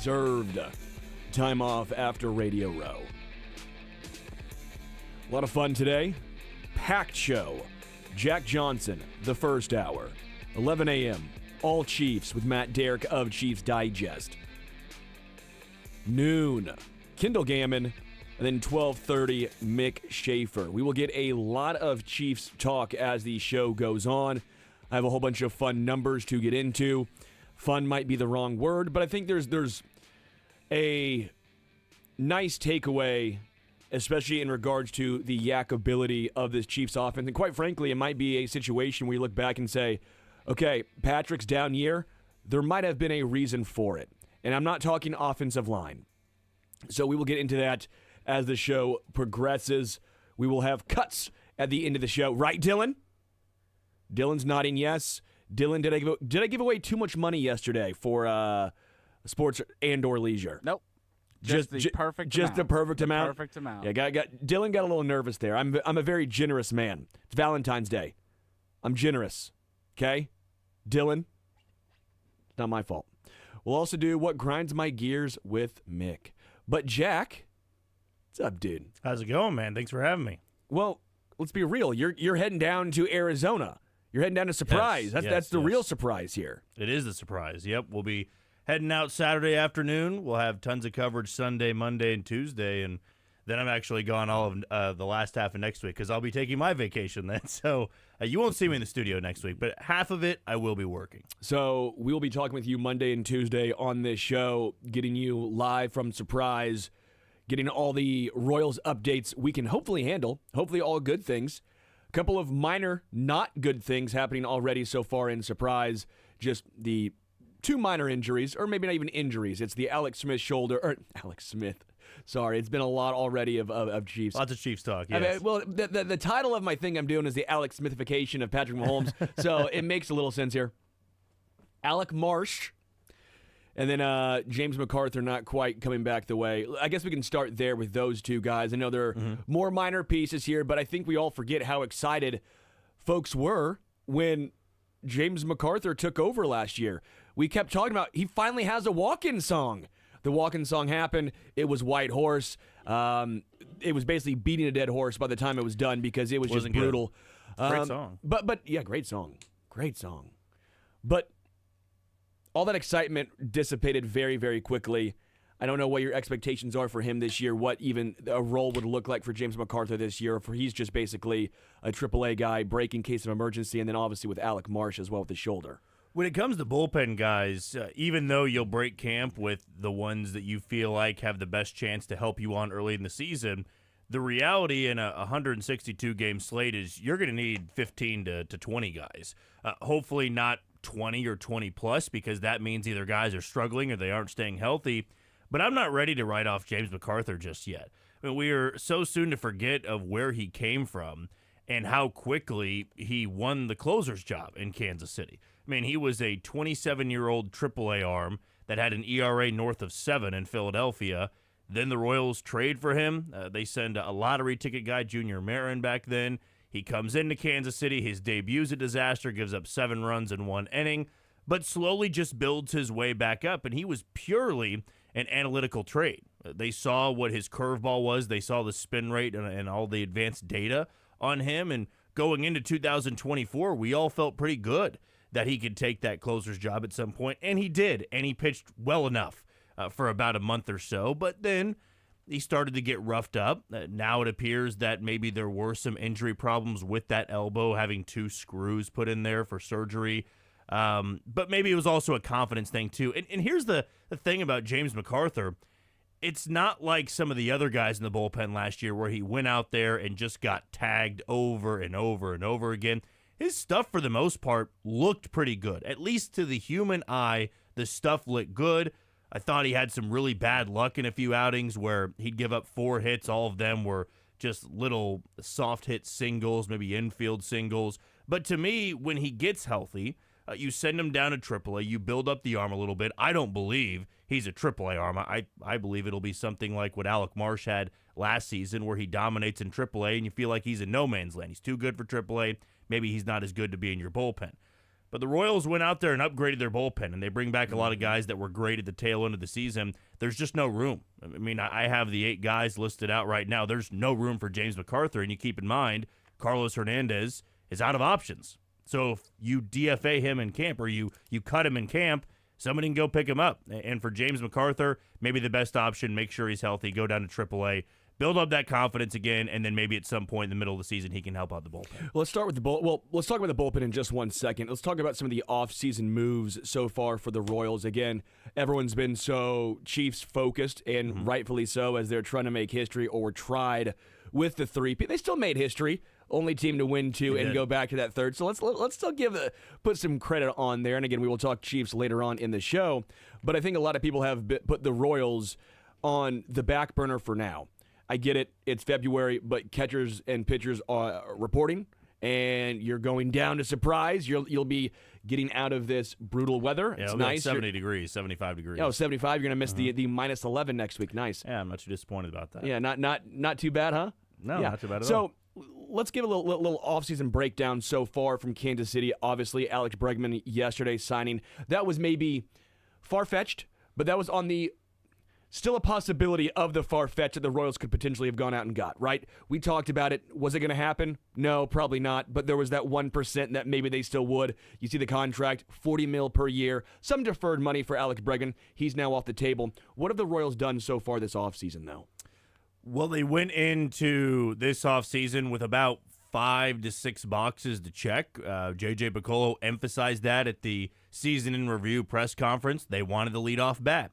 deserved time off after Radio Row. A lot of fun today. Packed show. Jack Johnson, the first hour. 11 a.m., All Chiefs with Matt Derrick of Chiefs Digest. Noon, Kendall Gammon, and then 12:30, Mick Schaefer. We will get a lot of Chiefs talk as the show goes on. I have a whole bunch of fun numbers to get into. Fun might be the wrong word, but I think there's a nice takeaway, especially in regards to the yakability of this Chiefs offense. And quite frankly, it might be a situation where you look back and say, okay, Patrick's down year, there might have been a reason for it. And I'm not talking offensive line. So we will get into that as the show progresses. We will have cuts at the end of the show. Right, Dylan? Dylan's nodding yes. Dylan, did I give away too much money yesterday for sports and or leisure? Nope. Just the perfect amount. Just the perfect amount? Perfect amount. Yeah, Dylan got a little nervous there. I'm a very generous man. It's Valentine's Day. I'm generous. Okay? Dylan, it's not my fault. We'll also do what grinds my gears with Mick. But Jack, what's up, dude? How's it going, man? Thanks for having me. Well, let's be real. You're heading down to Arizona. You're heading down to Surprise. That's the real surprise here. It is the surprise. Yep, we'll be heading out Saturday afternoon. We'll have tons of coverage Sunday, Monday, and Tuesday, and then I'm actually gone all of the last half of next week because I'll be taking my vacation then. So you won't see me in the studio next week, but half of it I will be working. So we will be talking with you Monday and Tuesday on this show, getting you live from Surprise, getting all the Royals updates we can hopefully handle, hopefully all good things. A couple of minor, not good things happening already so far in Surprise, just the two minor injuries, or maybe not even injuries. It's the Alex Smith shoulder, or Alex Smith. Sorry, it's been a lot already of Chiefs. Lots of Chiefs talk, yes. I mean, well, the title of my thing I'm doing is the Alex Smithification of Patrick Mahomes, so it makes a little sense here. Alec Marsh, and then James MacArthur not quite coming back the way. I guess we can start there with those two guys. I know there are more minor pieces here, but I think we all forget how excited folks were when James MacArthur took over last year. We kept talking about he finally has a walk-in song. The walk-in song happened. It was White Horse. It was basically beating a dead horse by the time it was done because it was just brutal. Great song. But yeah, great song. Great song. But all that excitement dissipated very, very quickly. I don't know what your expectations are for him this year, what even a role would look like for James MacArthur this year, if he's just basically a AAA guy, break in case of emergency, and then obviously with Alec Marsh as well with the shoulder. When it comes to bullpen guys, even though you'll break camp with the ones that you feel like have the best chance to help you on early in the season, the reality in a 162-game slate is you're going to need 15 to 20 guys. Hopefully not 20 or 20-plus because that means either guys are struggling or they aren't staying healthy. But I'm not ready to write off James MacArthur just yet. I mean, we are so soon to forget of where he came from and how quickly he won the closer's job in Kansas City. I mean, he was a 27-year-old AAA arm that had an ERA north of 7 in Philadelphia. Then the Royals trade for him. They send a lottery ticket guy, Junior Marin, back then. He comes into Kansas City. His debut's a disaster, gives up 7 runs in 1 inning, but slowly just builds his way back up. And he was purely an analytical trade. They saw what his curveball was. They saw the spin rate and all the advanced data on him. And going into 2024, we all felt pretty good that he could take that closer's job at some point. And he did. And he pitched well enough for about a month or so. But then he started to get roughed up. Now it appears that maybe there were some injury problems with that elbow, having 2 screws put in there for surgery. But maybe it was also a confidence thing too. And here's the thing about James MacArthur. It's not like some of the other guys in the bullpen last year where he went out there and just got tagged over and over and over again. His stuff, for the most part, looked pretty good. At least to the human eye, the stuff looked good. I thought he had some really bad luck in a few outings where he'd give up 4 hits. All of them were just little soft hit singles, maybe infield singles. But to me, when he gets healthy, you send him down to AAA, you build up the arm a little bit. I don't believe he's a AAA arm. I believe it'll be something like what Alec Marsh had last season where he dominates in AAA and you feel like he's in no man's land. He's too good for AAA. Maybe he's not as good to be in your bullpen. But the Royals went out there and upgraded their bullpen, and they bring back a lot of guys that were great at the tail end of the season. There's just no room. I mean, I have the 8 guys listed out right now. There's no room for James McArthur, and you keep in mind Carlos Hernandez is out of options. So if you DFA him in camp or you cut him in camp, somebody can go pick him up. And for James McArthur, maybe the best option, make sure he's healthy, go down to AAA, build up that confidence again, and then maybe at some point in the middle of the season he can help out the bullpen. Well, let's start with let's talk about the bullpen in just 1 second. Let's talk about some of the off-season moves so far for the Royals. Again, everyone's been so Chiefs-focused, and rightfully so, as they're trying to make history or tried with the 3. They still made history. Only team to win 2 and go back to that 3rd. So let's still put some credit on there. And again, we will talk Chiefs later on in the show. But I think a lot of people have put the Royals on the back burner for now. I get it. It's February, but catchers and pitchers are reporting, and you're going down to Surprise. You'll be getting out of this brutal weather. It's nice. 70 degrees, 75 degrees. Oh, 75. You're going to miss the minus 11 next week. Nice. Yeah, I'm not too disappointed about that. Yeah, not too bad, huh? No, yeah. not too bad at So all. let's give a little offseason breakdown so far from Kansas City. Obviously, Alex Bregman yesterday signing. That was maybe far-fetched, but that was on the still a possibility of the far-fetched that the Royals could potentially have gone out and got, right? We talked about it. Was it going to happen? No, probably not. But there was that 1% that maybe they still would. You see the contract, $40 million per year. Some deferred money for Alex Bregman. He's now off the table. What have the Royals done so far this offseason, though? Well, they went into this offseason with about 5 to 6 boxes to check. J.J. Picollo emphasized that at the season in review press conference. They wanted the leadoff bat.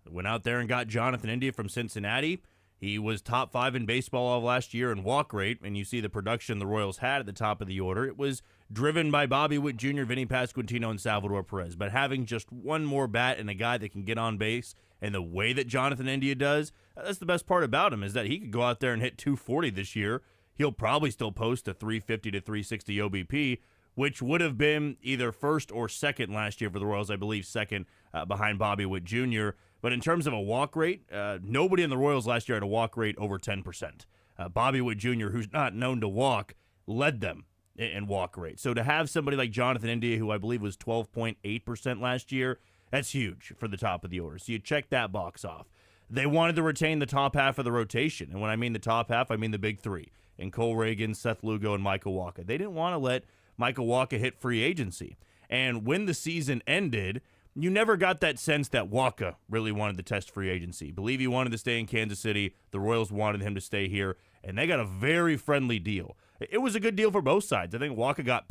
Went out there and got Jonathan India from Cincinnati. He was top 5 in baseball all of last year in walk rate, and you see the production the Royals had at the top of the order. It was driven by Bobby Witt Jr., Vinny Pasquantino, and Salvador Perez. But having just one more bat and a guy that can get on base, and the way that Jonathan India does, that's the best part about him, is that he could go out there and hit 240 this year. He'll probably still post a 350 to 360 OBP, which would have been either first or second last year for the Royals. I believe second behind Bobby Witt Jr., But in terms of a walk rate, nobody in the Royals last year had a walk rate over 10%. Bobby Witt Jr., who's not known to walk, led them in walk rate. So to have somebody like Jonathan India, who I believe was 12.8% last year, that's huge for the top of the order. So you check that box off. They wanted to retain the top half of the rotation. And when I mean the top half, I mean the big three. And Cole Reagan, Seth Lugo, and Michael Wacha. They didn't want to let Michael Wacha hit free agency. And when the season ended, you never got that sense that Wacha really wanted to test free agency. Believe he wanted to stay in Kansas City. The Royals wanted him to stay here. And they got a very friendly deal. It was a good deal for both sides. I think Wacha got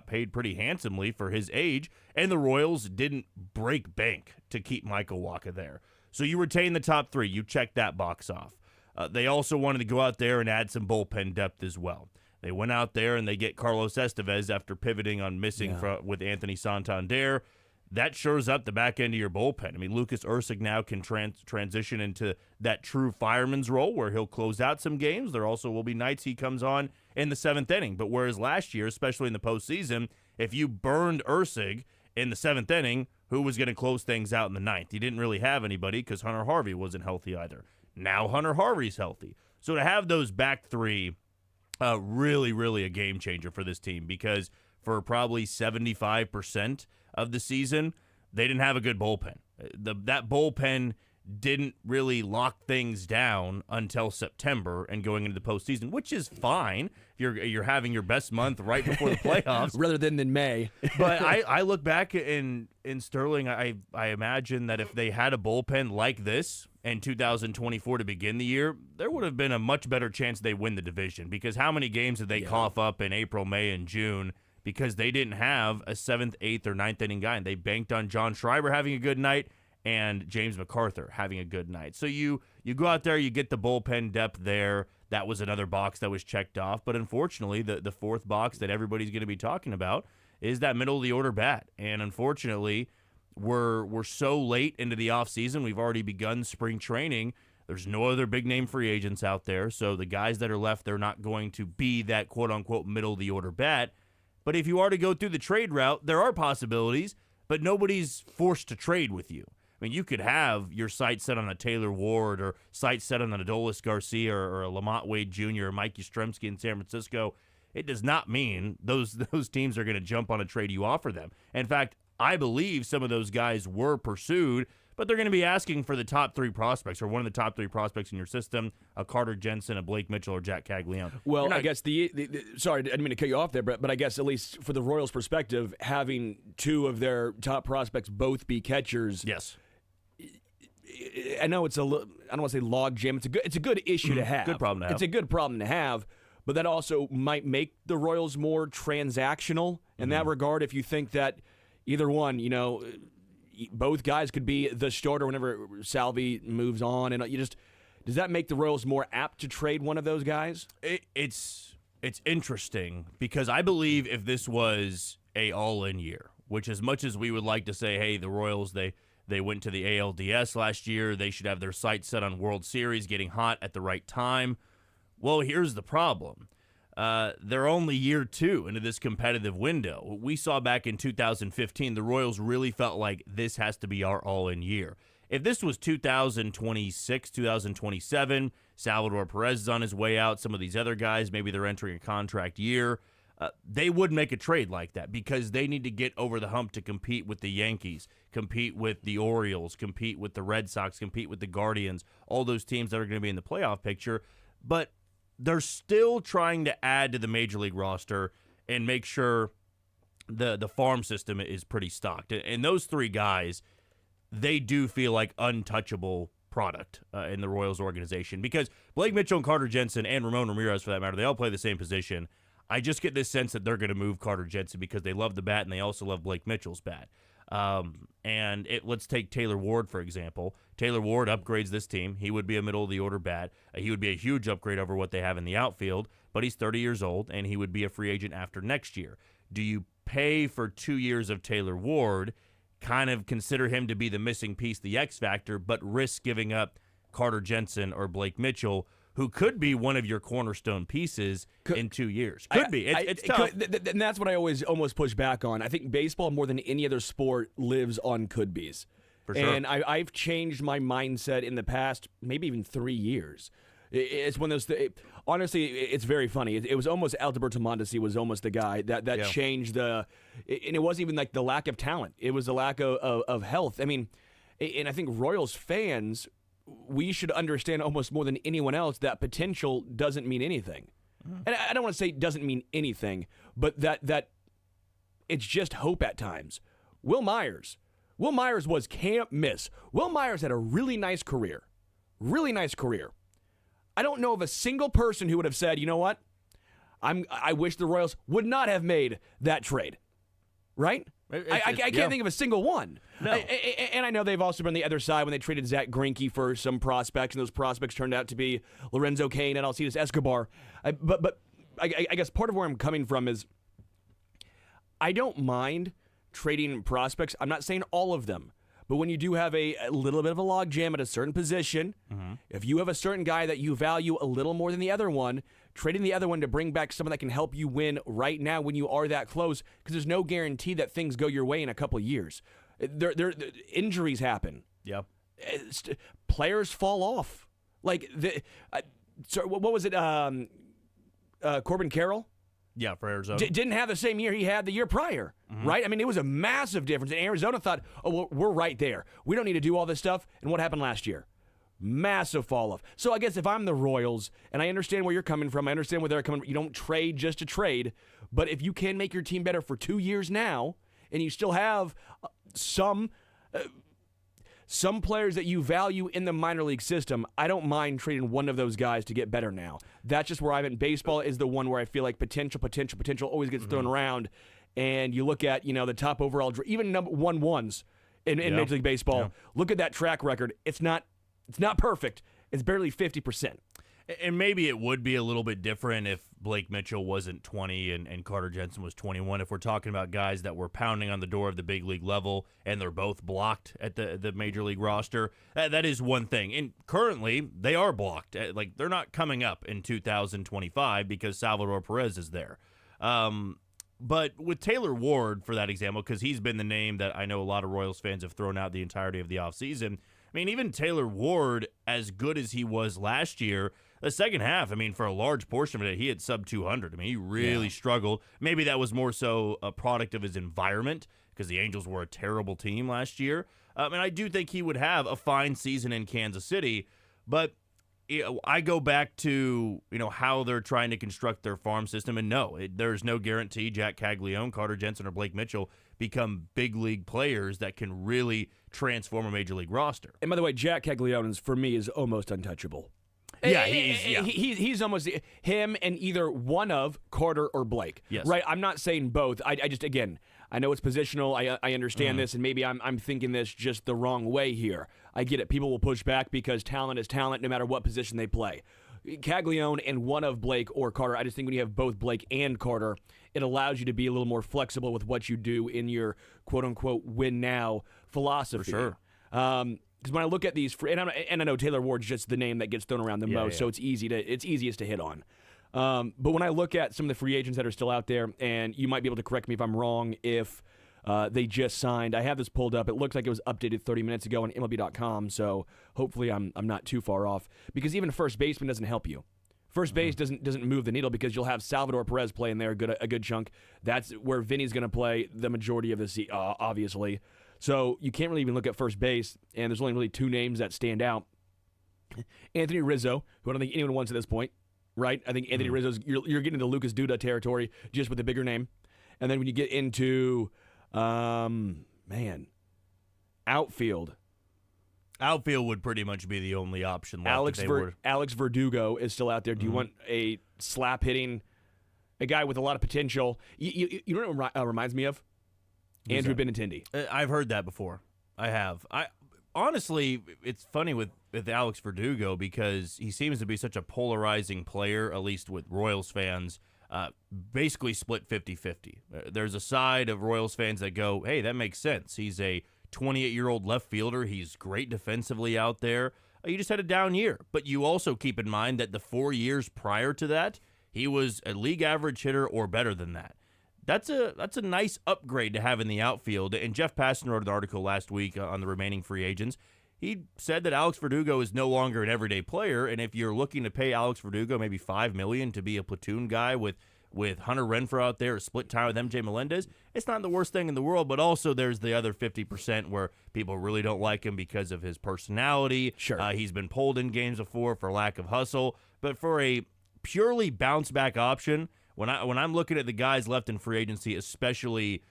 paid pretty handsomely for his age, and the Royals didn't break bank to keep Michael Wacha there. So you retain the top three. You check that box off. They also wanted to go out there and add some bullpen depth as well. They went out there and they get Carlos Estevez after pivoting on missing with Anthony Santander. That shores up the back end of your bullpen. I mean, Lucas Erceg now can transition into that true fireman's role where he'll close out some games. There also will be nights he comes on in the seventh inning. But whereas last year, especially in the postseason, if you burned Erceg in the seventh inning, who was going to close things out in the ninth? You didn't really have anybody because Hunter Harvey wasn't healthy either. Now Hunter Harvey's healthy. So to have those back three, really, really a game changer for this team, because for probably 75% of the season, they didn't have a good bullpen. That bullpen didn't really lock things down until September and going into the postseason, which is fine. You're having your best month right before the playoffs, rather than in May. But I look back in Sterling. I imagine that if they had a bullpen like this in 2024 to begin the year, there would have been a much better chance they win the division. Because how many games did they cough up in April, May, and June? Because they didn't have a 7th, 8th, or 9th inning guy. And they banked on John Schreiber having a good night and James McArthur having a good night. So you go out there, you get the bullpen depth there. That was another box that was checked off. But unfortunately, the fourth box that everybody's going to be talking about is that middle-of-the-order bat. And unfortunately, we're so late into the offseason. We've already begun spring training. There's no other big-name free agents out there. So the guys that are left, they're not going to be that quote-unquote middle-of-the-order bat. But if you are to go through the trade route, there are possibilities, but nobody's forced to trade with you. I mean, you could have your sights set on a Taylor Ward or sights set on an Adolis Garcia or a Lamont Wade Jr. or Mike Yastrzemski in San Francisco, it does not mean those teams are going to jump on a trade you offer them. In fact, I believe some of those guys were pursued, but they're going to be asking for the top 3 prospects or one of the top 3 prospects in your system, a Carter Jensen, a Blake Mitchell, or Jack Caglione. Well, I guess sorry, I didn't mean to cut you off there, but I guess at least for the Royals' perspective, having 2 of their top prospects both be catchers. Yes. I know I don't want to say log jam. It's a good issue to have. Good problem to have. It's a good problem to have, but that also might make the Royals more transactional in that regard. If you think that either one, both guys could be the starter whenever Salvi moves on, and does that make the Royals more apt to trade one of those guys? It's interesting because I believe if this was a all-in year, which as much as we would like to say, hey, the Royals they went to the ALDS last year, they should have their sights set on World Series, getting hot at the right time. Well, here's the problem. They're only year 2 into this competitive window. We saw back in 2015, the Royals really felt like this has to be our all-in year. If this was 2026, 2027, Salvador Perez is on his way out, some of these other guys, maybe they're entering a contract year, they would make a trade like that because they need to get over the hump to compete with the Yankees, compete with the Orioles, compete with the Red Sox, compete with the Guardians, all those teams that are going to be in the playoff picture. But they're still trying to add to the Major League roster and make sure the farm system is pretty stocked. And those 3 guys, they do feel like untouchable product in the Royals organization because Blake Mitchell and Carter Jensen and Ramon Ramirez, for that matter, they all play the same position. I just get this sense that they're going to move Carter Jensen because they love the bat and they also love Blake Mitchell's bat. Let's take Taylor Ward, for example. Taylor Ward upgrades this team. He would be a middle-of-the-order bat. He would be a huge upgrade over what they have in the outfield, but he's 30 years old, and he would be a free agent after next year. Do you pay for 2 years of Taylor Ward, kind of consider him to be the missing piece, the X factor, but risk giving up Carter Jensen or Blake Mitchell, who could be one of your cornerstone pieces in 2 years? Could be. It's tough. And that's what I always almost push back on. I think baseball, more than any other sport, lives on could-bes. For sure. And I've changed my mindset in the past, maybe even 3 years. It's one of those. Honestly, it's very funny. It was almost Alberto Mondesi was almost the guy that changed and it wasn't even like the lack of talent. It was the lack of health. I mean, and I think Royals fans, we should understand almost more than anyone else that potential doesn't mean anything. And I don't want to say it doesn't mean anything, but that it's just hope at times. Will Myers was can't miss. Will Myers had a really nice career. Really nice career. I don't know of a single person who would have said, you know what? I wish the Royals would not have made that trade. Right? I can't think of a single one. No. And I know they've also been on the other side when they traded Zach Greinke for some prospects, and those prospects turned out to be Lorenzo Cain and Alcides Escobar. But I guess part of where I'm coming from is I don't mind trading prospects. I'm not saying all of them. But when you do have a little bit of a logjam at a certain position, if you have a certain guy that you value a little more than the other one, trading the other one to bring back someone that can help you win right now when you are that close, because there's no guarantee that things go your way in a couple of years. Injuries happen. Yeah. Players fall off. Like, what was it? Corbin Carroll? Yeah, for Arizona. Didn't have the same year he had the year prior, right? I mean, it was a massive difference. And Arizona thought, oh, well, we're right there. We don't need to do all this stuff. And what happened last year? Massive fall off. So I guess if I'm the Royals, and I understand where you're coming from, I understand where they're coming from, you don't trade just to trade. But if you can make your team better for 2 years now, and you still have some players that you value in the minor league system, I don't mind trading one of those guys to get better now. That's just where I'm at. Baseball is the one where I feel like potential always gets thrown around. And you look at, the top overall, even number 1-1s in Major League Baseball. Yeah. Look at that track record. It's not perfect. It's barely 50%. And maybe it would be a little bit different if Blake Mitchell wasn't 20 and Carter Jensen was 21. If we're talking about guys that were pounding on the door of the big league level and they're both blocked at the major league roster, that is one thing. And currently, they are blocked. Like, they're not coming up in 2025 because Salvador Perez is there. But with Taylor Ward, for that example, because he's been the name that I know a lot of Royals fans have thrown out the entirety of the offseason. I mean, even Taylor Ward, as good as he was last year, The second half, I mean, for a large portion of it, he had sub 200. I mean, he really struggled. Maybe that was more so a product of his environment because the Angels were a terrible team last year. And I do think he would have a fine season in Kansas City, but I go back to how they're trying to construct their farm system, and there's no guarantee Jack Caglione, Carter Jensen, or Blake Mitchell become big league players that can really transform a major league roster. And by the way, Jack Caglione, for me, is almost untouchable. Yeah, he's almost him and either one of Carter or Blake. Yes. Right? I'm not saying both. I just, again, I know it's positional. I understand this, and maybe I'm thinking this just the wrong way here. I get it. People will push back because talent is talent no matter what position they play. Caglione and one of Blake or Carter, I just think when you have both Blake and Carter, it allows you to be a little more flexible with what you do in your quote-unquote win-now philosophy. For sure. Because when I look at these, and I know Taylor Ward's just the name that gets thrown around the most, so it's easiest to hit on. But when I look at some of the free agents that are still out there, and you might be able to correct me if I'm wrong, if they just signed. I have this pulled up. It looks like it was updated 30 minutes ago on MLB.com, so hopefully I'm not too far off. Because even first baseman doesn't help you. First base doesn't move the needle because you'll have Salvador Perez playing there a good chunk. That's where Vinny's going to play the majority of the season, obviously. So you can't really even look at first base, and there's only really two names that stand out. Anthony Rizzo, who I don't think anyone wants at this point, right? I think Anthony Rizzo's, you're getting into Lucas Duda territory just with a bigger name. And then when you get into, outfield. Outfield would pretty much be the only option left. Alex Verdugo is still out there. Do you want a slap-hitting, a guy with a lot of potential? You know what it reminds me of? Andrew Benintendi. I've heard that before. I have. Honestly, it's funny with Alex Verdugo because he seems to be such a polarizing player, at least with Royals fans, basically split 50-50. There's a side of Royals fans that go, hey, that makes sense. He's a 28-year-old left fielder. He's great defensively out there. He just had a down year. But you also keep in mind that the 4 years prior to that, he was a league average hitter or better than that. That's a nice upgrade to have in the outfield. And Jeff Passan wrote an article last week on the remaining free agents. He said that Alex Verdugo is no longer an everyday player, and if you're looking to pay Alex Verdugo maybe $5 million to be a platoon guy with Hunter Renfroe out there, a split time with MJ Melendez, it's not the worst thing in the world. But also there's the other 50% where people really don't like him because of his personality. Sure, he's been pulled in games before for lack of hustle. But for a purely bounce back option. When I'm looking at the guys left in free agency, especially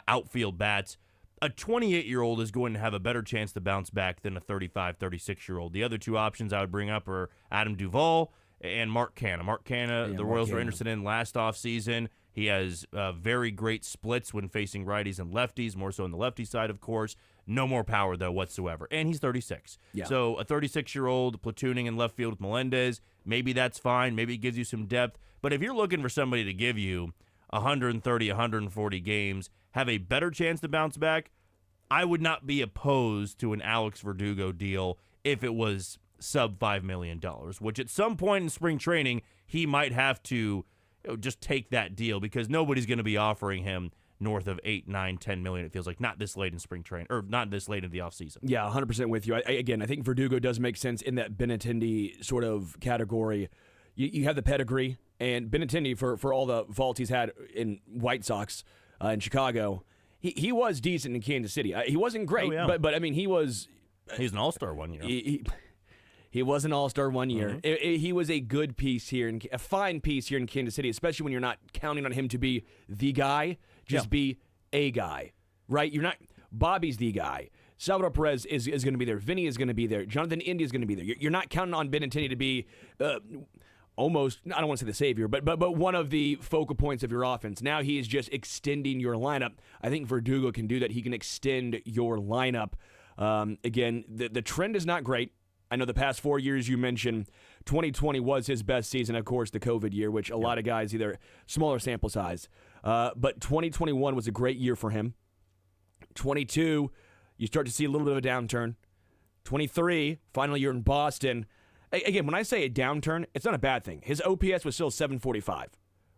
outfield bats, a 28-year-old is going to have a better chance to bounce back than a 35, 36-year-old. The other two options I would bring up are Adam Duvall and Mark Canha. Mark Canha, the Royals were interested in last offseason. He has very great splits when facing righties and lefties, more so on the lefty side, of course. No more power, though, whatsoever. And he's 36. Yeah. So a 36-year-old platooning in left field with Melendez, maybe that's fine. Maybe it gives you some depth. But if you're looking for somebody to give you 130, 140 games, have a better chance to bounce back, I would not be opposed to an Alex Verdugo deal if it was sub $5 million, which at some point in spring training, he might have to just take that deal because nobody's going to be offering him north of 8, 9, 10 million. It feels like not this late in spring training or not this late in the offseason. Yeah, 100% with you. I think Verdugo does make sense in that Benintendi sort of category. You have the pedigree, and Benintendi, for all the faults he's had in White Sox in Chicago, he was decent in Kansas City. He wasn't great, but I mean, he was... He's an all-star one year. He was an all-star one year. He was a good piece here, a fine piece here in Kansas City, especially when you're not counting on him to be the guy, just be a guy, right? You're not... Bobby's the guy. Salvador Perez is going to be there. Vinny is going to be there. Jonathan India is going to be there. You're not counting on Benintendi to be... almost, I don't want to say the savior, but one of the focal points of your offense. Now he is just extending your lineup. I think Verdugo can do that. He can extend your lineup. Again, the trend is not great. I know the past 4 years you mentioned, 2020 was his best season, of course, the COVID year, which a lot of guys, either smaller sample size. But 2021 was a great year for him. 22, you start to see a little bit of a downturn. 23, final year in Boston. Again, when I say a downturn, it's not a bad thing. His OPS was still 745,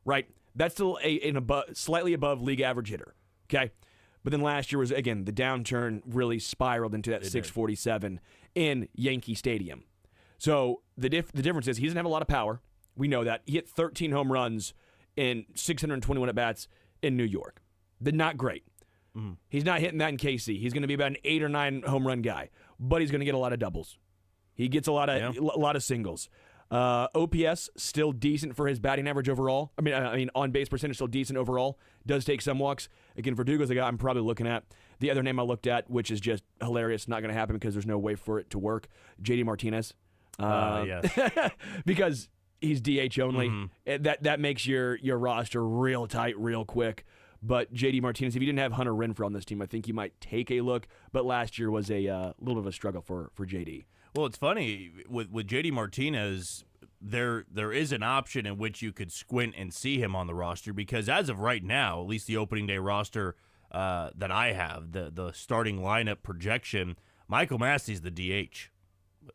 right? That's still slightly above league average hitter, okay? But then last year was, again, the downturn really spiraled into that 647 in Yankee Stadium. So the difference is he doesn't have a lot of power. We know that. He hit 13 home runs in 621 at-bats in New York. They're not great. Mm-hmm. He's not hitting that in KC. He's going to be about an 8 or 9 home run guy, but he's going to get a lot of doubles. He gets a lot of singles. OPS still decent for his batting average overall. I mean, on base percentage still decent overall. Does take some walks. Again, Verdugo's the guy I'm probably looking at. The other name I looked at, which is just hilarious, not going to happen because there's no way for it to work. JD Martinez. Yes. Because he's DH only. Mm-hmm. That makes your roster real tight, real quick. But JD Martinez, if you didn't have Hunter Renfroe on this team, I think you might take a look. But last year was a little bit of a struggle for JD. Well, it's funny with JD Martinez. There is an option in which you could squint and see him on the roster because as of right now, at least the opening day roster that I have, the starting lineup projection, Michael Massey's the DH.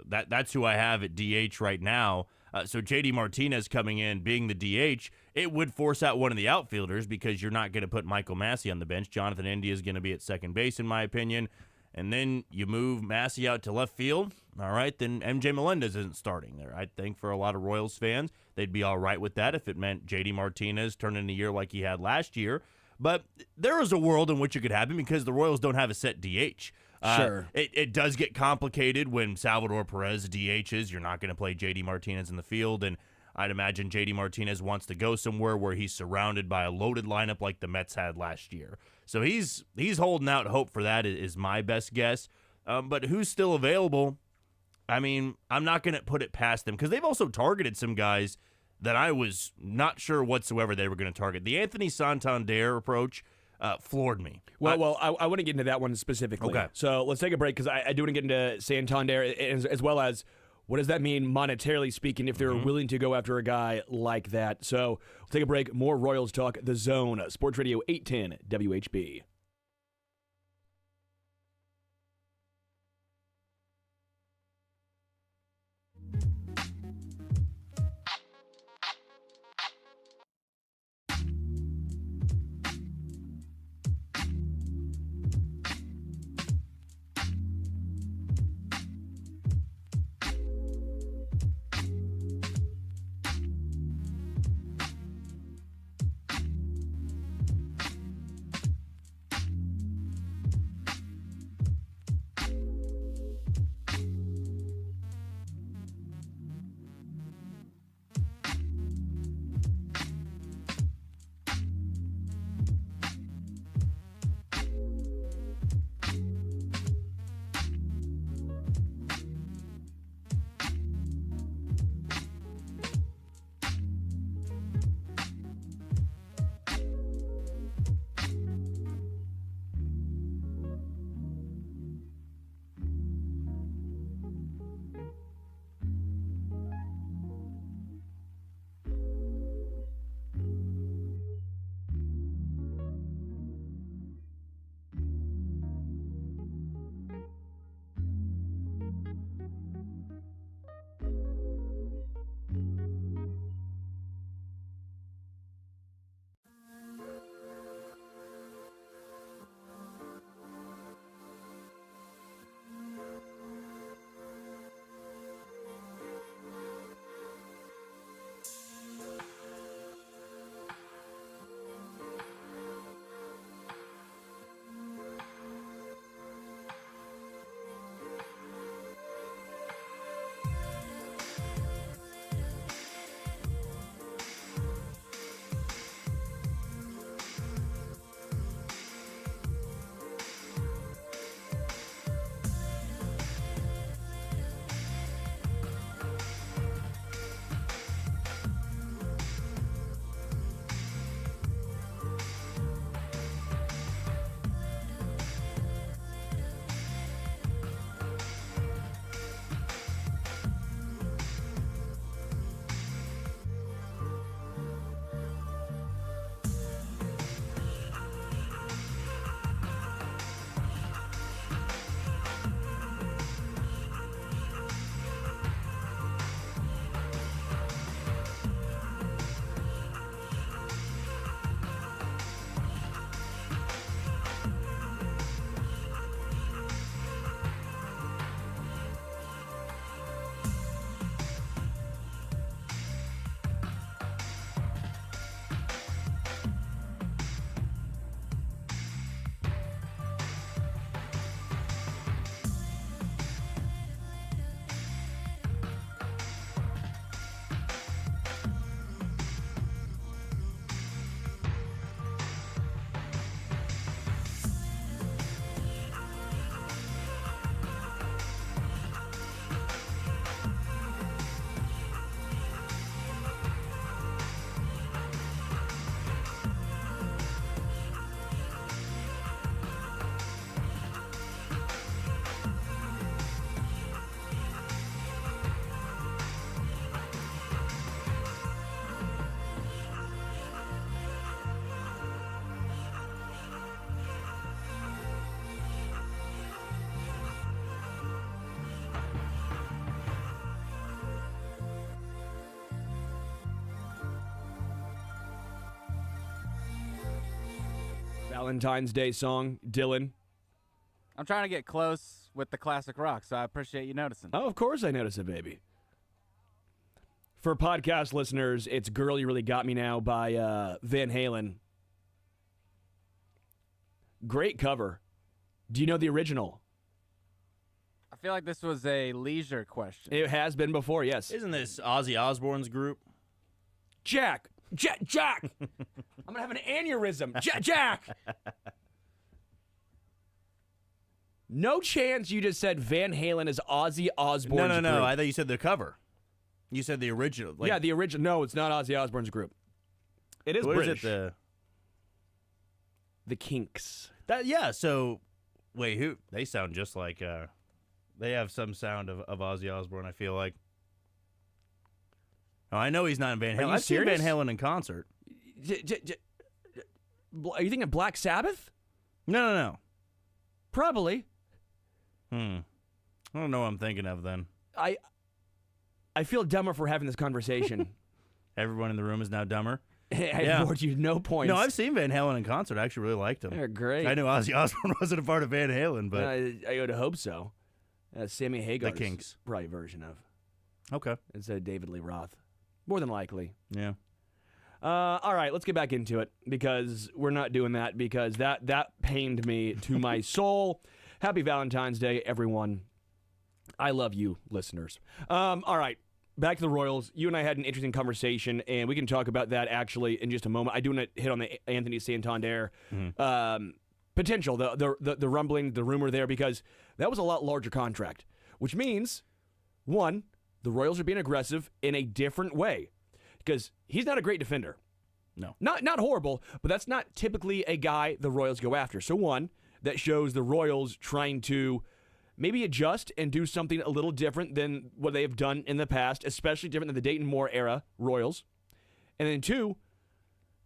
That's who I have at DH right now. So JD Martinez coming in, being the DH, it would force out one of the outfielders because you're not going to put Michael Massey on the bench. Jonathan India is going to be at second base, in my opinion. And then you move Massey out to left field. All right, then MJ Melendez isn't starting there. I think for a lot of Royals fans, they'd be all right with that if it meant JD Martinez turned in a year like he had last year. But there is a world in which it could happen because the Royals don't have a set DH. Sure. It does get complicated when Salvador Perez DHs. You're not going to play JD Martinez in the field, and I'd imagine JD Martinez wants to go somewhere where he's surrounded by a loaded lineup like the Mets had last year. So he's holding out hope for that is my best guess. But who's still available? I mean, I'm not going to put it past them because they've also targeted some guys that I was not sure whatsoever they were going to target. The Anthony Santander approach floored me. Well, I want to get into that one specifically. Okay. So let's take a break because I do want to get into Santander as well as what does that mean monetarily speaking if they're willing to go after a guy like that. So we'll take a break. More Royals talk. The Zone, Sports Radio 810 WHB. Valentine's Day song, Dylan. I'm trying to get close with the classic rock, so I appreciate you noticing. Oh, of course I notice it, baby. For podcast listeners, it's Girl You Really Got Me Now by Van Halen. Great cover. Do you know the original? I feel like this was a leisure question. It has been before, yes. Isn't this Ozzy Osbourne's group? Jack! I'm going to have an aneurysm. Jack! No chance you just said Van Halen is Ozzy Osbourne's No. group. I thought you said the cover. You said the original. Like, yeah, the original. No, it's not Ozzy Osbourne's group. It is what British. is it? The Kinks. Yeah, so, wait, who? They sound just like, they have some sound of Ozzy Osbourne, I feel like. Oh, I know he's not in Van Halen. you I've seen serious? Van Halen in concert. Are you thinking Black Sabbath? No. Probably. I don't know what I'm thinking of then. I feel dumber for having this conversation. Everyone in the room is now dumber. I Yeah. award you no points. No, I've seen Van Halen in concert. I actually really liked him. They're great. I knew Ozzy Osbourne wasn't a part of Van Halen, but I would hope so. Sammy Hagar's The Kinks. probably version of. okay. Instead of David Lee Roth. More than likely. Yeah. All right, let's get back into it because we're not doing that because that pained me to my soul. Happy Valentine's Day, everyone. I love you, listeners. All right, back to the Royals. You and I had an interesting conversation, and we can talk about that actually in just a moment. I do want to hit on the Anthony Santander potential, the rumbling, the rumor there, because that was a lot larger contract, which means, one, the Royals are being aggressive in a different way because he's not a great defender. No. Not horrible, but that's not typically a guy the Royals go after. So one, that shows the Royals trying to maybe adjust and do something a little different than what they have done in the past, especially different than the Dayton Moore era Royals. And then two,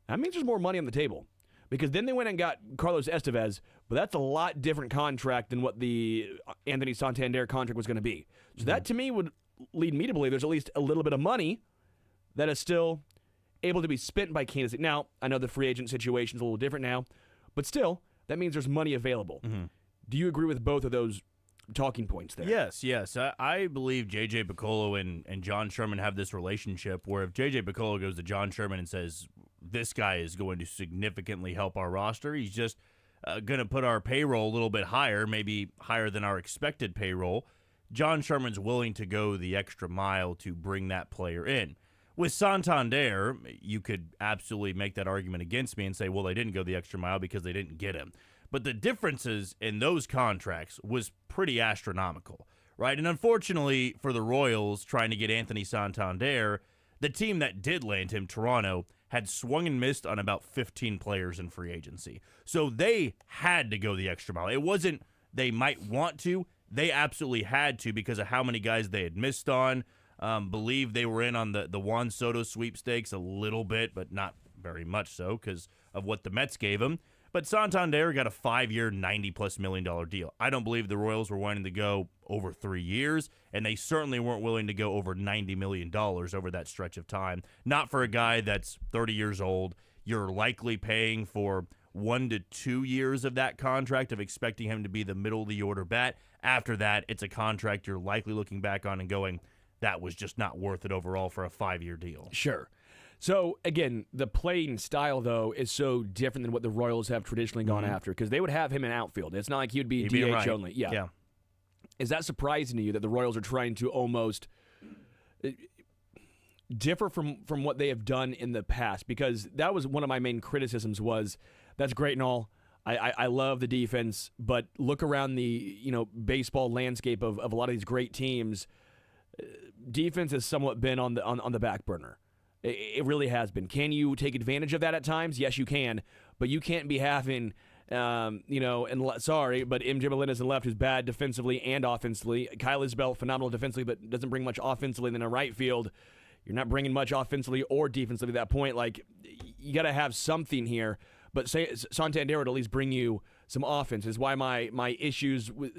that means there's more money on the table because then they went and got Carlos Estevez, but that's a lot different contract than what the Anthony Santander contract was going to be. So that to me would lead me to believe there's at least a little bit of money that is still able to be spent by Kansas City. Now, I know the free agent situation is a little different now, but still, that means there's money available. Do you agree with both of those talking points there? Yes. I believe J.J. Piccolo and John Sherman have this relationship where if J.J. Piccolo goes to John Sherman and says, this guy is going to significantly help our roster, he's just going to put our payroll a little bit higher, maybe higher than our expected payroll, John Sherman's willing to go the extra mile to bring that player in. With Santander, you could absolutely make that argument against me and say, well, they didn't go the extra mile because they didn't get him. But the differences in those contracts was pretty astronomical, right? And unfortunately for the Royals trying to get Anthony Santander, the team that did land him, Toronto, had swung and missed on about 15 players in free agency. So they had to go the extra mile. It wasn't they might want to. They absolutely had to because of how many guys they had missed on. Believe they were in on the Juan Soto sweepstakes a little bit, but not very much so because of what the Mets gave him. But Santander got a 5-year, $90+ million deal. I don't believe the Royals were wanting to go over 3 years, and they certainly weren't willing to go over $90 million over that stretch of time. Not for a guy that's 30 years old. You're likely paying for 1 to 2 years of that contract of expecting him to be the middle of the order bat. After that, it's a contract you're likely looking back on and going, that was just not worth it overall for a 5-year deal. Sure. So, again, the playing style, though, is so different than what the Royals have traditionally gone after because they would have him in outfield. It's not like he'd be DH right. only. Yeah. Is that surprising to you that the Royals are trying to almost differ from what they have done in the past? Because that was one of my main criticisms was that's great and all. I love the defense, but look around the baseball landscape of a lot of these great teams. Defense has somewhat been on the back burner. It really has been. Can you take advantage of that at times? Yes, you can, but you can't be having, sorry, but MJ Melendez in left who's bad defensively and offensively. Kyle Isbell, phenomenal defensively, but doesn't bring much offensively. Then in right field, you're not bringing much offensively or defensively at that point. Like, you got to have something here. But Santander would at least bring you some offense. Is why my issues with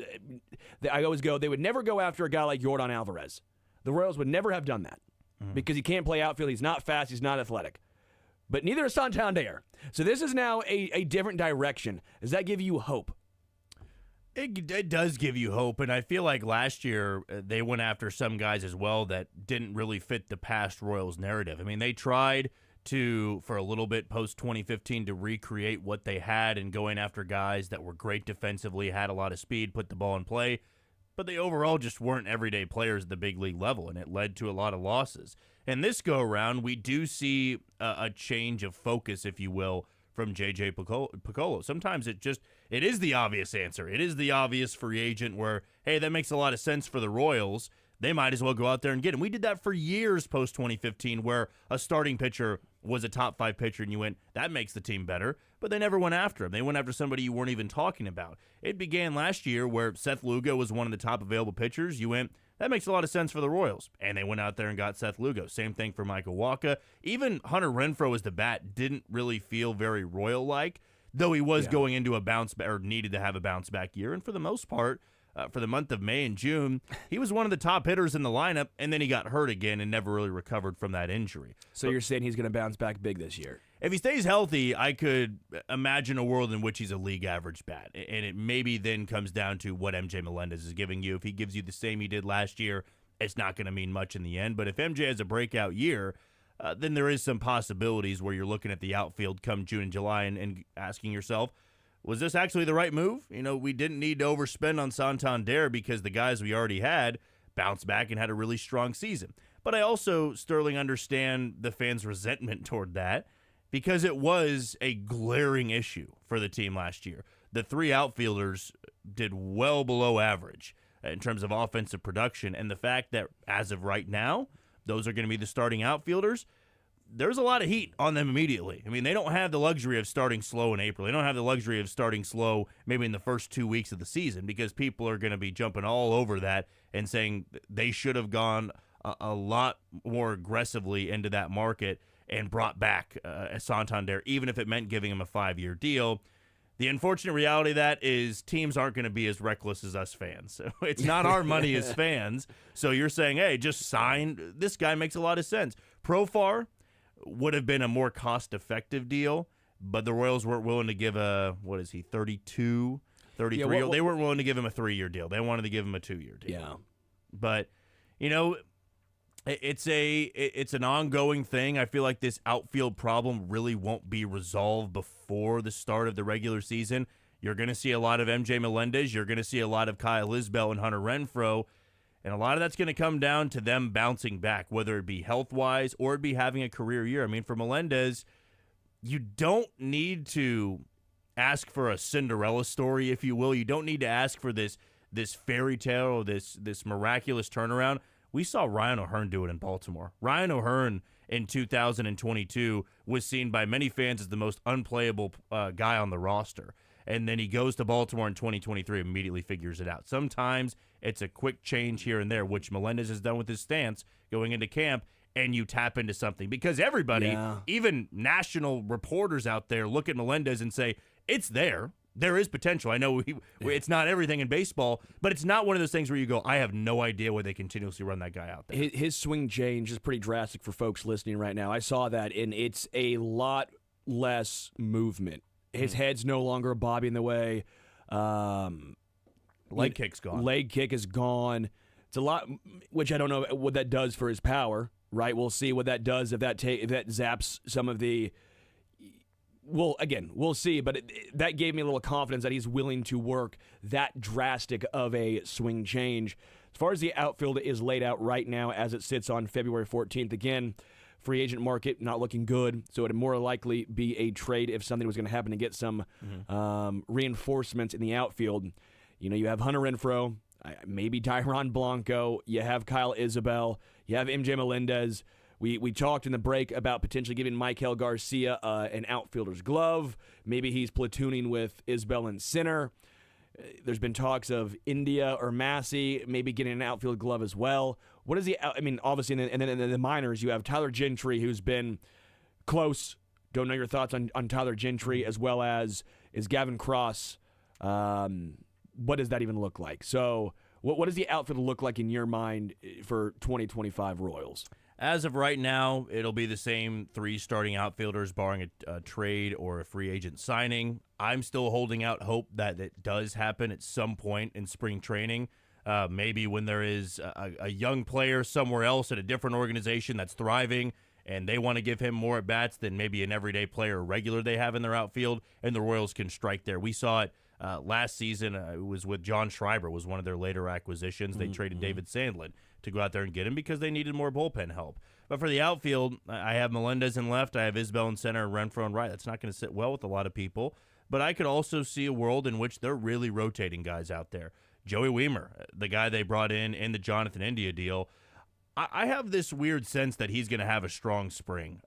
I always go, they would never go after a guy like Yordan Alvarez. The Royals would never have done that because he can't play outfield. He's not fast. He's not athletic. but neither is Santander. So this is now a different direction. Does that give you hope? It does give you hope, and I feel like last year they went after some guys as well that didn't really fit the past Royals narrative. I mean, they tried to, for a little bit post-2015, to recreate what they had and going after guys that were great defensively, had a lot of speed, put the ball in play, but they overall just weren't everyday players at the big league level, and it led to a lot of losses. And this go-around, we do see a change of focus, if you will, from J.J. Piccolo. Sometimes it is the obvious answer. It is the obvious free agent where, hey, that makes a lot of sense for the Royals. They might as well go out there and get him. We did that for years post-2015 where a starting pitcher was a top 5 pitcher and you went, that makes the team better. But they never went after him. They went after somebody you weren't even talking about. It began last year where Seth Lugo was one of the top available pitchers. You went, that makes a lot of sense for the Royals. And they went out there and got Seth Lugo. Same thing for Michael Wacha. Even Hunter Renfroe as the bat didn't really feel very Royal-like, though he was going into a bounce back, or needed to have a bounce back year. And for the most part, for the month of May and June, he was one of the top hitters in the lineup, and then he got hurt again and never really recovered from that injury. So you're saying he's going to bounce back big this year? If he stays healthy, I could imagine a world in which he's a league average bat. And it maybe then comes down to what MJ Melendez is giving you. If he gives you the same he did last year, it's not going to mean much in the end. But if MJ has a breakout year, then there is some possibilities where you're looking at the outfield come June and July and asking yourself, was this actually the right move? You know, we didn't need to overspend on Santander because the guys we already had bounced back and had a really strong season. But I also, Sterling, understand the fans' resentment toward that because it was a glaring issue for the team last year. The 3 outfielders did well below average in terms of offensive production, and the fact that as of right now, those are going to be the starting outfielders, there's a lot of heat on them immediately. I mean, they don't have the luxury of starting slow in April. They don't have the luxury of starting slow maybe in the first 2 weeks of the season because people are going to be jumping all over that and saying they should have gone a lot more aggressively into that market and brought back Santander, even if it meant giving him a 5-year deal. The unfortunate reality of that is teams aren't going to be as reckless as us fans. So it's not our money as fans. So you're saying, hey, just sign. This guy makes a lot of sense. Profar would have been a more cost-effective deal, but the Royals weren't willing to give a, 32, 33. They weren't willing to give him a 3-year deal. They wanted to give him a 2-year deal. Yeah. But, you know, it's an ongoing thing. I feel like this outfield problem really won't be resolved before the start of the regular season. You're going to see a lot of MJ Melendez. You're going to see a lot of Kyle Isbell and Hunter Renfroe. And a lot of that's going to come down to them bouncing back, whether it be health-wise or it be having a career year. I mean, for Melendez, you don't need to ask for a Cinderella story, if you will. You don't need to ask for this fairy tale or this miraculous turnaround. We saw Ryan O'Hearn do it in Baltimore. Ryan O'Hearn in 2022 was seen by many fans as the most unplayable guy on the roster. And then he goes to Baltimore in 2023 and immediately figures it out. Sometimes it's a quick change here and there, which Melendez has done with his stance going into camp, and you tap into something. Because everybody, even national reporters out there, look at Melendez and say, it's there. There is potential. I know it's not everything in baseball, but it's not one of those things where you go, I have no idea why they continuously run that guy out there. His swing change is pretty drastic for folks listening right now. I saw that, and it's a lot less movement. His head's no longer bobbing the way. Leg kick's gone. Leg kick is gone. It's a lot, which I don't know what that does for his power, right? We'll see what that does if that zaps some of the... Well, again, we'll see, but that gave me a little confidence that he's willing to work that drastic of a swing change. As far as the outfield is laid out right now as it sits on February 14th, again, free agent market not looking good, so it would more likely be a trade if something was going to happen to get some reinforcements in the outfield. You know, you have Hunter Renfroe, maybe Tyron Blanco, you have Kyle Isbell, you have MJ Melendez. We talked in the break about potentially giving Michael Garcia an outfielder's glove. Maybe he's platooning with Isbell in center. There's been talks of India or Massey maybe getting an outfield glove as well. What is the? I mean, obviously, and then in the minors, you have Tyler Gentry, who's been close. Don't know your thoughts on Tyler Gentry, as well as is Gavin Cross. What does that even look like? So, what does the outfield look like in your mind for 2025 Royals? As of right now, it'll be the same 3 starting outfielders, barring a trade or a free agent signing. I'm still holding out hope that it does happen at some point in spring training. Maybe when there is a young player somewhere else at a different organization that's thriving and they want to give him more at-bats than maybe an everyday player or regular they have in their outfield, and the Royals can strike there. We saw it last season. It was with John Schreiber, was one of their later acquisitions. They traded David Sandlin to go out there and get him because they needed more bullpen help. But for the outfield, I have Melendez in left, I have Isbell in center, and Renfroe in right. That's not going to sit well with a lot of people. But I could also see a world in which they're really rotating guys out there. Joey Wiemer, the guy they brought in the Jonathan India deal, I have this weird sense that he's going to have a strong spring.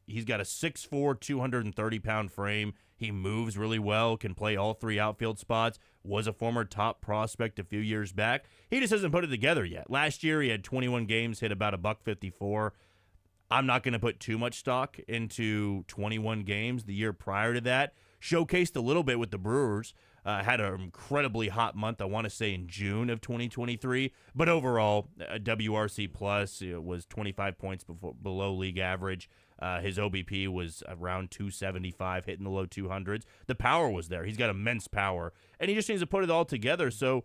He's got a 6'4", 230-pound frame. He moves really well, can play all 3 outfield spots, was a former top prospect a few years back. He just hasn't put it together yet. Last year, he had 21 games, hit about $154. I'm not going to put too much stock into 21 games. The year prior to that, showcased a little bit with the Brewers. Had an incredibly hot month, I want to say in June of 2023. But overall, WRC plus was 25 points below league average. His OBP was around 275, hitting the low 200s. The power was there. He's got immense power, and he just needs to put it all together. So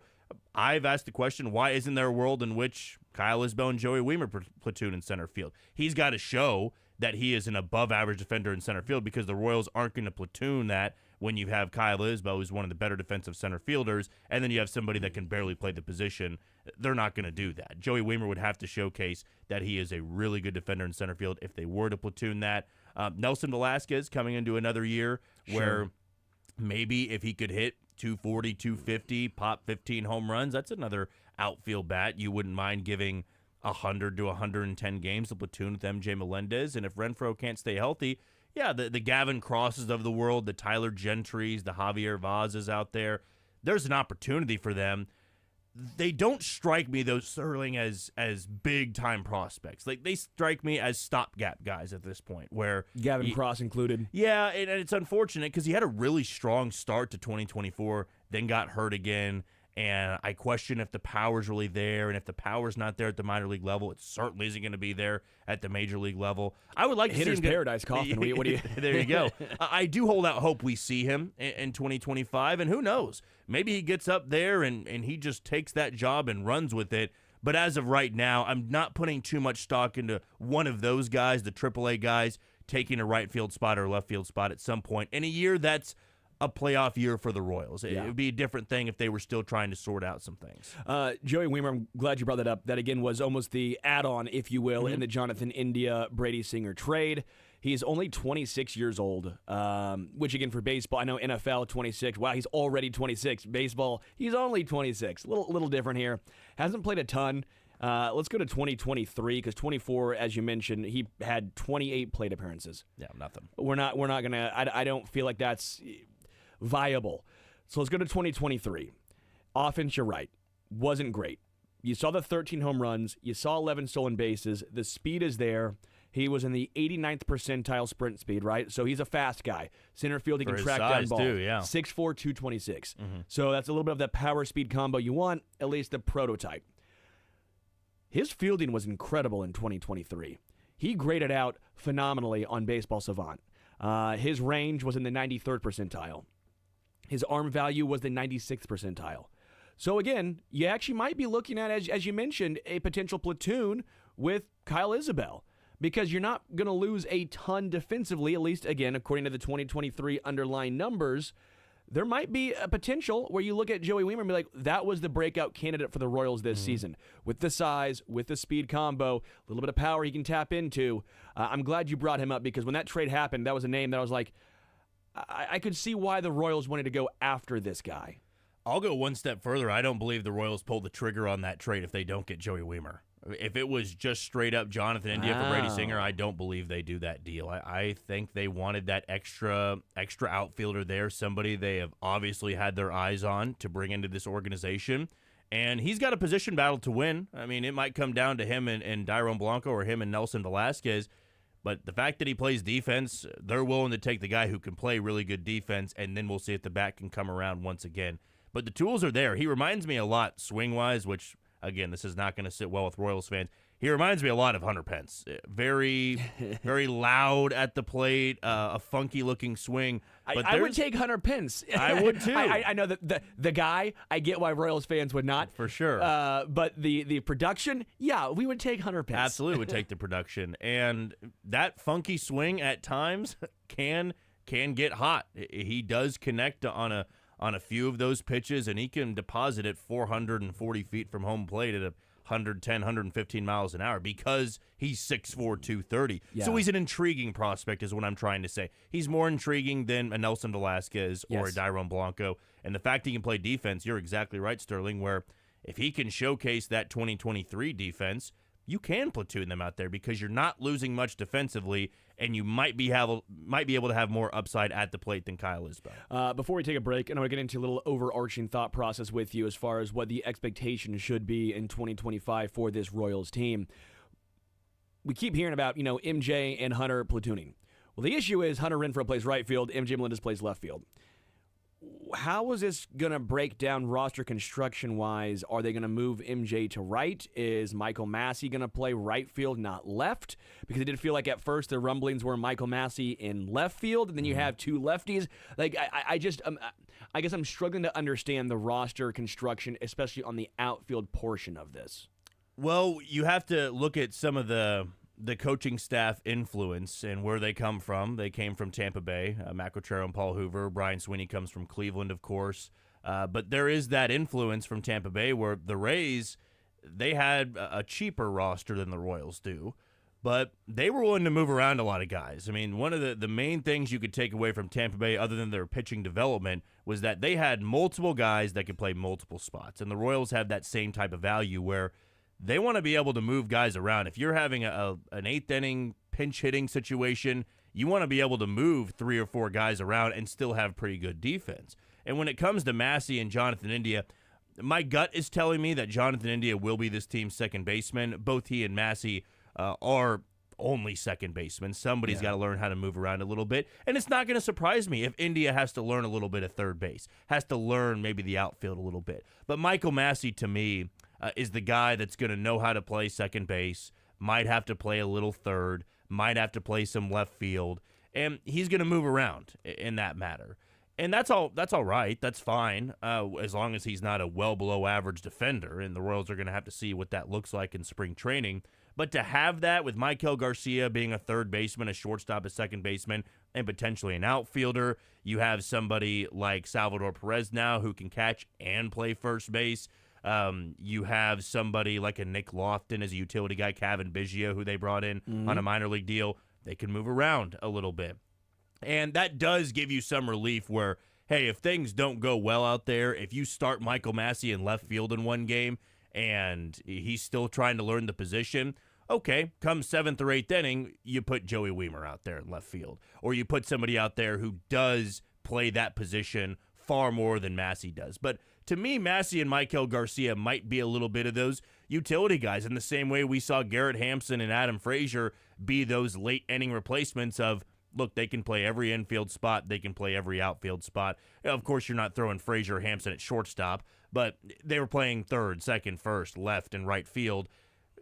I've asked the question, why isn't there a world in which Kyle Isbell and Joey Wiemer platoon in center field? He's got to show that he is an above-average defender in center field, because the Royals aren't going to platoon that when you have Kyle Isbell, who's one of the better defensive center fielders, and then you have somebody that can barely play the position. They're not going to do that. Joey Wiemer would have to showcase that he is a really good defender in center field if they were to platoon that. Nelson Velasquez coming into another year where maybe if he could hit 240, 250, pop 15 home runs, that's another outfield bat you wouldn't mind giving 100 to 110 games to platoon with MJ Melendez. And if Renfroe can't stay healthy, yeah, the Gavin Crosses of the world, the Tyler Gentrys, the Javier Vazes out there, there's an opportunity for them. They don't strike me, though, Sterling, as big-time prospects. Like, they strike me as stopgap guys at this point, where Gavin Cross included. Yeah, and it's unfortunate because he had a really strong start to 2024, then got hurt again. And I question if the power's really there, and if the power's not there at the minor league level, it certainly isn't going to be there at the major league level. I would like to Hitter's see him paradise, Kaufman. What do you? There you go. I do hold out hope we see him in 2025, and who knows? Maybe he gets up there and he just takes that job and runs with it. But as of right now, I'm not putting too much stock into one of those guys, the AAA guys, taking a right field spot or left field spot at some point in a year that's a playoff year for the Royals. It would be a different thing if they were still trying to sort out some things. Joey Wiemer, I'm glad you brought that up. That, again, was almost the add-on, if you will, in the Jonathan India, Brady Singer trade. He's only 26 years old, which, again, for baseball, I know NFL, 26. Wow, he's already 26. Baseball, he's only 26. Little different here. Hasn't played a ton. Let's go to 2023, because 24, as you mentioned, he had 28 plate appearances. Yeah, nothing. We're not going to – I don't feel like that's – viable. So let's go to 2023. Offense, you're right, wasn't great. You saw the 13 home runs. You saw 11 stolen bases. The speed is there. He was in the 89th percentile sprint speed, right? So he's a fast guy. Center field, he can track down ball. Too, yeah. 6'4", 226. So that's a little bit of that power-speed combo you want, at least the prototype. His fielding was incredible in 2023. He graded out phenomenally on Baseball Savant. His range was in the 93rd percentile. His arm value was the 96th percentile. So again, you actually might be looking at, as you mentioned, a potential platoon with Kyle Isbell, because you're not going to lose a ton defensively, at least, again, according to the 2023 underlying numbers. There might be a potential where you look at Joey Wiemer and be like, that was the breakout candidate for the Royals this season. With the size, with the speed combo, a little bit of power he can tap into. I'm glad you brought him up, because when that trade happened, that was a name that I was like, I could see why the Royals wanted to go after this guy. I'll go one step further. I don't believe the Royals pulled the trigger on that trade if they don't get Joey Wiemer. If it was just straight up Jonathan India for Brady Singer, I don't believe they do that deal. I think they wanted that extra outfielder there, somebody they have obviously had their eyes on to bring into this organization. And he's got a position battle to win. I mean, it might come down to him and Dairon Blanco, or him and Nelson Velasquez. But the fact that he plays defense, they're willing to take the guy who can play really good defense, and then we'll see if the bat can come around once again. But the tools are there. He reminds me a lot swing-wise, which, again, this is not going to sit well with Royals fans. He reminds me a lot of Hunter Pence. Very, very loud at the plate, a funky-looking swing. But I would take Hunter Pence. I would, too. I know that the guy, I get why Royals fans would not. For sure. But the production, yeah, we would take Hunter Pence. Absolutely would take the production. And that funky swing at times can get hot. He does connect on a few of those pitches, and he can deposit it 440 feet from home plate at 110, 115 miles an hour because he's 6'4", 230. Yeah. So he's an intriguing prospect is what I'm trying to say. He's more intriguing than a Nelson Velasquez or a Dairon Blanco. And the fact he can play defense, you're exactly right, Sterling, where if he can showcase that 2023 defense, you can platoon them out there because you're not losing much defensively, and you might be able to have more upside at the plate than Kyle Isbell. Before we take a break, and I want to get into a little overarching thought process with you as far as what the expectation should be in 2025 for this Royals team. We keep hearing about, MJ and Hunter platooning. Well, the issue is Hunter Renfroe plays right field, MJ Melendez plays left field. How is this going to break down roster construction-wise? Are they going to move MJ to right? Is Michael Massey going to play right field, not left? Because it did feel like at first the rumblings were Michael Massey in left field, and then you have two lefties. Like I guess I'm struggling to understand the roster construction, especially on the outfield portion of this. Well, you have to look at some of the coaching staff influence and where they come from. They came from Tampa Bay, Matt Quatraro and Paul Hoover. Brian Sweeney comes from Cleveland, of course. But there is that influence from Tampa Bay where the Rays, they had a cheaper roster than the Royals do, but they were willing to move around a lot of guys. I mean, one of the main things you could take away from Tampa Bay, other than their pitching development, was that they had multiple guys that could play multiple spots. And the Royals have that same type of value where they want to be able to move guys around. If you're having an eighth-inning pinch-hitting situation, you want to be able to move 3 or 4 guys around and still have pretty good defense. And when it comes to Massey and Jonathan India, my gut is telling me that Jonathan India will be this team's second baseman. Both he and Massey are only second baseman. Somebody's got to learn how to move around a little bit. And it's not going to surprise me if India has to learn a little bit of third base, has to learn maybe the outfield a little bit. But Michael Massey, to me, is the guy that's going to know how to play second base, might have to play a little third, might have to play some left field, and he's going to move around in that matter. And that's all right. That's fine, as long as he's not a well below average defender, and the Royals are going to have to see what that looks like in spring training. But to have that with Maikel Garcia being a third baseman, a shortstop, a second baseman, and potentially an outfielder, you have somebody like Salvador Perez now who can catch and play first base. You have somebody like a Nick Lofton as a utility guy, Kevin Biggio, who they brought in on a minor league deal. They can move around a little bit. And that does give you some relief where, hey, if things don't go well out there, if you start Michael Massey in left field in one game and he's still trying to learn the position, okay, come 7th or 8th inning, you put Joey Weimer out there in left field. Or you put somebody out there who does play that position far more than Massey does. But to me, Massey and Maikel Garcia might be a little bit of those utility guys in the same way we saw Garrett Hampson and Adam Frazier be those late-inning replacements of, look, they can play every infield spot, they can play every outfield spot. Of course, you're not throwing Frazier or Hampson at shortstop, but they were playing third, second, first, left, and right field.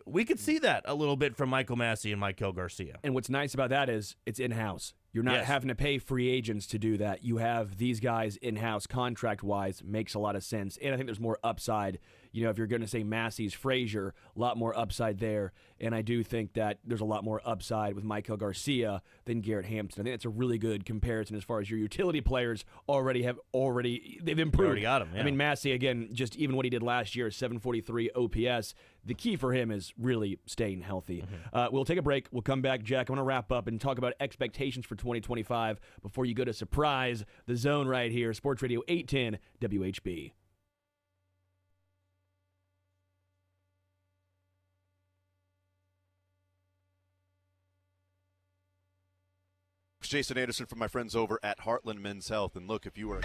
We could see that a little bit from Michael Massey and Maikel Garcia. And what's nice about that is it's in-house. You're not having to pay free agents to do that. You have these guys in-house contract-wise. Makes a lot of sense. And I think there's more upside. If you're going to say Massey's Frazier, a lot more upside there. And I do think that there's a lot more upside with Maikel Garcia than Garrett Hampson. I think that's a really good comparison as far as your utility players they've improved. You already got them, yeah. I mean, Massey, again, just even what he did last year, 743 OPS. The key for him is really staying healthy. We'll take a break. We'll come back, Jack. I want to wrap up and talk about expectations for 2025 before you go to Surprise, the Zone right here, Sports Radio 810 WHB. Jason Anderson from my friends over at Heartland Men's Health. And look, if you were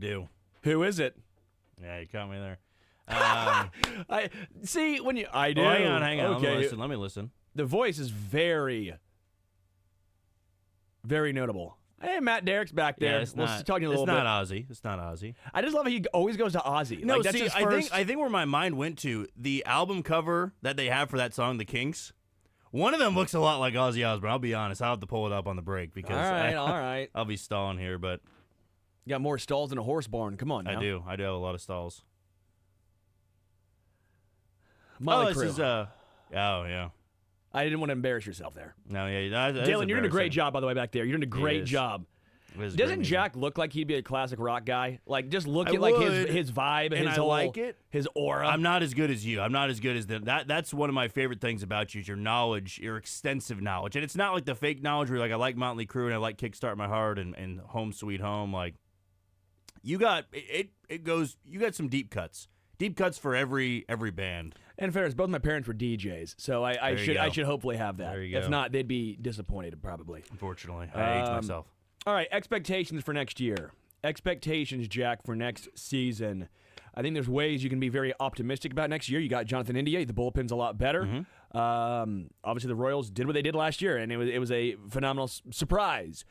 do. Who is it? Yeah, you caught me there. I see when you. I do. Oh, hang on. Okay. Let me listen. The voice is very, very notable. Hey, Matt Derrick's back there. Yeah, it's we'll not. talk to you a little bit. It's not Ozzy. I just love how he always goes to Ozzy. No, like, that's see, his first. I think where my mind went to the album cover that they have for that song, The Kinks. One of them looks a lot like Ozzy Osbourne. I'll be honest. I'll have to pull it up on the break because all right. I'll be stalling here, but You got more stalls than a horse barn. Come on now. I do have a lot of stalls. Motley this Crue. is oh yeah. I didn't want to embarrass yourself there. No, yeah. Dylan, you're doing a great job, by the way, back there. You're doing a great is. job. It was Doesn't great Jack look like he'd be a classic rock guy? Like, just look I at like would, his vibe and his I whole, like it. his aura. I'm not as good as you. I'm not as good as them. That's one of my favorite things about you is your knowledge, your extensive knowledge. And it's not like the fake knowledge where like I like Motley Crue and I like Kickstart My Heart and Home Sweet Home. Like you got you got some deep cuts. Deep cuts for every band. And fairness, both my parents were DJs, so I should hopefully have that. There you If go. not, they'd be disappointed probably. Unfortunately, I aged myself. All right, expectations for next year. Expectations, Jack, for next season. I think there's ways you can be very optimistic about next year. You got Jonathan India. The bullpen's a lot better. Mm-hmm. Obviously, the Royals did what they did last year, and it was a phenomenal surprise.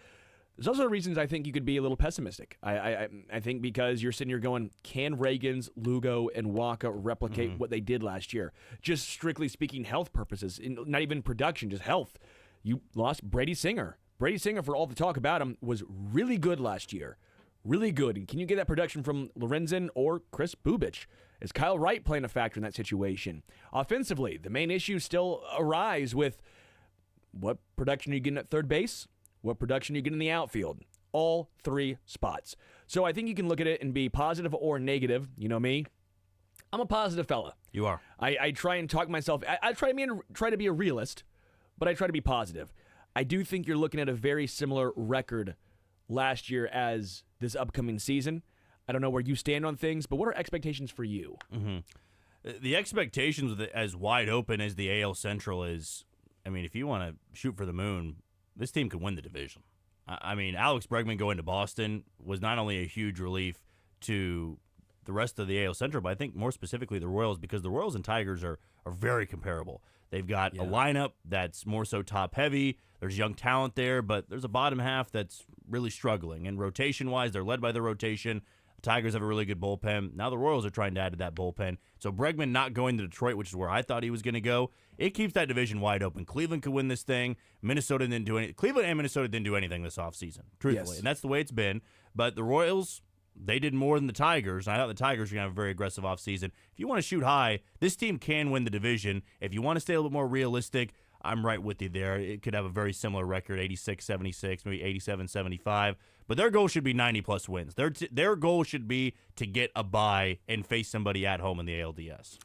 There's also reasons I think you could be a little pessimistic. I think because you're sitting here going, can Reagans, Lugo, and Waka replicate what they did last year? Just strictly speaking, health purposes, not even production, just health. You lost Brady Singer. Brady Singer, for all the talk about him, was really good last year. Really good. And can you get that production from Lorenzen or Chris Bubich? Is Kyle Wright playing a factor in that situation? Offensively, the main issues still arise with what production are you getting at third base? What production are you getting in the outfield? All three spots. So I think you can look at it and be positive or negative. You know me. I'm a positive fella. You are. I try and talk myself. I try to be a realist, but I try to be positive. I do think you're looking at a very similar record last year as this upcoming season. I don't know where you stand on things, but what are expectations for you? The expectations with it as wide open as the AL Central is, I mean, if you want to shoot for the moon, this team could win the division. I mean, Alex Bregman going to Boston was not only a huge relief to the rest of the AL Central, but I think more specifically the Royals, because the Royals and Tigers are very comparable. They've got a lineup that's more so top-heavy. There's young talent there, but there's a bottom half that's really struggling. And rotation-wise, they're led by the rotation. The Tigers have a really good bullpen. Now the Royals are trying to add to that bullpen. So Bregman not going to Detroit, which is where I thought he was going to go, it keeps that division wide open. Cleveland could win this thing. Minnesota didn't do anything. Cleveland and Minnesota didn't do anything this offseason, truthfully. Yes. And that's the way it's been. But the Royals, they did more than the Tigers. And I thought the Tigers were going to have a very aggressive offseason. If you want to shoot high, this team can win the division. If you want to stay a little bit more realistic, I'm right with you there. It could have a very similar record, 86-76, maybe 87-75. But their goal should be 90-plus wins. Their goal should be to get a bye and face somebody at home in the ALDS.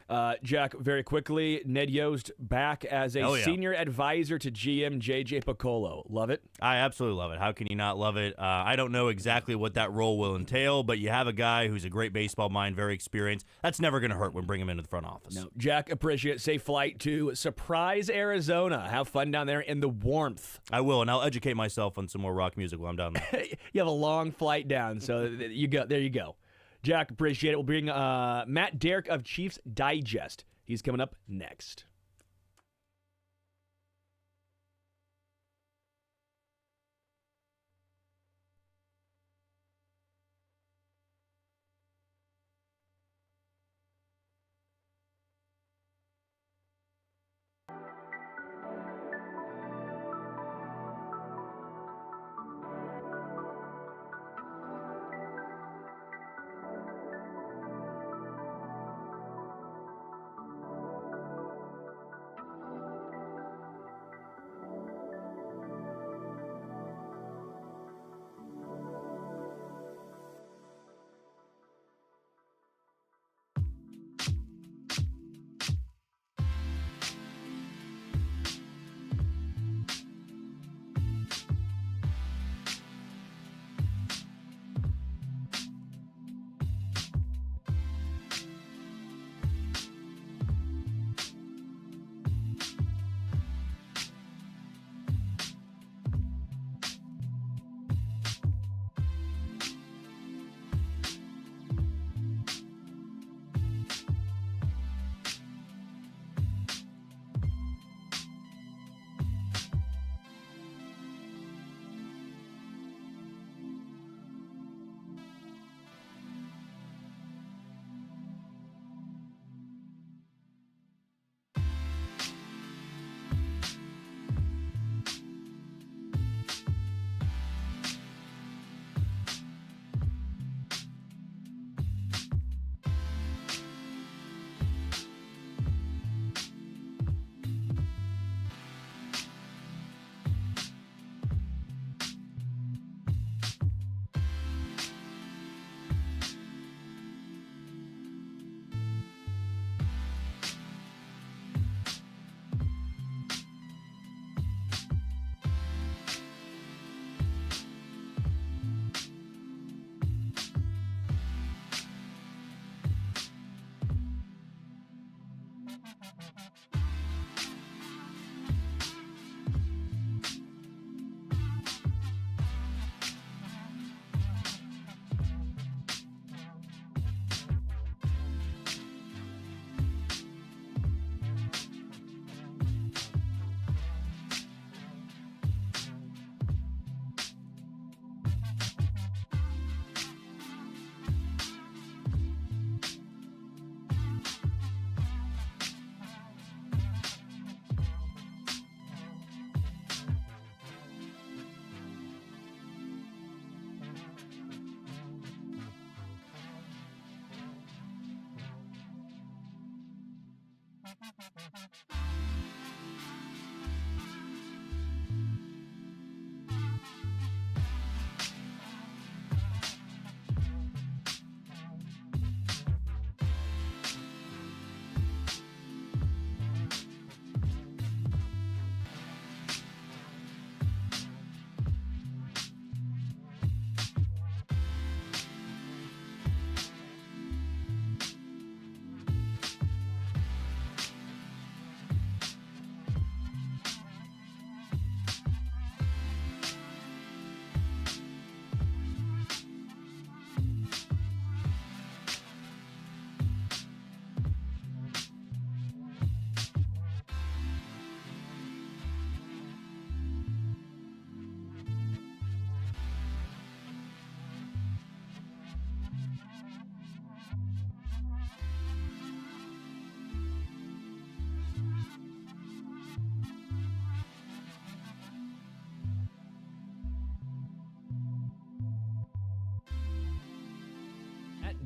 Jack, very quickly, Ned Yost back as a senior advisor to GM J.J. Piccolo. Love it? I absolutely love it. How can you not love it? I don't know exactly what that role will entail, but you have a guy who's a great baseball mind, very experienced. That's never going to hurt when bring him into the front office. No. Jack, appreciate it. Safe flight to Surprise, Arizona. Have fun down there in the warmth. I will, and I'll educate myself on some more rock music while I'm down there. You have a long flight down, so there you go. Jack, appreciate it. We'll bring Matt Derrick of Chiefs Digest. He's coming up next.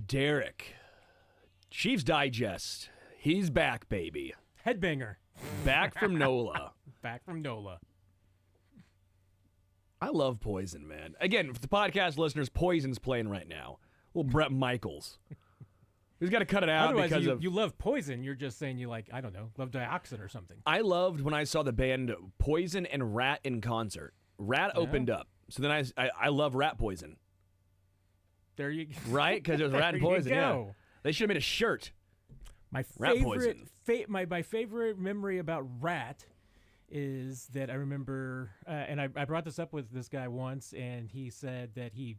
Derek. Chiefs Digest. He's back, baby. Headbanger. Back from NOLA. Back from NOLA. I love Poison, man. Again, for the podcast listeners, Poison's playing right now. Little Bret Michaels. He's got to cut it out Otherwise, because you love Poison. You're just saying you like, I don't know, love Dioxin or something. I loved when I saw the band Poison and Rat in concert. Rat opened up. So then I love Rat Poison. There you go. Right? Because it was Rat and Poison. There you Yeah. go. They should have made a shirt. My Rat favorite, Poison. my favorite memory about Rat is that I remember, and I brought this up with this guy once, and he said that he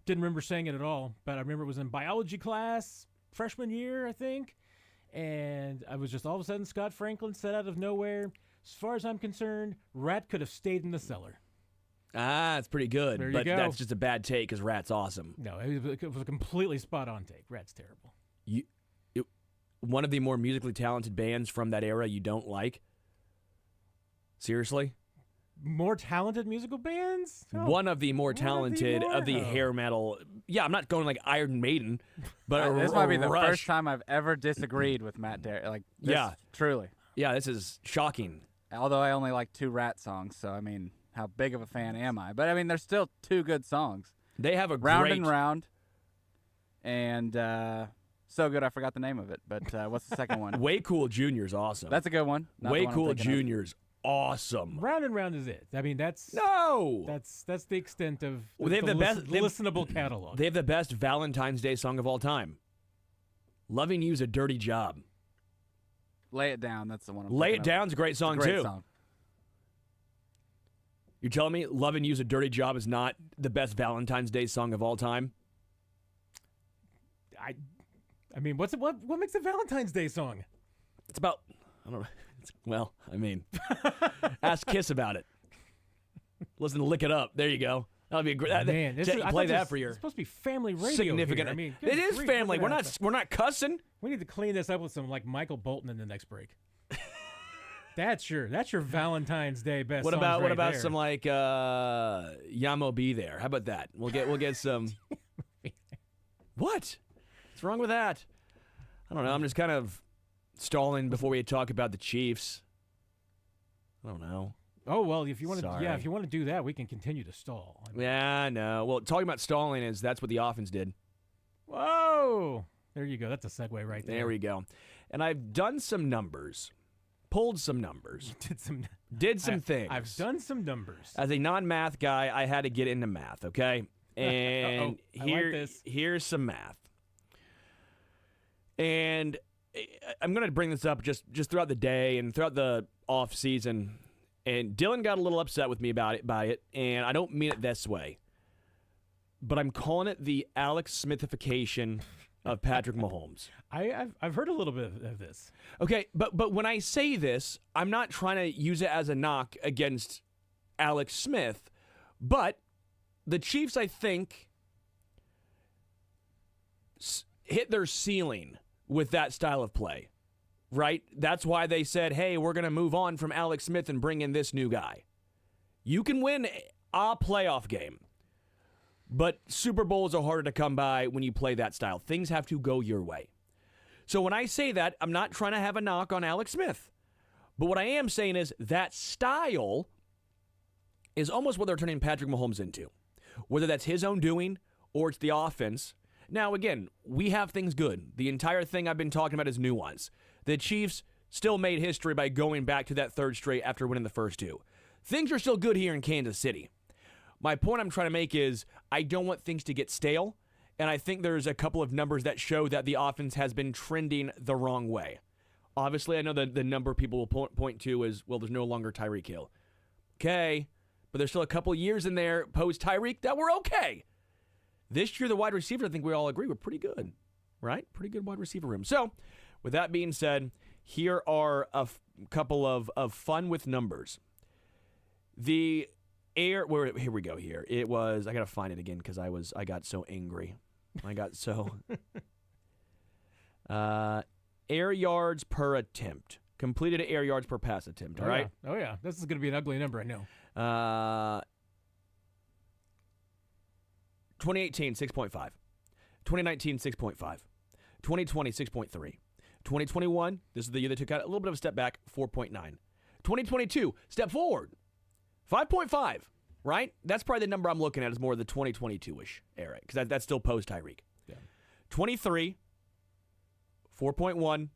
didn't remember saying it at all, but I remember it was in biology class, freshman year, I think, and I was just all of a sudden Scott Franklin said out of nowhere, as far as I'm concerned, Rat could have stayed in the cellar. Ah, it's pretty good. There you but go. that's just a bad take because Rat's awesome. No, it was a completely spot-on take. Rat's terrible. One of the more musically talented bands from that era you don't like? Seriously? More talented musical bands? Oh, One of the more talented of the Oh. hair metal. Yeah, I'm not going like Iron Maiden, but This might be the Rush. first time I've ever disagreed with Matt Derek. Like, this, Yeah. truly. Yeah, this is shocking. Although I only like 2 Rat songs, so I mean, how big of a fan am I? But I mean, there's still 2 good songs. They have a Round great and Round, and so good I forgot the name of it. But what's the second one? Way Cool Junior's awesome. That's a good one. Not the Way one I'm Cool thinking of. Junior's awesome. Round and Round is it. I mean, that's No. that's the extent of Well, they have the best- they have- listenable catalog. They have the best Valentine's Day song of all time. Loving You's a Dirty Job. Lay It Down. That's the one. I'm Lay It thinking of. Down's a great It's song a great too. Song. You're telling me Loving You's a Dirty Job is not the best Valentine's Day song of all time? I mean, what makes a Valentine's Day song? It's about, I don't know. Well, I mean, ask Kiss about it. Listen to Lick It Up. There you go. That'll be a great. Man, this is, I play thought that this- for your It's supposed to be family radio. significant. Here. I mean, it good is grief, family. look We're at not. that. We're not cussing. We need to clean this up with some like Michael Bolton in the next break. That's your Valentine's Day best. What songs about right what about there. some like Yamo Be There? How about that? We'll get some. What? What's wrong with that? I don't know. I'm just kind of stalling before we talk about the Chiefs. I don't know. Oh well, if you want to, Sorry. if you want to do that, we can continue to stall. I mean, Yeah, no. Well, talking about stalling is that's what the offense did. whoa, there you go. That's a segue right there. There we go. And I've done some numbers, pulled some numbers, Did some things. I've done some numbers. As a non-math guy, I had to get into math, okay? And I like this. here's some math. And I'm going to bring this up just throughout the day and throughout the off season. And Dylan got a little upset with me by it, and I don't mean it this way. But I'm calling it the Alex Smithification of Patrick Mahomes. I've heard a little bit of this. Okay, but when I say this, I'm not trying to use it as a knock against Alex Smith, but the Chiefs, I think, hit their ceiling with that style of play, right? That's why they said, hey, we're going to move on from Alex Smith and bring in this new guy. You can win a playoff game, but Super Bowls are harder to come by when you play that style. Things have to go your way. So when I say that, I'm not trying to have a knock on Alex Smith. But what I am saying is that style is almost what they're turning Patrick Mahomes into. Whether that's his own doing or it's the offense. Now, again, we have things good. The entire thing I've been talking about is nuance. The Chiefs still made history by going back to that third straight after winning the first 2. Things are still good here in Kansas City. My point I'm trying to make is I don't want things to get stale. And I think there's a couple of numbers that show that the offense has been trending the wrong way. Obviously, I know that the number people will point to is, well, there's no longer Tyreek Hill. Okay, but there's still a couple years in there post-Tyreek that were okay. This year, the wide receivers, I think we all agree, were pretty good, right? Pretty good wide receiver room. So, with that being said, here are a couple of fun with numbers. Here we go here. It was, I got to find it again because I got so angry. I got so... air yards per attempt. Completed air yards per pass attempt, all right? Yeah. Oh, yeah. This is going to be an ugly number, I know. 2018, 6.5. 2019, 6.5. 2020, 6.3. 2021, this is the year they took out a little bit of a step back, 4.9. 2022, step forward, 5.5, right? That's probably the number I'm looking at is more the 2022-ish era, because that's still post-Tyreek. Yeah. 23, 4.1.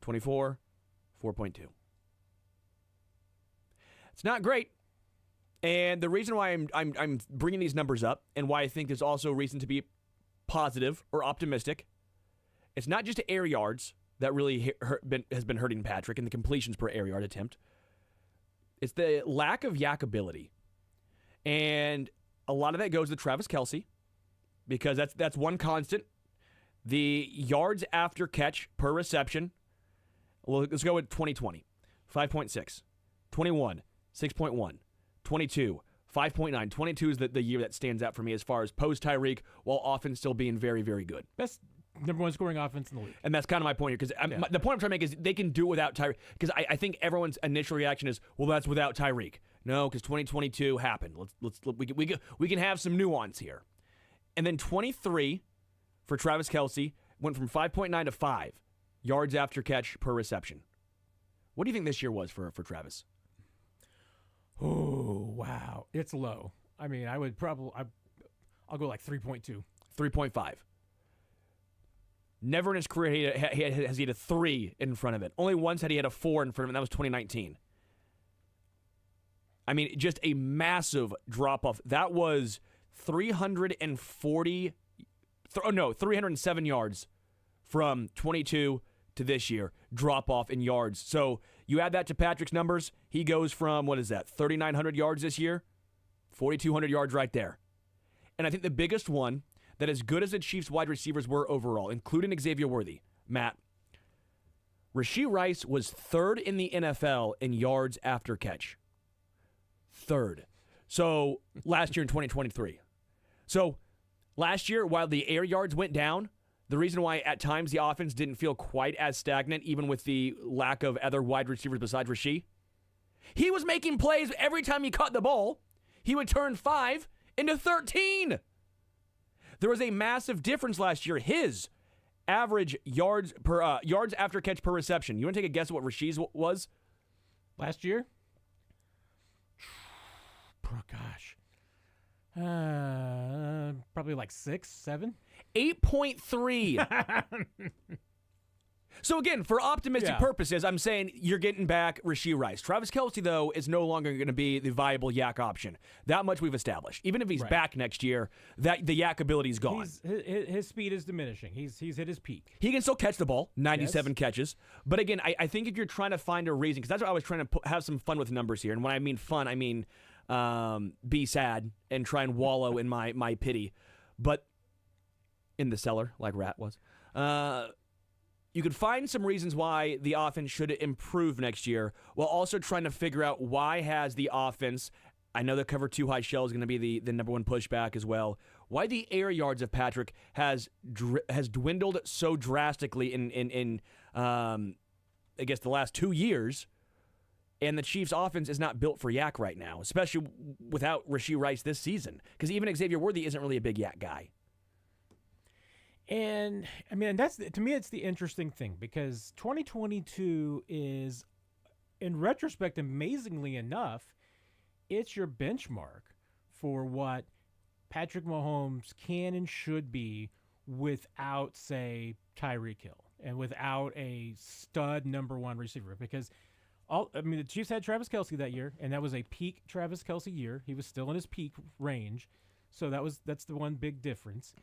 24, 4.2. It's not great. And the reason why I'm bringing these numbers up and why I think there's also reason to be positive or optimistic, it's not just air yards that really has been hurting Patrick and the completions per air yard attempt. It's the lack of yakability. And a lot of that goes to Travis Kelce because that's one constant. The yards after catch per reception. Well, let's go with 2020. 5.6. 21, 6.1. 22, 5.9. 22 is the year that stands out for me as far as post-Tyreek, while offense still being very, very good. Best number one scoring offense in the league. And that's kind of my point here, because the point I'm trying to make is they can do it without Tyreek. Because I think everyone's initial reaction is, well, that's without Tyreek. No, because 2022 happened. We can have some nuance here. And then 23 for Travis Kelce went from 5.9 to 5 yards after catch per reception. What do you think this year was for Travis? Oh, wow. It's low. I mean, I would probably, I'll go like 3.2. 3.5. Never in his career has he had a 3 in front of it. Only once had he had a 4 in front of it, and that was 2019. I mean, just a massive drop-off. That was 307 yards from 22 to this year, drop-off in yards. So you add that to Patrick's numbers, he goes from, 3,900 yards this year? 4,200 yards right there. And I think the biggest one, that as good as the Chiefs wide receivers were overall, including Xavier Worthy, Matt, Rashee Rice was third in the NFL in yards after catch. Third. So last year in 2023. So last year, while the air yards went down, the reason why at times the offense didn't feel quite as stagnant, even with the lack of other wide receivers besides Rashee, he was making plays every time he caught the ball. He would turn 5 into 13. There was a massive difference last year. His average yards after catch per reception. You want to take a guess at what Rashee's was? Last year? Oh, gosh. Probably like 6, 7. 8.3. So again, for optimistic purposes, I'm saying you're getting back Rashee Rice. Travis Kelce, though, is no longer going to be the viable yak option. That much we've established. Even if he's back next year, that the yak ability is gone. His speed is diminishing. He's hit his peak. He can still catch the ball, 97 catches. But again, I think if you're trying to find a reason, because that's what I was trying to have some fun with numbers here. And when I mean fun, I mean be sad and try and wallow in my pity. But in the cellar, like Rat was. You could find some reasons why the offense should improve next year, while also trying to figure out why has the offense, I know the cover 2 high shell is going to be the number one pushback as well, why the air yards of Patrick has dwindled so drastically in I guess the last 2 years, and the Chiefs' offense is not built for yak right now, especially without Rashee Rice this season, because even Xavier Worthy isn't really a big yak guy. And I mean, that's to me, it's the interesting thing, because 2022 is, in retrospect, amazingly enough, it's your benchmark for what Patrick Mahomes can and should be without, say, Tyreek Hill and without a stud number one receiver. Because the Chiefs had Travis Kelce that year, and that was a peak Travis Kelce year. He was still in his peak range, so that's the one big difference.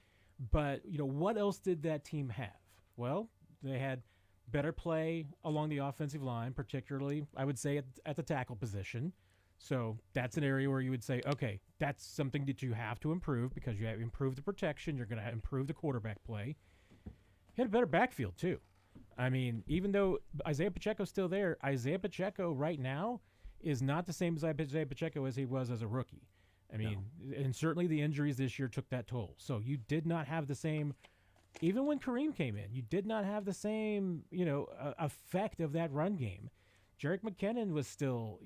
But, what else did that team have? Well, they had better play along the offensive line, particularly, I would say, at the tackle position. So that's an area where you would say, okay, that's something that you have to improve, because you have to improve the protection. You're going to improve the quarterback play. He had a better backfield, too. I mean, even though Isaiah Pacheco's still there, Isaiah Pacheco right now is not the same as Isaiah Pacheco as he was as a rookie. I mean, and certainly the injuries this year took that toll. So you did not have the same, even when Kareem came in, you did not have the same, effect of that run game. Jerick McKinnon was still,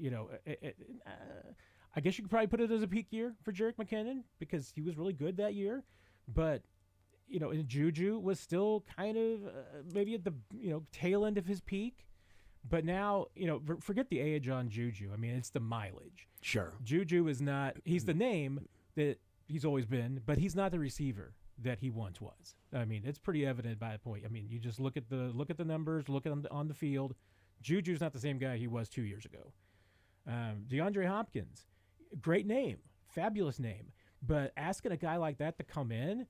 I guess you could probably put it as a peak year for Jerick McKinnon, because he was really good that year. But and Juju was still kind of maybe at the tail end of his peak, but now forget the age on Juju. I mean, it's the mileage. Sure. Juju is not. He's the name that he's always been, but he's not the receiver that he once was. I mean, it's pretty evident by that point. I mean, you just look at the numbers, look at him on the field. Juju's not the same guy he was 2 years ago. DeAndre Hopkins, great name, fabulous name, but asking a guy like that to come in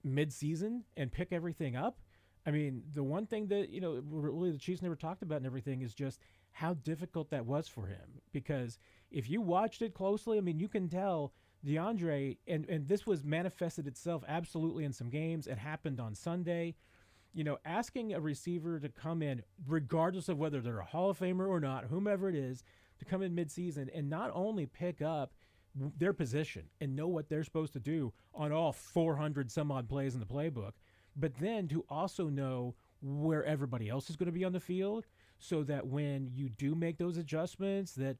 mid-season and pick everything up, I mean, the one thing that really the Chiefs never talked about and everything is just how difficult that was for him. Because if you watched it closely, I mean, you can tell DeAndre, and this was manifested itself absolutely in some games. It happened on Sunday. Asking a receiver to come in, regardless of whether they're a Hall of Famer or not, whomever it is, to come in midseason and not only pick up their position and know what they're supposed to do on all 400 some odd plays in the playbook, but then to also know where everybody else is going to be on the field, so that when you do make those adjustments that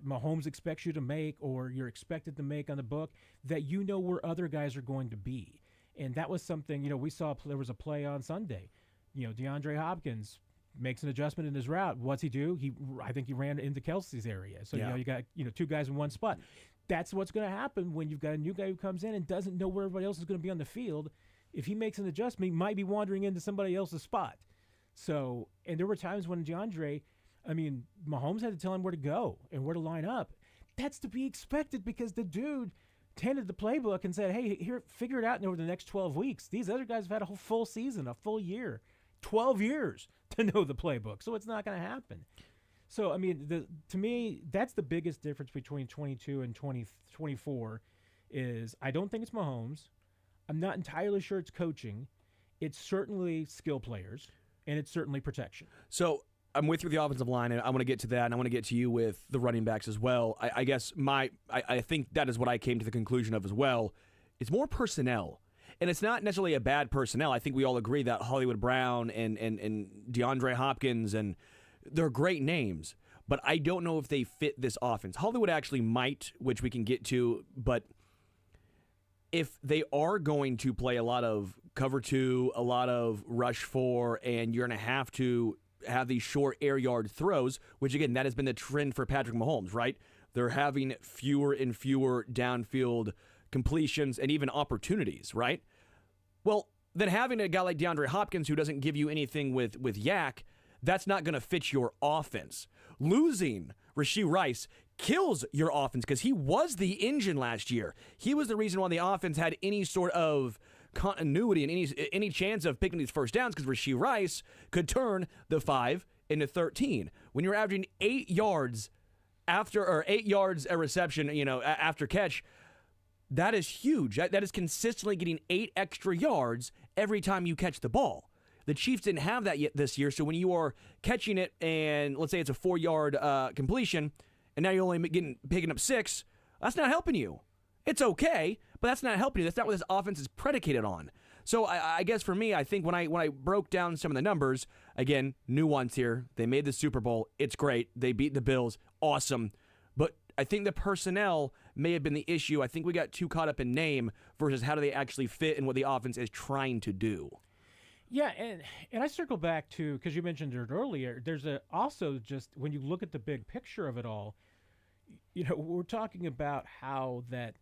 Mahomes expects you to make or you're expected to make on the book, that you know where other guys are going to be. And that was something, we saw there was a play on Sunday. DeAndre Hopkins makes an adjustment in his route. What's he do? I think he ran into Kelsey's area. So, you got, two guys in one spot. That's what's going to happen when you've got a new guy who comes in and doesn't know where everybody else is going to be on the field. If he makes an adjustment, he might be wandering into somebody else's spot. So, and there were times when Mahomes had to tell him where to go and where to line up. That's to be expected because the dude tended the playbook and said, hey, here, figure it out over the next 12 weeks. These other guys have had a whole full season, a full year, 12 years to know the playbook. So it's not going to happen. So, I mean, to me, that's the biggest difference between 22 and 2024 is I don't think it's Mahomes. I'm not entirely sure it's coaching. It's certainly skill players, and it's certainly protection. So I'm with you with the offensive line, and I want to get to that, and I want to get to you with the running backs as well. I guess I think that is what I came to the conclusion of as well. It's more personnel. And it's not necessarily a bad personnel. I think we all agree that Hollywood Brown and DeAndre Hopkins, and they're great names, but I don't know if they fit this offense. Hollywood actually might, which we can get to, but if they are going to play a lot of cover two, a lot of rush four, and you're going to have these short air yard throws, which again, that has been the trend for Patrick Mahomes, right? They're having fewer and fewer downfield completions and even opportunities, right? Well, then having a guy like DeAndre Hopkins who doesn't give you anything with yak, that's not going to fit your offense. Losing Rashee Rice kills your offense because he was the engine last year. He was the reason why the offense had any sort of continuity and any chance of picking these first downs, because Rashee Rice could turn the 5 into 13. When you're averaging 8 yards a reception, after catch, that is huge. That is consistently getting 8 extra yards every time you catch the ball. The Chiefs didn't have that yet this year, so when you are catching it and let's say it's a 4-yard completion, and now you're only picking up 6, that's not helping you. It's okay, but that's not helping you. That's not what this offense is predicated on. So I guess for me, I think when I broke down some of the numbers, again, nuance here. They made the Super Bowl. It's great. They beat the Bills. Awesome. But I think the personnel may have been the issue. I think we got too caught up in name versus how do they actually fit in what the offense is trying to do. Yeah, and I circle back to, because you mentioned it earlier, there's also just when you look at the big picture of it all, we're talking about how that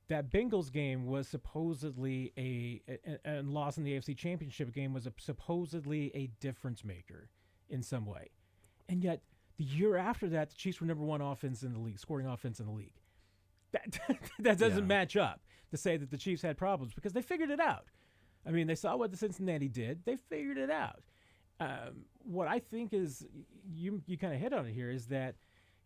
Bengals game was supposedly a loss in the AFC Championship game was supposedly a difference maker in some way. And yet the year after that, the Chiefs were number 1 offense in the league, scoring offense in the league. That doesn't match up to say that the Chiefs had problems because they figured it out. I mean, they saw what the Cincinnati did. They figured it out. What I think is, you kind of hit on it here, is that,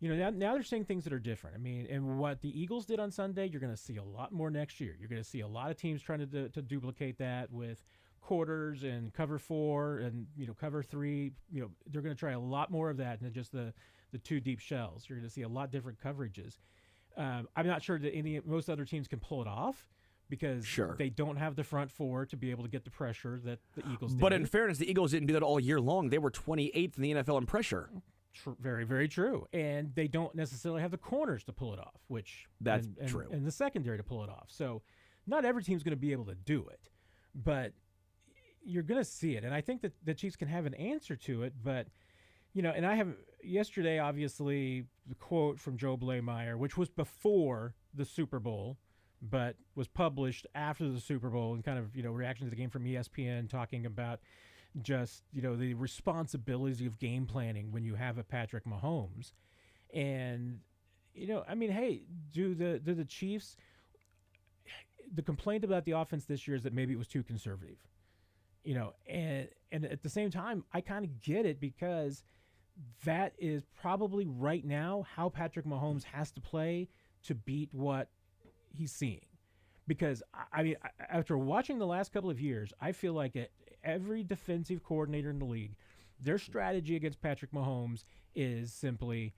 now they're seeing things that are different. I mean, and what the Eagles did on Sunday, you're going to see a lot more next year. You're going to see a lot of teams trying to duplicate that with quarters and cover 4 and, cover 3. They're going to try a lot more of that than just the 2 deep shells. You're going to see a lot different coverages. I'm not sure that most other teams can pull it off, because they don't have the front 4 to be able to get the pressure that the Eagles did. But in fairness, the Eagles didn't do that all year long. They were 28th in the NFL in pressure. Very, very true. And they don't necessarily have the corners to pull it off, which that's true. And the secondary to pull it off. So not every team's going to be able to do it. but you're going to see it. And I think that the Chiefs can have an answer to it, but, and I have yesterday, obviously, the quote from Joe Blameyer, which was before the Super Bowl, but was published after the Super Bowl, and kind of, reaction to the game from ESPN, talking about just, the responsibilities of game planning when you have a Patrick Mahomes. And, hey, do the Chiefs, the complaint about the offense this year is that maybe it was too conservative, and at the same time, I kind of get it, because that is probably right now how Patrick Mahomes has to play to beat what he's seeing. Because, after watching the last couple of years, I feel like every defensive coordinator in the league, their strategy against Patrick Mahomes is simply,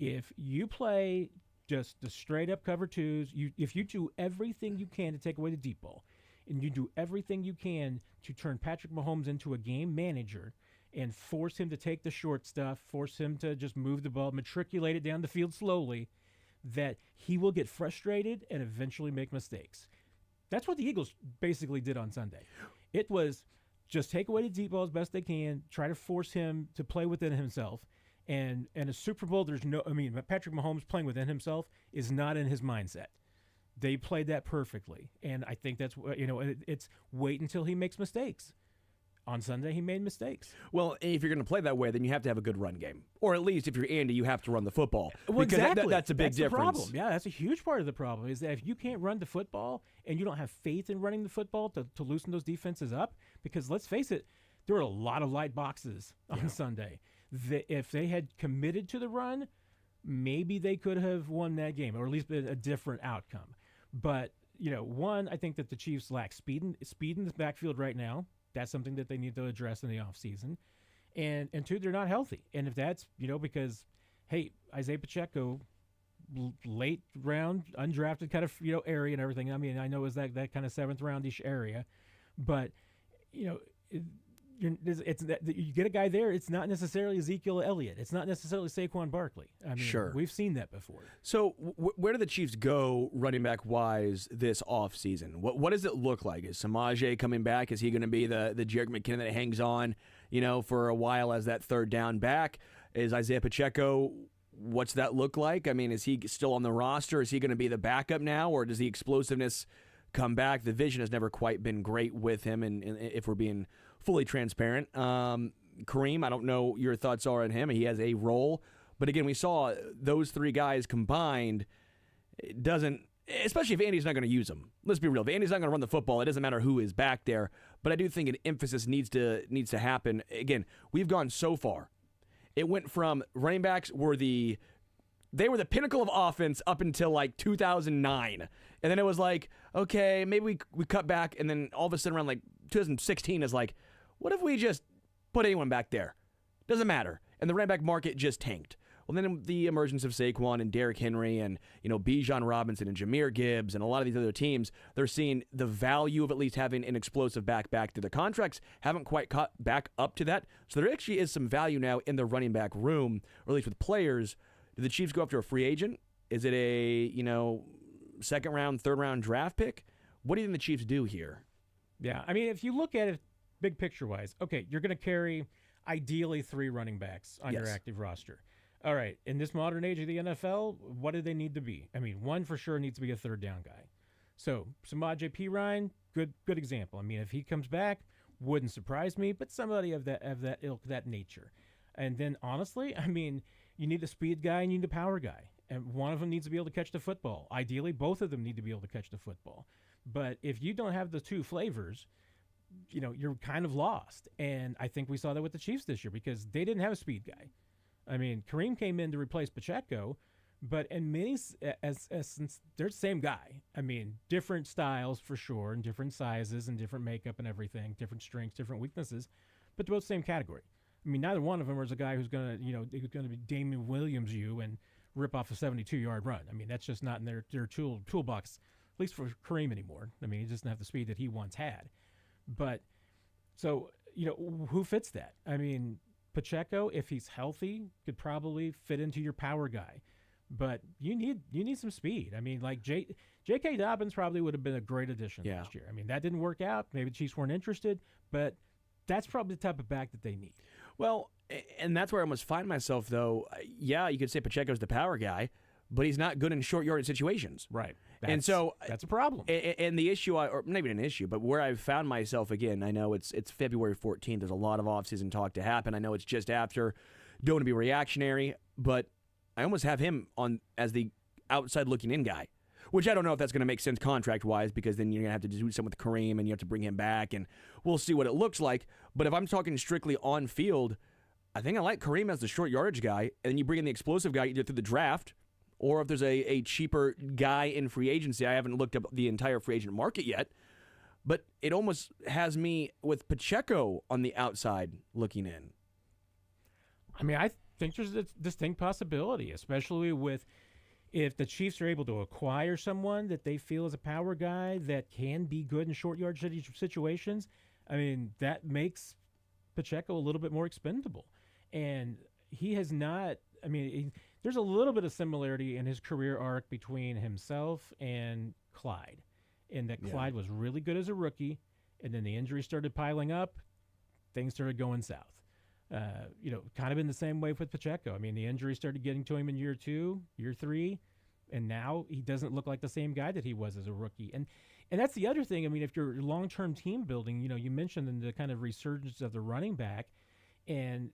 if you play just the straight-up cover twos, if you do everything you can to take away the deep ball, and you do everything you can to turn Patrick Mahomes into a game manager and force him to take the short stuff, force him to just move the ball, matriculate it down the field slowly, that he will get frustrated and eventually make mistakes. That's what the Eagles basically did on Sunday. It was just take away the deep ball as best they can, try to force him to play within himself. And a Super Bowl, Patrick Mahomes playing within himself is not in his mindset. They played that perfectly. And I think that's, it's wait until he makes mistakes. On Sunday, he made mistakes. Well, if you're going to play that way, then you have to have a good run game. Or at least if you're Andy, you have to run the football. Well, because exactly. That's a big difference. The problem. Yeah, that's a huge part of the problem, is that if you can't run the football and you don't have faith in running the football to loosen those defenses up, because let's face it, there were a lot of light boxes on Sunday. If they had committed to the run, maybe they could have won that game, or at least been a different outcome. But, one, I think that the Chiefs lack speed in the backfield right now. That's something that they need to address in the offseason. And two, they're not healthy. And if that's, because, hey, Isaiah Pacheco, late round, undrafted kind of, area and everything. I mean, I know it was that kind of seventh roundish area. But, you get a guy there, it's not necessarily Ezekiel Elliott. It's not necessarily Saquon Barkley. I mean, sure. We've seen that before. So where do the Chiefs go running back wise this offseason? What does it look like? Is Samaje coming back? Is he going to be the Jerick McKinnon that hangs on, for a while as that third down back? Is Isaiah Pacheco, what's that look like? I mean, is he still on the roster? Is he going to be the backup now, or does the explosiveness come back? The vision has never quite been great with him, and if we're being fully transparent. Kareem, I don't know your thoughts are on him. He has a role. But again, we saw those three guys combined. It doesn't, especially if Andy's not going to use them. Let's be real. If Andy's not going to run the football, it doesn't matter who is back there. But I do think an emphasis needs to happen. Again, we've gone so far. It went from running backs were the pinnacle of offense up until like 2009. And then it was like, okay, maybe we cut back. And then all of a sudden around like 2016 is like, what if we just put anyone back there? Doesn't matter. And the running back market just tanked. Well, then the emergence of Saquon and Derrick Henry and, Bijan Robinson and Jahmyr Gibbs and a lot of these other teams, they're seeing the value of at least having an explosive back to the contracts. Haven't quite caught back up to that. So there actually is some value now in the running back room, or at least with players. Do the Chiefs go after a free agent? Is it a, second round, third round draft pick? What do you think the Chiefs do here? Yeah, I mean, if you look at it big picture-wise, okay, you're going to carry ideally 3 running backs on your active roster. All right, in this modern age of the NFL, what do they need to be? I mean, one for sure needs to be a third down guy. So, Samaje Perine, good example. I mean, if he comes back, wouldn't surprise me, but somebody of that ilk, that nature. And then, honestly, I mean, you need a speed guy and you need a power guy. And one of them needs to be able to catch the football. Ideally, both of them need to be able to catch the football. But if you don't have the two flavors, you're kind of lost. And I think we saw that with the Chiefs this year because they didn't have a speed guy. I mean, Kareem came in to replace Pacheco, but in many essence, they're the same guy. I mean, different styles for sure, and different sizes, and different makeup and everything, different strengths, different weaknesses, but they're both the same category. I mean, neither one of them is a guy who's going to be Damian Williams you and rip off a 72-yard run. I mean, that's just not in their toolbox, at least for Kareem anymore. I mean, he doesn't have the speed that he once had. But, so, who fits that? I mean, Pacheco, if he's healthy, could probably fit into your power guy. but you need some speed. I mean, like J.K. Dobbins probably would have been a great addition last year. I mean, that didn't work out. Maybe the Chiefs weren't interested, but that's probably the type of back that they need. Well, and that's where I almost find myself, though. Yeah, you could say Pacheco's the power guy, but he's not good in short yardage situations. Right. And so that's a problem. And the issue, or maybe an issue, but where I've found myself again, I know it's February 14th. There's a lot of offseason talk to happen. I know it's just after. Don't want to be reactionary, but I almost have him on as the outside looking in guy, which I don't know if that's going to make sense contract-wise, because then you're going to have to do something with Kareem and you have to bring him back, and we'll see what it looks like. But if I'm talking strictly on field, I think I like Kareem as the short yardage guy, and then you bring in the explosive guy either through the draft, or if there's a cheaper guy in free agency. I haven't looked up the entire free agent market yet, but it almost has me with Pacheco on the outside looking in. I mean, I think there's a distinct possibility, especially with if the Chiefs are able to acquire someone that they feel is a power guy that can be good in short yardage situations. I mean, that makes Pacheco a little bit more expendable. And he has not, I mean, there's a little bit of similarity in his career arc between himself and Clyde, in that Clyde was really good as a rookie, and then the injuries started piling up, things started going south. Kind of in the same way with Pacheco. I mean, the injury started getting to him in year 2, year 3, and now he doesn't look like the same guy that he was as a rookie. And that's the other thing. I mean, if you're long-term team building, you mentioned the kind of resurgence of the running back, and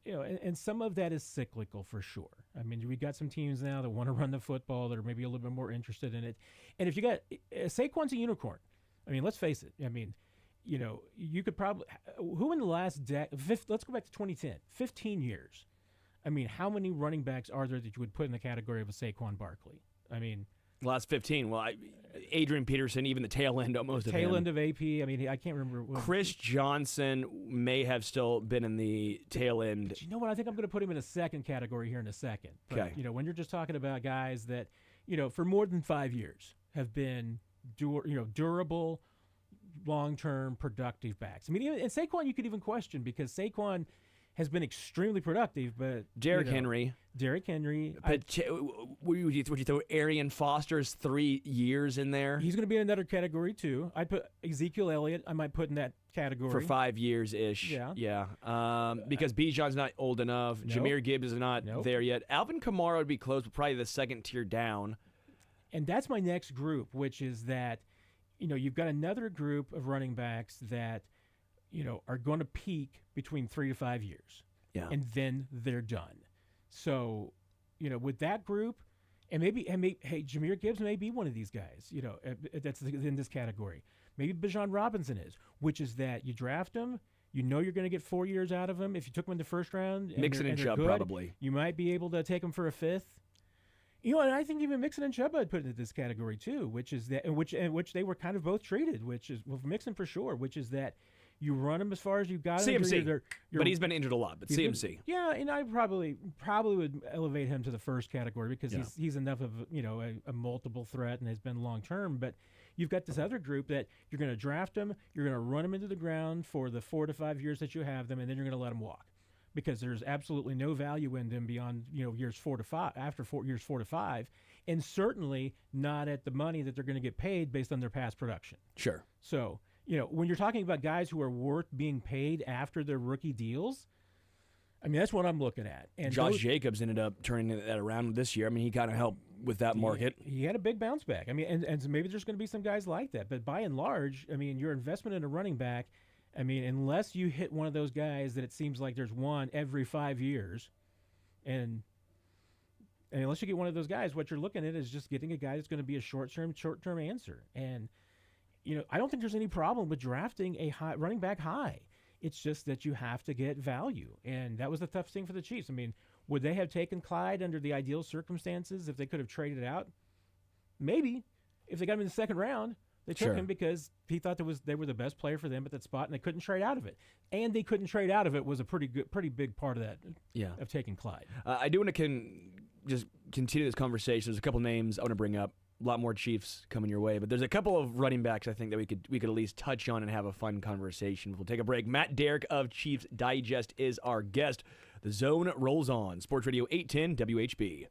and some of that is cyclical for sure. I mean, we got some teams now that want to run the football that are maybe a little bit more interested in it. And if you got Saquon's a unicorn. I mean, let's face it. I mean, you could probably who in the last let's go back to 2010, 15 years. I mean, how many running backs are there that you would put in the category of a Saquon Barkley? I mean, last 15. Well, Adrian Peterson, even the tail end almost of him. Tail end of AP. I mean, I can't remember. Chris Johnson may have still been in the tail end. But you know what? I think I'm going to put him in a second category here in a second. But, okay. When you're just talking about guys that, for more than 5 years have been durable, long-term, productive backs. I mean, and Saquon you could even question, because Saquon has been extremely productive, but Derrick Henry. Would you throw Arian Foster's 3 years in there? He's going to be in another category too. I'd put Ezekiel Elliott. I might put in that category for 5 years ish. Yeah. Because Bijan's not old enough. Nope. Jameer Gibbs is not there yet. Alvin Kamara would be close, but probably the second tier down. And that's my next group, which is that you've got another group of running backs that are going to peak between 3 to 5 years. Yeah. And then they're done. So, with that group, and maybe Jameer Gibbs may be one of these guys, that's in this category. Maybe Bijan Robinson is, which is that you draft him, you're going to get 4 years out of him. If you took him in the first round, Mixon and Chubb probably. You might be able to take him for a 5th. And I think even Mixon and Chubb I'd put into this category too, which is that, which they were kind of both treated, which is Mixon for sure, which is that you run him as far as you got him. CMC, but he's been injured a lot. But CMC, and I probably would elevate him to the first category, because he's enough of a multiple threat and has been long term. But you've got this other group that you're going to draft them, you're going to run them into the ground for the 4 to 5 years that you have them, and then you're going to let them walk, because there's absolutely no value in them beyond years 4 to 5, after 4 years 4 to 5, and certainly not at the money that they're going to get paid based on their past production. Sure. So when you're talking about guys who are worth being paid after their rookie deals, I mean, that's what I'm looking at. And Josh Jacobs ended up turning that around this year. I mean, he kind of helped with that market. He had a big bounce back. I mean, and so maybe there's going to be some guys like that. But by and large, I mean, your investment in a running back, I mean, unless you hit one of those guys that it seems like there's one every 5 years, and unless you get one of those guys, what you're looking at is just getting a guy that's going to be a short-term answer. And I don't think there's any problem with drafting a running back high. It's just that you have to get value, and that was the tough thing for the Chiefs. I mean, would they have taken Clyde under the ideal circumstances if they could have traded it out? Maybe. If they got him in the second round, they took him because he thought they were the best player for them at that spot, and they couldn't trade out of it. And they couldn't trade out of it was a pretty big part of that. Yeah. Of taking Clyde. I do want to just continue this conversation. There's a couple names I want to bring up. A lot more Chiefs coming your way, but there's a couple of running backs I think that we could at least touch on and have a fun conversation. We'll take a break. Matt Derrick of Chiefs Digest is our guest. The Zone rolls on. Sports Radio 810 WHB.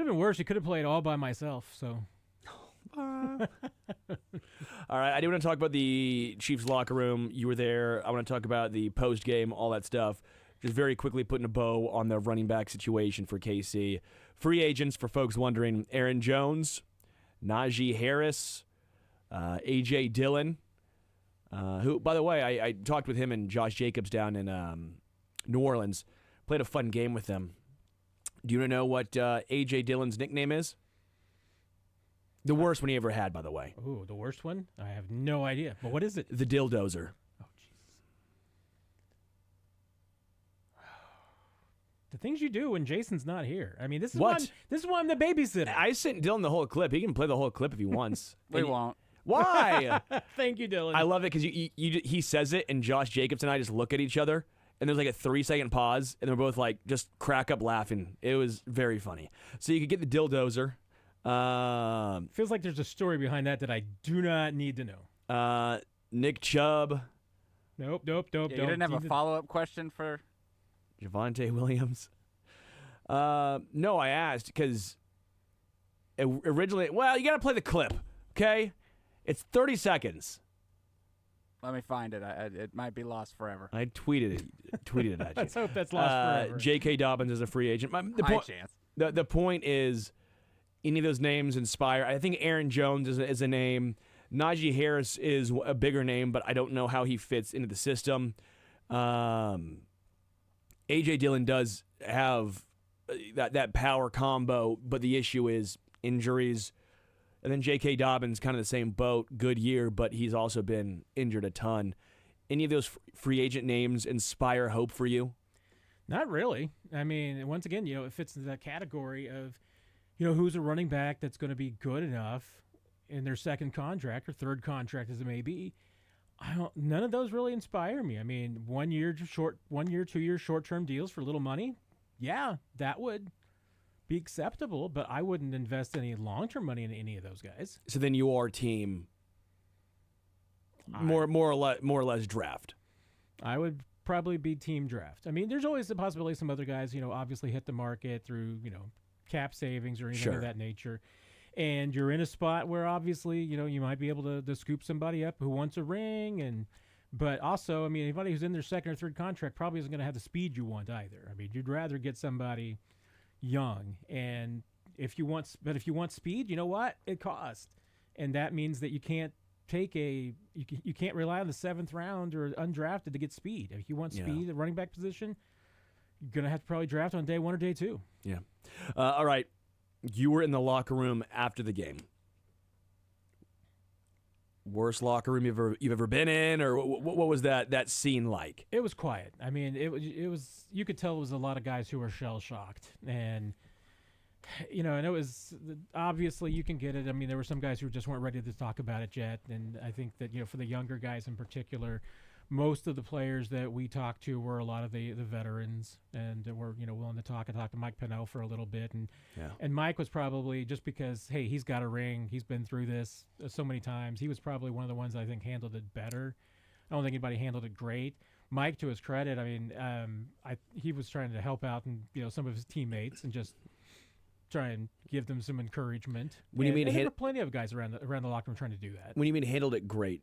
been worse. He could have played all by myself. So. All right, I do want to talk about the Chiefs locker room. You were there. I want to talk about the post game, all that stuff. Just very quickly putting a bow on the running back situation for KC. Free agents, for folks wondering: Aaron Jones, Najee Harris, A.J. Dillon. Who, by the way, I talked with him and Josh Jacobs down in New Orleans. Played a fun game with them. Do you know what A.J. Dillon's nickname is? The worst one he ever had, by the way. Ooh, the worst one? I have no idea. But what is it? The Dildozer. Oh, Jesus. The things you do when Jason's not here. I mean, this is What? This is why I'm the babysitter. I sent Dylan the whole clip. He can play the whole clip if he wants. We won't. Why? Thank you, Dylan. I love it because he says it, and Josh Jacobs and I just look at each other, and there's like a 3-second pause, and we're both like just crack up laughing. It was very funny. So you could get the Dildozer. Feels like there's a story behind that I do not need to know. Nick Chubb, Nope. Yeah, you didn't have a follow-up question for... Javonte Williams. No, I asked because originally, well, you got to play the clip, okay? It's 30 seconds. Let me find it. It might be lost forever. I tweeted it at you. Let's hope that's lost forever. J.K. Dobbins is a free agent. High chance. The point is, any of those names inspire. I think Aaron Jones is a name. Najee Harris is a bigger name, but I don't know how he fits into the system. A.J. Dillon does have that power combo, but the issue is injuries. And then J.K. Dobbins, kind of the same boat, good year, but he's also been injured a ton. Any of those free agent names inspire hope for you? Not really. I mean, once again, it fits into that category of, who's a running back that's going to be good enough in their second contract or third contract as it may be. None of those really inspire me. I mean, 1 year, 2 year short-term deals for little money. Yeah, that would be acceptable, but I wouldn't invest any long-term money in any of those guys. So then your team more or less draft. I would probably be team draft. I mean, there's always the possibility some other guys, obviously hit the market through, cap savings or anything of that nature. And you're in a spot where obviously, you might be able to scoop somebody up who wants a ring. But also, I mean, anybody who's in their second or third contract probably isn't going to have the speed you want either. I mean, you'd rather get somebody young. And if you want speed, you know what? It costs. And that means that you can't you can't rely on the 7th round or undrafted to get speed. If you want speed, the running back position, you're going to have to probably draft on day 1 or day 2. Yeah. All right. You were in the locker room after the game. Worst locker room you've ever been in, or what was that scene like? It was quiet. I mean, it was. You could tell it was a lot of guys who were shell shocked, and and it was obviously you can get it. I mean, there were some guys who just weren't ready to talk about it yet, and I think that for the younger guys in particular, most of the players that we talked to were a lot of the veterans, and were willing to talk. I talked to Mike Pennell for a little bit, and Mike was probably, just because he's got a ring, he's been through this so many times. He was probably one of the ones I think handled it better. I don't think anybody handled it great. Mike, to his credit, I mean, he was trying to help out and some of his teammates and just try and give them some encouragement. There were plenty of guys around the locker room trying to do that. When you mean handled it great,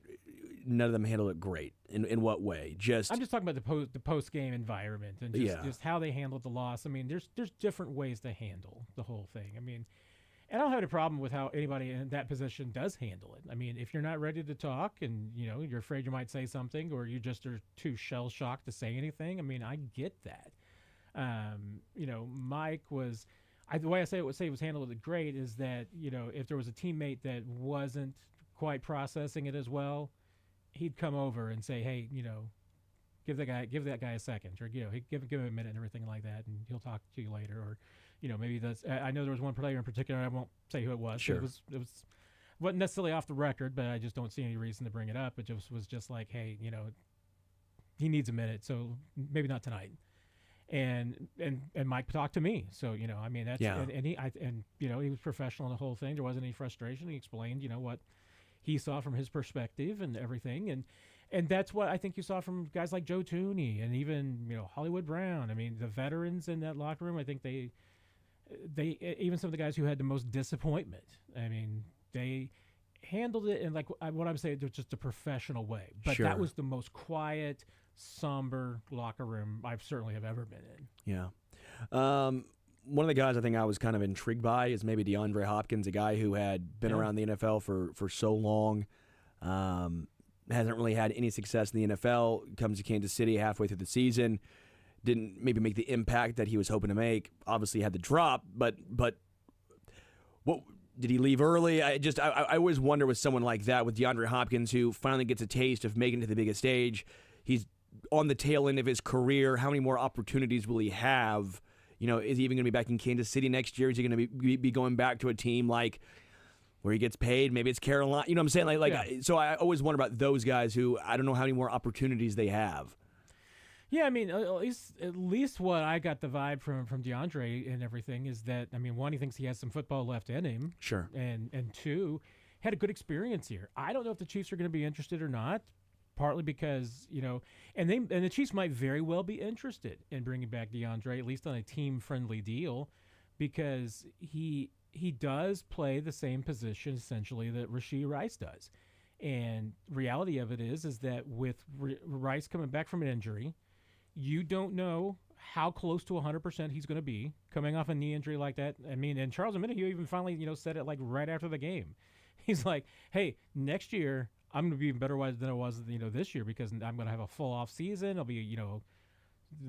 none of them handled it great. In what way? I'm just talking about the post game environment and just how they handled the loss. I mean, there's different ways to handle the whole thing. I mean, and I don't have a problem with how anybody in that position does handle it. I mean, if you're not ready to talk and you're afraid you might say something, or you just are too shell shocked to say anything, I mean, I get that. Mike was. The way I say it was handled it great is that if there was a teammate that wasn't quite processing it as well, he'd come over and say, hey, give that guy a second, or give him a minute and everything like that, and he'll talk to you later, or maybe that's. I know there was one player in particular. I won't say who it was. Sure. It wasn't necessarily off the record, but I just don't see any reason to bring it up. It just was just like, hey, he needs a minute, so maybe not tonight. And Mike talked to me, so I mean that's and he was professional in the whole thing. There wasn't any frustration. He explained what he saw from his perspective and everything, and that's what I think you saw from guys like Joe Tooney and even Hollywood Brown. I mean, the veterans in that locker room, I think they even some of the guys who had the most disappointment, I mean, they handled it in like what I'm saying, just a professional way. But Sure. that was the most quiet, somber locker room I certainly have ever been in. Yeah. One of the guys I think I was kind of intrigued by is maybe DeAndre Hopkins, a guy who had been around the NFL for so long, hasn't really had any success in the NFL, comes to Kansas City halfway through the season, didn't maybe make the impact that he was hoping to make. Obviously had the drop, but what did he leave early? I always wonder with someone like that, with DeAndre Hopkins, who finally gets a taste of making it to the biggest stage. He's on the tail end of his career. How many more opportunities will he have? You know, is he even going to be back in Kansas City next year? Is he going to be going back to a team like where he gets paid? Maybe it's Carolina. You know what I'm saying? So I always wonder about those guys who I don't know how many more opportunities they have. Yeah, I mean, at least what I got the vibe from DeAndre and everything is that, I mean, one, he thinks he has some football left in him. Sure. And two, had a good experience here. I don't know if the Chiefs are going to be interested or not, partly because, you know, and the Chiefs might very well be interested in bringing back DeAndre, at least on a team-friendly deal, because he does play the same position, essentially, that Rashee Rice does. And reality of it is that with Rice coming back from an injury, you don't know how close to 100% he's going to be coming off a knee injury like that. I mean, and Charles Omenihu even finally, you know, said it like right after the game. He's like, hey, next year I'm going to be better than I was, you know, this year, because I'm going to have a full off season. I'll be, you know,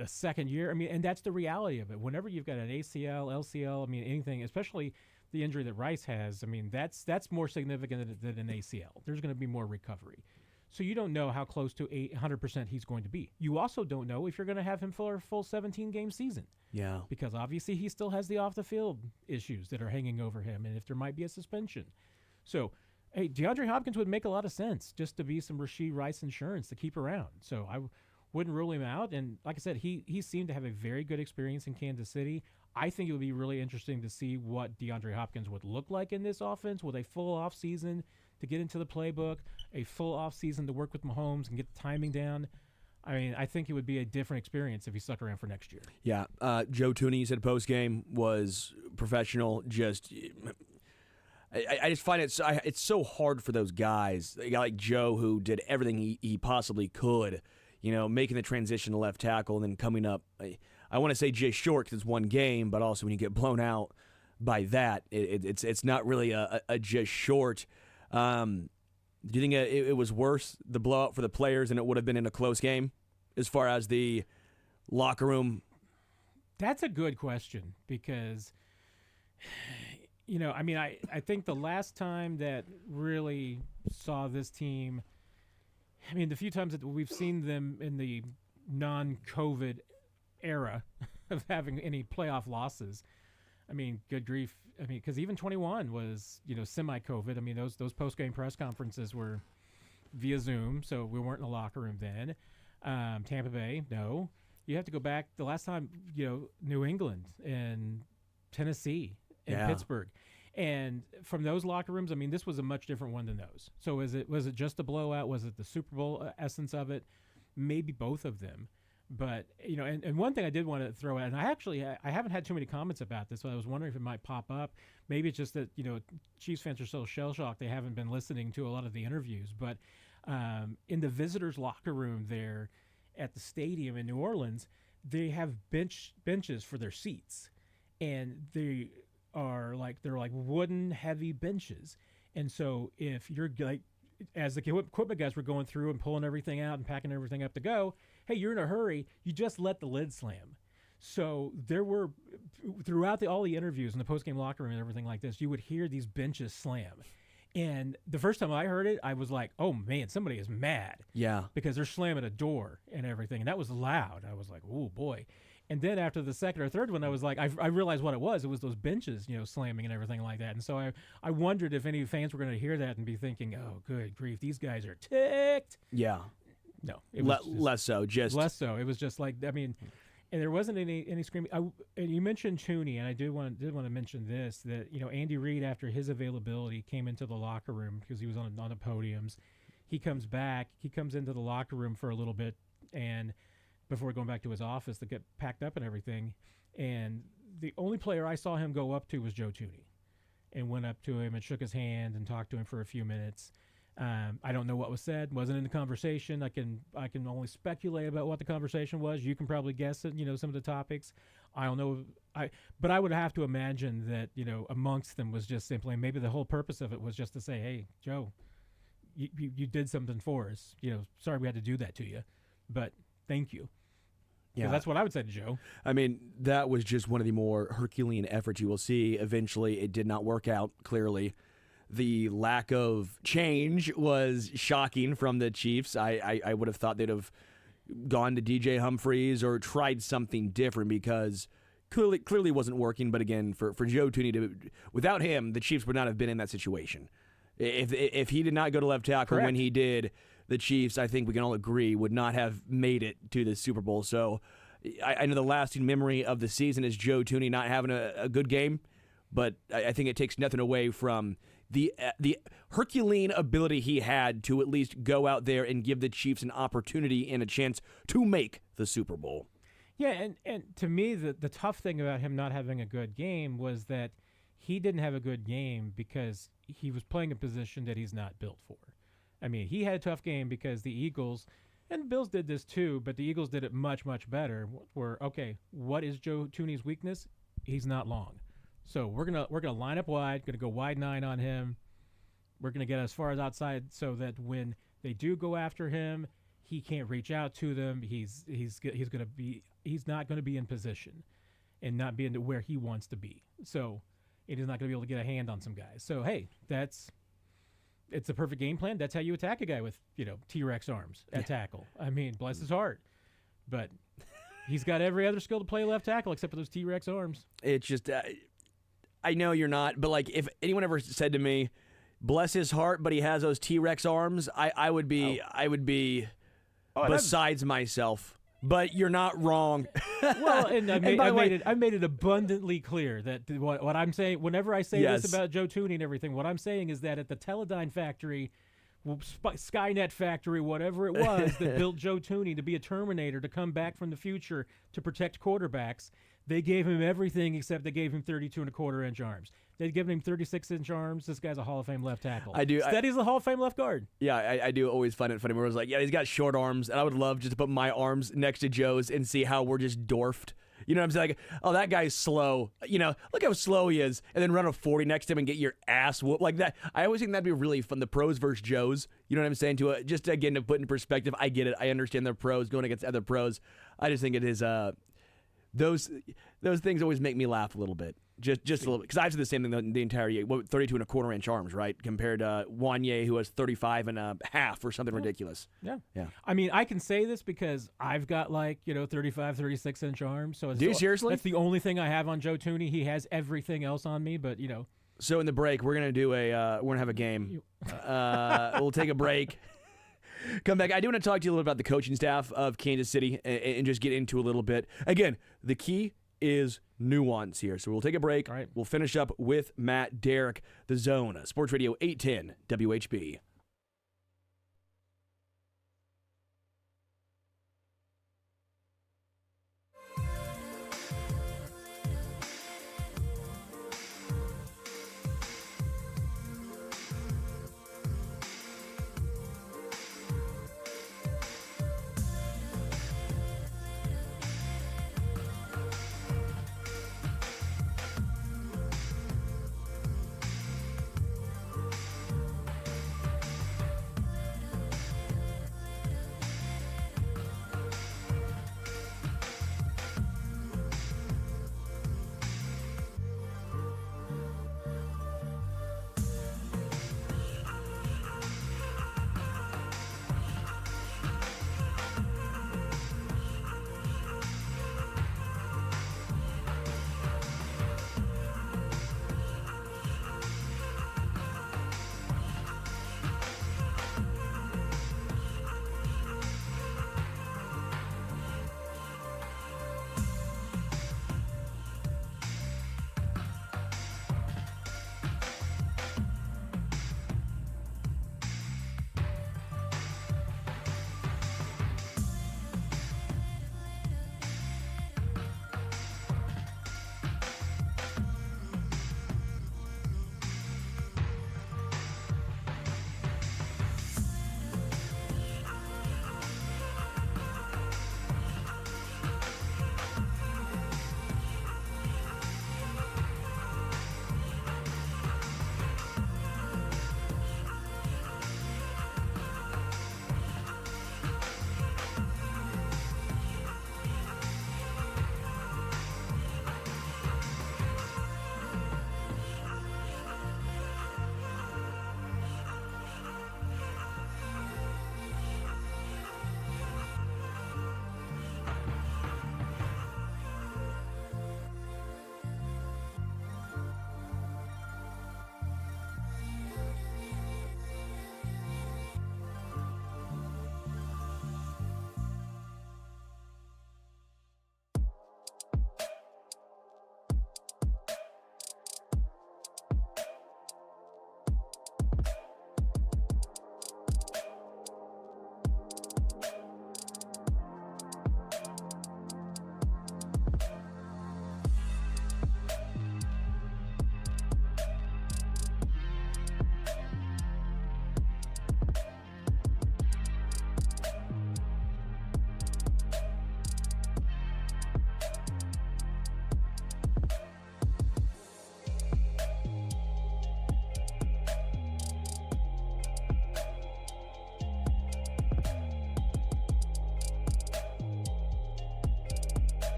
a second year. I mean, and that's the reality of it. Whenever you've got an ACL, LCL, I mean, anything, especially the injury that Rice has, I mean, that's more significant than an ACL. There's going to be more recovery. So you don't know how close to 100% he's going to be. You also don't know if you're going to have him for a full 17-game season. Yeah. Because obviously he still has the off-the-field issues that are hanging over him, and if there might be a suspension. So, hey, DeAndre Hopkins would make a lot of sense just to be some Rashee Rice insurance to keep around. So I wouldn't rule him out. And like I said, he seemed to have a very good experience in Kansas City. I think it would be really interesting to see what DeAndre Hopkins would look like in this offense with a full off season to get into the playbook, a full off season to work with Mahomes and get the timing down. I mean, I think it would be a different experience if he stuck around for next year. Yeah. Joe Tooney, you said post-game, was professional. Just I just find it's so hard for those guys. A guy like Joe, who did everything he possibly could, you know, making the transition to left tackle and then coming up. I want to say just short because it's one game, but also when you get blown out by that, it's not really a just short. Do you think it was worse, the blowout for the players, than it would have been in a close game as far as the locker room? That's a good question because, you know, I mean, I think the last time that really saw this team, I mean, the few times that we've seen them in the non-COVID era of having any playoff losses, I mean, good grief. I mean, because even 21 was, you know, semi-COVID. I mean, those post-game press conferences were via Zoom, so we weren't in the locker room then. Tampa Bay, no. You have to go back. The last time, you know, New England and Tennessee and Pittsburgh. And from those locker rooms, I mean, this was a much different one than those. So was it just a blowout? Was it the Super Bowl essence of it? Maybe both of them. But, you know, and one thing I did want to throw out, and I haven't had too many comments about this, so I was wondering if it might pop up. Maybe it's just that, you know, Chiefs fans are so shell-shocked they haven't been listening to a lot of the interviews. But in the visitors' locker room there at the stadium in New Orleans, they have benches for their seats. And they're like wooden, heavy benches. And so if you're like, as the equipment guys were going through and pulling everything out and packing everything up to go, hey, you're in a hurry, you just let the lid slam. So there were, throughout all the interviews in the postgame locker room and everything like this, you would hear these benches slam. And the first time I heard it, I was like, oh, man, somebody is mad. Yeah. Because they're slamming a door and everything. And that was loud. I was like, oh, boy. And then after the second or third one, I was like, I realized what it was. It was those benches, you know, slamming and everything like that. And so I wondered if any fans were going to hear that and be thinking, oh, good grief, these guys are ticked. Yeah. No. It was less so. Less so. It was just like, I mean, and there wasn't any screaming. And you mentioned Tooney, and I did want to mention this, that, you know, Andy Reid, after his availability, came into the locker room because he was on the podiums. He comes back. He comes into the locker room for a little bit, and before going back to his office to get packed up and everything. And the only player I saw him go up to was Joe Tooney, and went up to him and shook his hand and talked to him for a few minutes. I don't know what was said. Wasn't in the conversation. I can only speculate about what the conversation was. You can probably guess it. Some of the topics. I don't know. But I would have to imagine that amongst them was just simply, maybe the whole purpose of it was just to say, hey, Joe, you did something for us. Sorry we had to do that to you, but thank you. Yeah, that's what I would say to Joe. I mean, that was just one of the more Herculean efforts you will see. Eventually, it did not work out, clearly. The lack of change was shocking from the Chiefs. I would have thought they'd have gone to DJ Humphries or tried something different because clearly wasn't working. But again, for Joe Tooney, without him, the Chiefs would not have been in that situation. If he did not go to left tackle when he did, the Chiefs, I think we can all agree, would not have made it to the Super Bowl. So I know the lasting memory of the season is Joe Tooney not having a good game, but I think it takes nothing away from the Herculean ability he had to at least go out there and give the Chiefs an opportunity and a chance to make the Super Bowl. Yeah, and to me, the tough thing about him not having a good game was that he didn't have a good game because he was playing a position that he's not built for. I mean, he had a tough game because the Eagles, and the Bills did this too, but the Eagles did it much, much better. Okay, what is Joe Tooney's weakness? He's not long. So we're gonna line up wide, gonna go wide 9 on him. We're gonna get as far as outside so that when they do go after him, he can't reach out to them. He's not gonna be in position and not be into where he wants to be. So it is not gonna be able to get a hand on some guys. So hey, it's a perfect game plan. That's how you attack a guy with T-Rex arms at tackle. I mean, bless his heart, but he's got every other skill to play left tackle except for those T-Rex arms. It's just. I know you're not, but like if anyone ever said to me, "Bless his heart," but he has those T-Rex arms, I would be besides myself. But you're not wrong. Well, and I made it abundantly clear that what I'm saying, whenever I say this about Joe Tooney and everything, what I'm saying is that at the Teledyne factory, Skynet factory, whatever it was that built Joe Tooney to be a Terminator, to come back from the future to protect quarterbacks, they gave him everything except they gave him 32.25-inch arms. They'd given him 36-inch arms. This guy's a Hall of Fame left tackle. Steady's a Hall of Fame left guard. Yeah, I do always find it funny where I was like, yeah, he's got short arms, and I would love just to put my arms next to Joe's and see how we're just dwarfed. You know what I'm saying? Like, oh, that guy's slow. Look how slow he is. And then run a 40 next to him and get your ass whooped like that. I always think that'd be really fun. The pros versus Joes. You know what I'm saying? Just again, to put in perspective, I get it. I understand they're pros going against other pros. I just think it is those things always make me laugh a little bit. Just a little bit. Because I said the same thing the entire year. 32.25-inch arms, right? Compared to Wanye, who has 35.5 or something ridiculous. Yeah. I mean, I can say this because I've got 35, 36-inch arms. So do you seriously? That's the only thing I have on Joe Tooney. He has everything else on me, but So in the break, we're gonna have a game. We'll take a break. Come back. I do want to talk to you a little about the coaching staff of Kansas City and just get into a little bit. Again, the key is nuance here. So we'll take a break. All right. We'll finish up with Matt Derrick, The Zone, Sports Radio 810 WHB.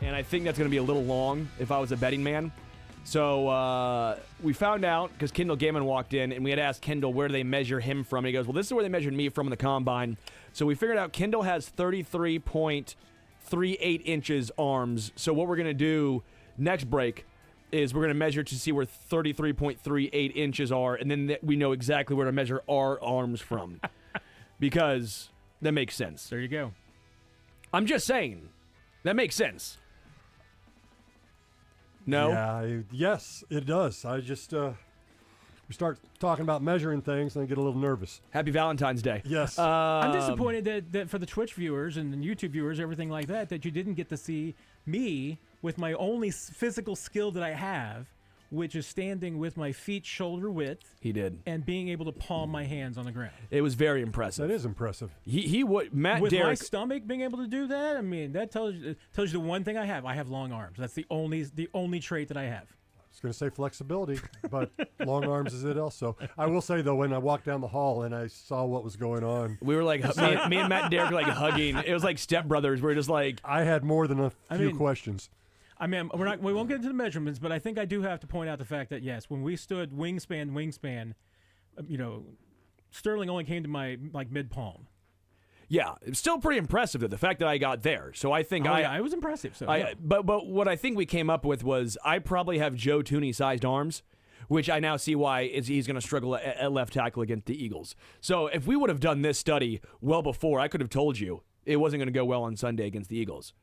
and I think that's going to be a little long if I was a betting man. So we found out because Kendall Gammon walked in, and we had asked Kendall where do they measure him from. And he goes, well, this is where they measured me from in the combine. So we figured out Kendall has 33.38 inches arms. So what we're going to do next break is we're going to measure to see where 33.38 inches are, and then we know exactly where to measure our arms from. Because that makes sense. There you go. I'm just saying. That makes sense. No? Yeah, yes, it does. I just, we start talking about measuring things and I get a little nervous. Happy Valentine's Day. Yes. I'm disappointed that for the Twitch viewers and the YouTube viewers, everything like that, that you didn't get to see me with my only physical skill that I have, which is standing with my feet shoulder width. He did. And being able to palm my hands on the ground. It was very impressive. That is impressive. He would Matt with Derrick. my stomach being able to do that. I mean, that tells you the one thing I have. I have long arms. That's the only trait that I have. I was going to say flexibility, but long arms is it also. I will say, though, when I walked down the hall and I saw what was going on. We were like, me and Matt Derrick were like hugging. It was like stepbrothers. We were just like. I had more than a few questions. I mean, we won't get into the measurements, but I think I do have to point out the fact that, yes, when we stood wingspan, Sterling only came to my, mid-palm. Yeah, it's still pretty impressive, though, the fact that I got there. So I think it was impressive. So, But what I think we came up with was I probably have Joe Tooney-sized arms, which I now see why he's going to struggle at left tackle against the Eagles. So if we would have done this study well before, I could have told you it wasn't going to go well on Sunday against the Eagles.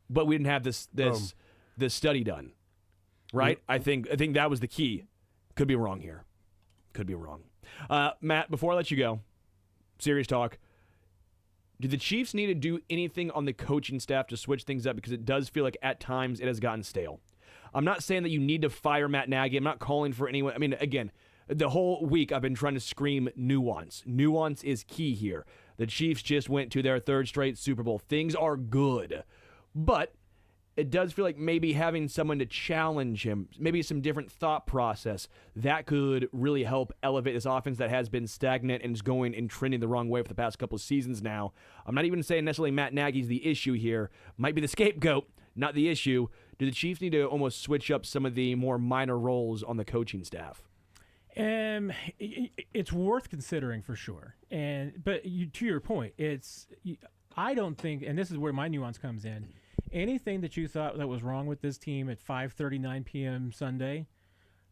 But we didn't have this study done, right? I think that was the key. Could be wrong here. Could be wrong. Matt, before I let you go, serious talk. Do the Chiefs need to do anything on the coaching staff to switch things up? Because it does feel like at times it has gotten stale. I'm not saying that you need to fire Matt Nagy. I'm not calling for anyone. I mean, again, the whole week I've been trying to scream nuance. Nuance is key here. The Chiefs just went to their third straight Super Bowl. Things are good. But it does feel like maybe having someone to challenge him, maybe some different thought process, that could really help elevate this offense that has been stagnant and is going and trending the wrong way for the past couple of seasons now. I'm not even saying necessarily Matt Nagy's the issue here. Might be the scapegoat, not the issue. Do the Chiefs need to almost switch up some of the more minor roles on the coaching staff? It's worth considering for sure. But to your point, I don't think, and this is where my nuance comes in, anything that you thought that was wrong with this team at 5:39 p.m. Sunday,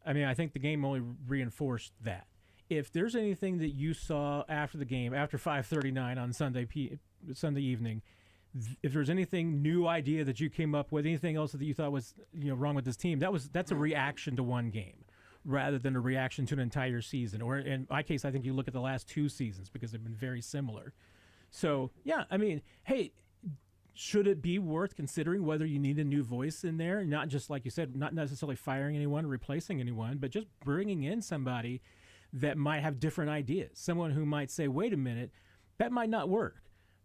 I mean, I think the game only reinforced that. If there's anything that you saw after the game, after 5:39 on Sunday evening, if there's anything new idea that you came up with, anything else that you thought was wrong with this team, that's a reaction to one game rather than a reaction to an entire season. Or in my case, I think you look at the last two seasons because they've been very similar. So, yeah, I mean, hey, should it be worth considering whether you need a new voice in there? Not just, like you said, not necessarily firing anyone or replacing anyone, but just bringing in somebody that might have different ideas. Someone who might say, wait a minute, that might not work.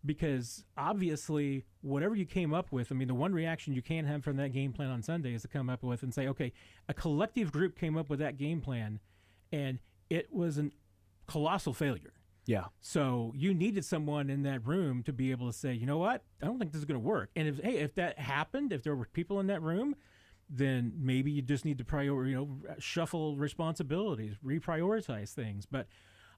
Because obviously, whatever you came up with, I mean, the one reaction you can have from that game plan on Sunday is to come up with and say, okay, a collective group came up with that game plan, and it was a colossal failure. Yeah. So you needed someone in that room to be able to say, you know what, I don't think this is going to work. And if that happened, if there were people in that room, then maybe you just need to shuffle responsibilities, reprioritize things. But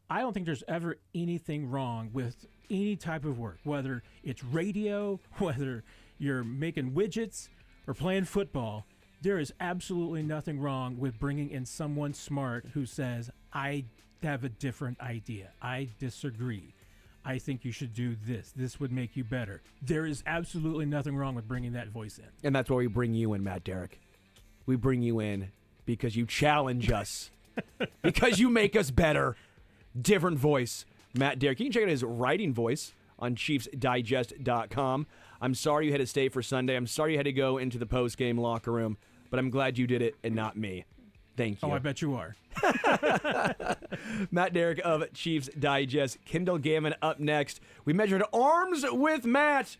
I don't think there's ever anything wrong with any type of work, whether it's radio, whether you're making widgets or playing football. There is absolutely nothing wrong with bringing in someone smart who says, I have a different idea. I disagree. I think you should do this. This would make you better. There is absolutely nothing wrong with bringing that voice in. And that's why we bring you in, Matt Derrick. We bring you in because you challenge us, because you make us better. Different voice, Matt Derrick. You can check out his writing voice on ChiefsDigest.com. I'm sorry you had to stay for Sunday. I'm sorry you had to go into the post-game locker room, but I'm glad you did it and not me. Thank you. Oh, I bet you are. Matt Derrick of Chiefs Digest. Kendall Gammon up next. We measured arms with Matt.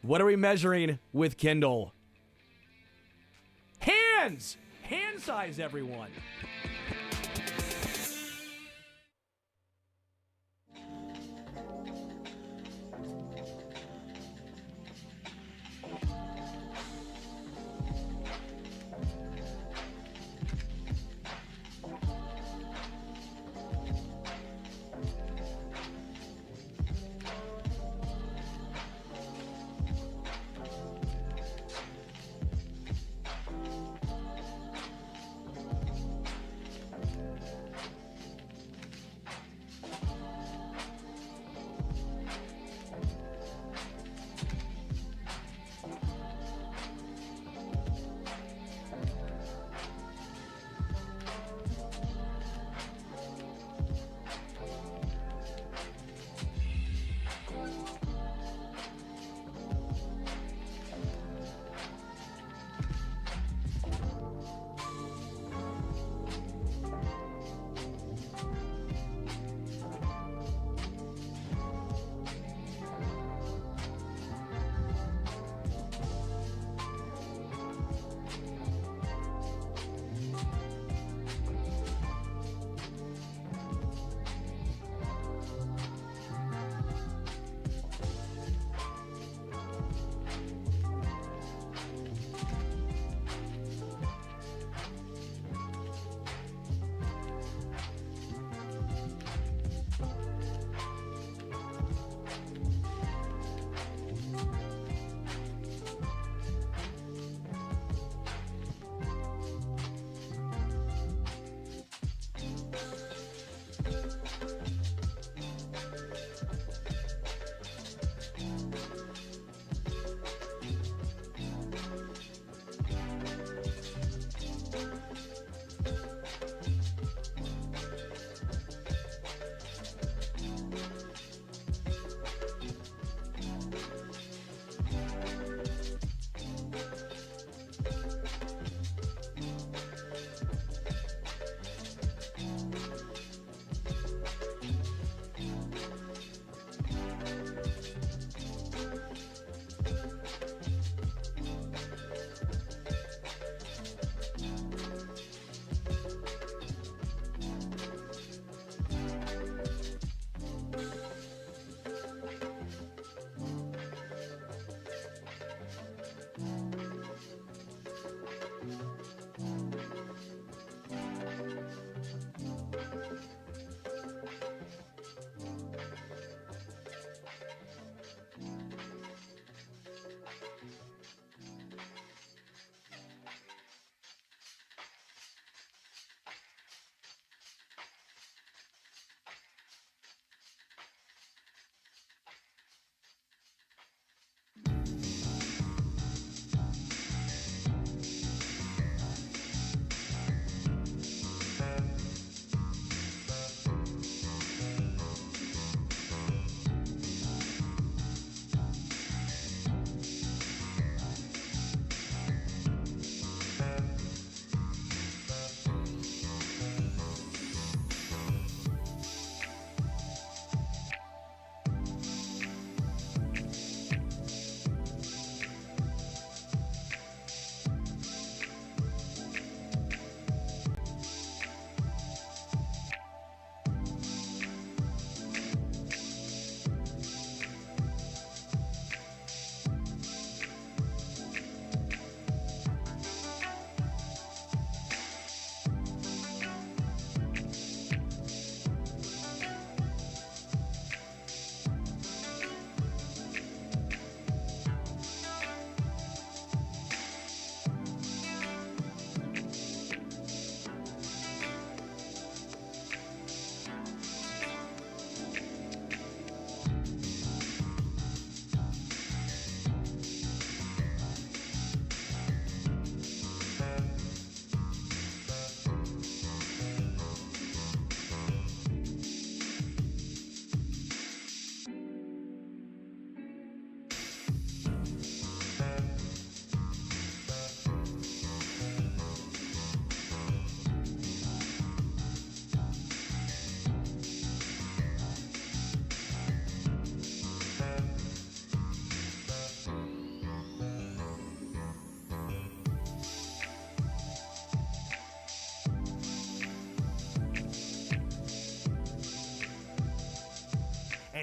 What are we measuring with Kendall? Hands! Hand size, everyone.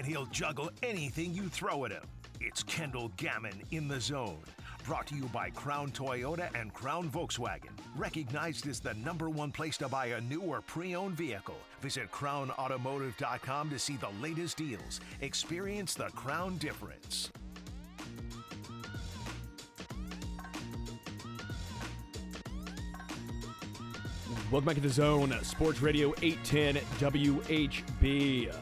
and he'll juggle anything you throw at him. It's Kendall Gammon in the Zone. Brought to you by Crown Toyota and Crown Volkswagen. Recognized as the #1 place to buy a new or pre-owned vehicle. Visit crownautomotive.com to see the latest deals. Experience the Crown difference. Welcome back to the Zone, Sports Radio 810 WHB.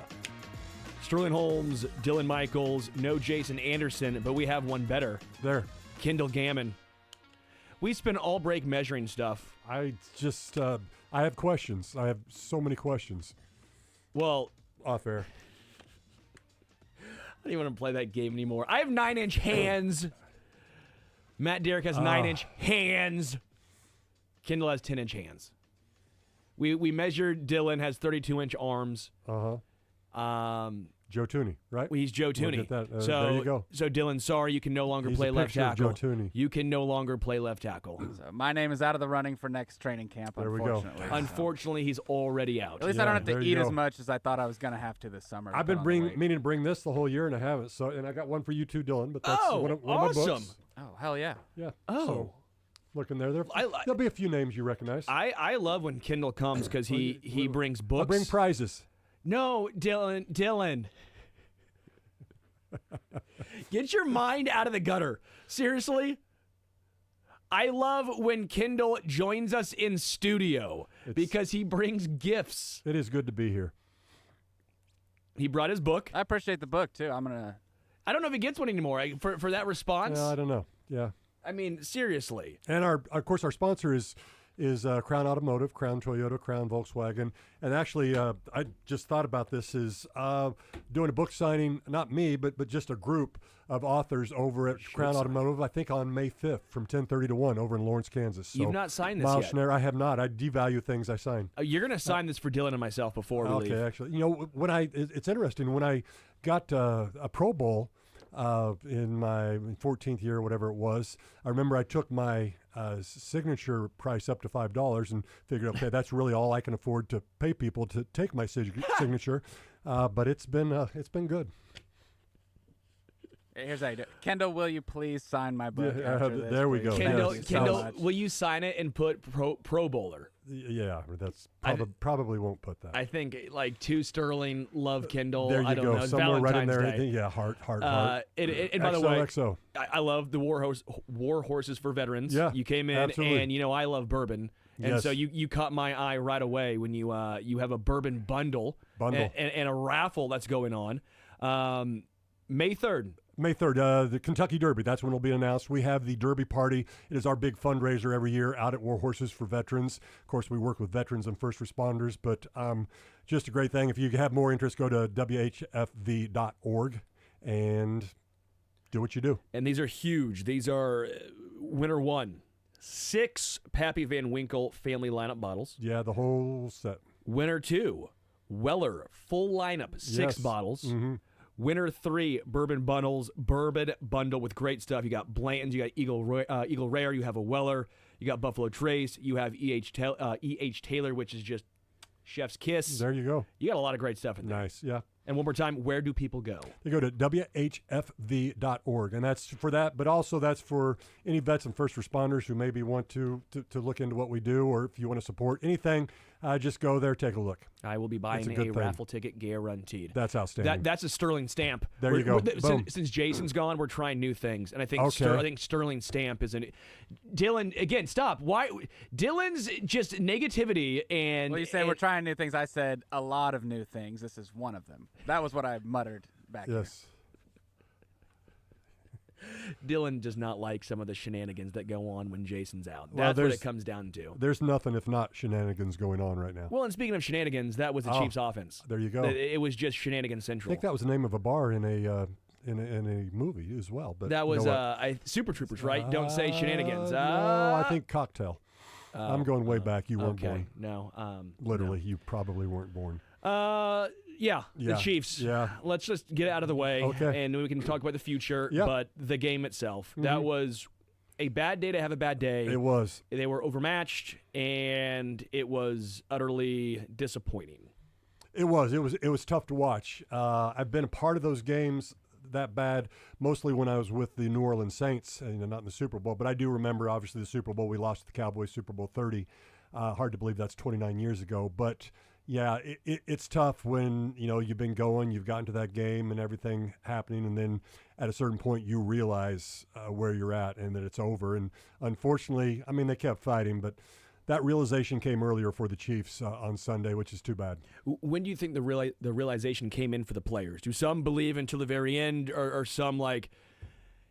Sterling Holmes, Dylan Michaels, no Jason Anderson, but we have one better. There. Kendall Gammon. We spent all break measuring stuff. I just, I have questions. I have so many questions. Well, Off air. I don't even want to play that game anymore. I have 9-inch hands. Matt Derrick has 9-inch hands. Kendall has 10-inch hands. We measured. Dylan has 32-inch arms. Joe Tooney, right? He's Joe Tooney. Look at that. So there you go. So Dylan, sorry, you can no longer He's play a left picture of tackle. Joe Tooney. You can no longer play left tackle. So my name is out of the running for next training camp, There we go. unfortunately. so. Unfortunately, he's already out. At least I don't have there to you eat as go. much as I thought I was going to have to this summer. to I've put been on the weight. meaning to bring this the whole year, and I haven't. So, and I got one for you too, Dylan. But that's Oh, one of my awesome. books. Oh, hell yeah. Yeah. Oh. So, looking there, I- there'll be a few names you recognize. I love when Kendall comes because he brings books. I'll bring prizes. No, Dylan. Get your mind out of the gutter. Seriously? I love when Kendall joins us in studio because he brings gifts. It is good to be here. He brought his book. I appreciate the book, too. I'm going to... I don't know if he gets one anymore for that response. I don't know. Yeah. I mean, seriously. And of course, our sponsor is Crown Automotive, Crown Toyota, Crown Volkswagen. And actually, I just thought about this is doing a book signing, not me, but just a group of authors over at Crown Automotive, I think on May 5th from 10:30 to 1 over in Lawrence, Kansas. So, You've not signed this Miles yet. Schneider, I have not. I devalue things I sign. You're going to sign this for Dylan and myself before we leave. Okay, actually. You know, it's interesting. When I got a Pro Bowl in my 14th year or whatever it was, I remember I took my signature price up to $5 and figured, okay, that's really all I can afford to pay people to take my signature. But it's been good. Here's how you do it. Kendall, will you please sign my book? after this, there we please? go. Kendall, Yes. Kendall, will you sign it and put Pro Bowler? Yeah, that's I- probably won't put that. I think like to Sterling, love Kendall. There you I don't go. know. It's Somewhere right in Valentine's there. Day. Yeah, heart. And by the way, XOXO. I love the war horses for veterans. Yeah, You came in absolutely. and I love bourbon. And Yes. so you caught my eye right away when you have a bourbon bundle. And a raffle that's going on. May 3rd. May 3rd, the Kentucky Derby. That's when it'll be announced. We have the Derby Party. It is our big fundraiser every year out at War Horses for Veterans. Of course, we work with veterans and first responders, but just a great thing. If you have more interest, go to whfv.org and do what you do. And these are huge. These are winner 1, 6 Pappy Van Winkle family lineup bottles. Yeah, the whole set. Winner 2, Weller full lineup, 6 Yes. bottles. Mm-hmm. Winner 3, bourbon bundle with great stuff. You got Blanton's, you got Eagle Rare, you have a Weller, you got Buffalo Trace, you have E.H. Taylor, which is just chef's kiss. There you go. You got a lot of great stuff in there. Nice, yeah. And one more time, where do people go? They go to whfv.org, and that's for that, but also that's for any vets and first responders who maybe want to look into what we do, or if you want to support anything, just go there, take a look. I will be buying It's a a, good thing. raffle ticket guaranteed. That's outstanding. That's a Sterling stamp. There you go. Boom. Since Jason's gone, we're trying new things, and I think Okay. I think Sterling stamp is an. Dylan, again, stop. Why? Dylan's just negativity and. Well, you say we're trying new things. I said a lot of new things. This is one of them. That was what I muttered back Yes. Dylan does not like some of the shenanigans that go on when Jason's out. Well, That's what there's- it comes down to. There's nothing if not shenanigans going on right now. Well, and speaking of shenanigans, that was the Oh, Chiefs' offense. there you go. It was just shenanigans I central. think that was the name of a bar in a movie as well. But That was you know what? Super Troopers, right? Don't say shenanigans. No, I think Cocktail. I'm going way back. You weren't okay. born. No. Literally, you probably weren't born. Yeah, the Yeah, Chiefs. yeah. Let's just get it out of the way, Okay. and we can talk about the future. Yep. But the game itself, that was a bad day to have a bad day. It was. They were overmatched, and it was utterly disappointing. It was tough to watch. I've been a part of those games that bad, mostly when I was with the New Orleans Saints, not in the Super Bowl. But I do remember, obviously, the Super Bowl. We lost to the Cowboys, Super Bowl 30. Hard to believe that's 29 years ago. But, yeah, it's tough when, you've been going, you've gotten to that game and everything happening, and then at a certain point you realize where you're at and that it's over. And unfortunately, they kept fighting, but that realization came earlier for the Chiefs on Sunday, which is too bad. When do you think the realization came in for the players? Do some believe until the very end, or some like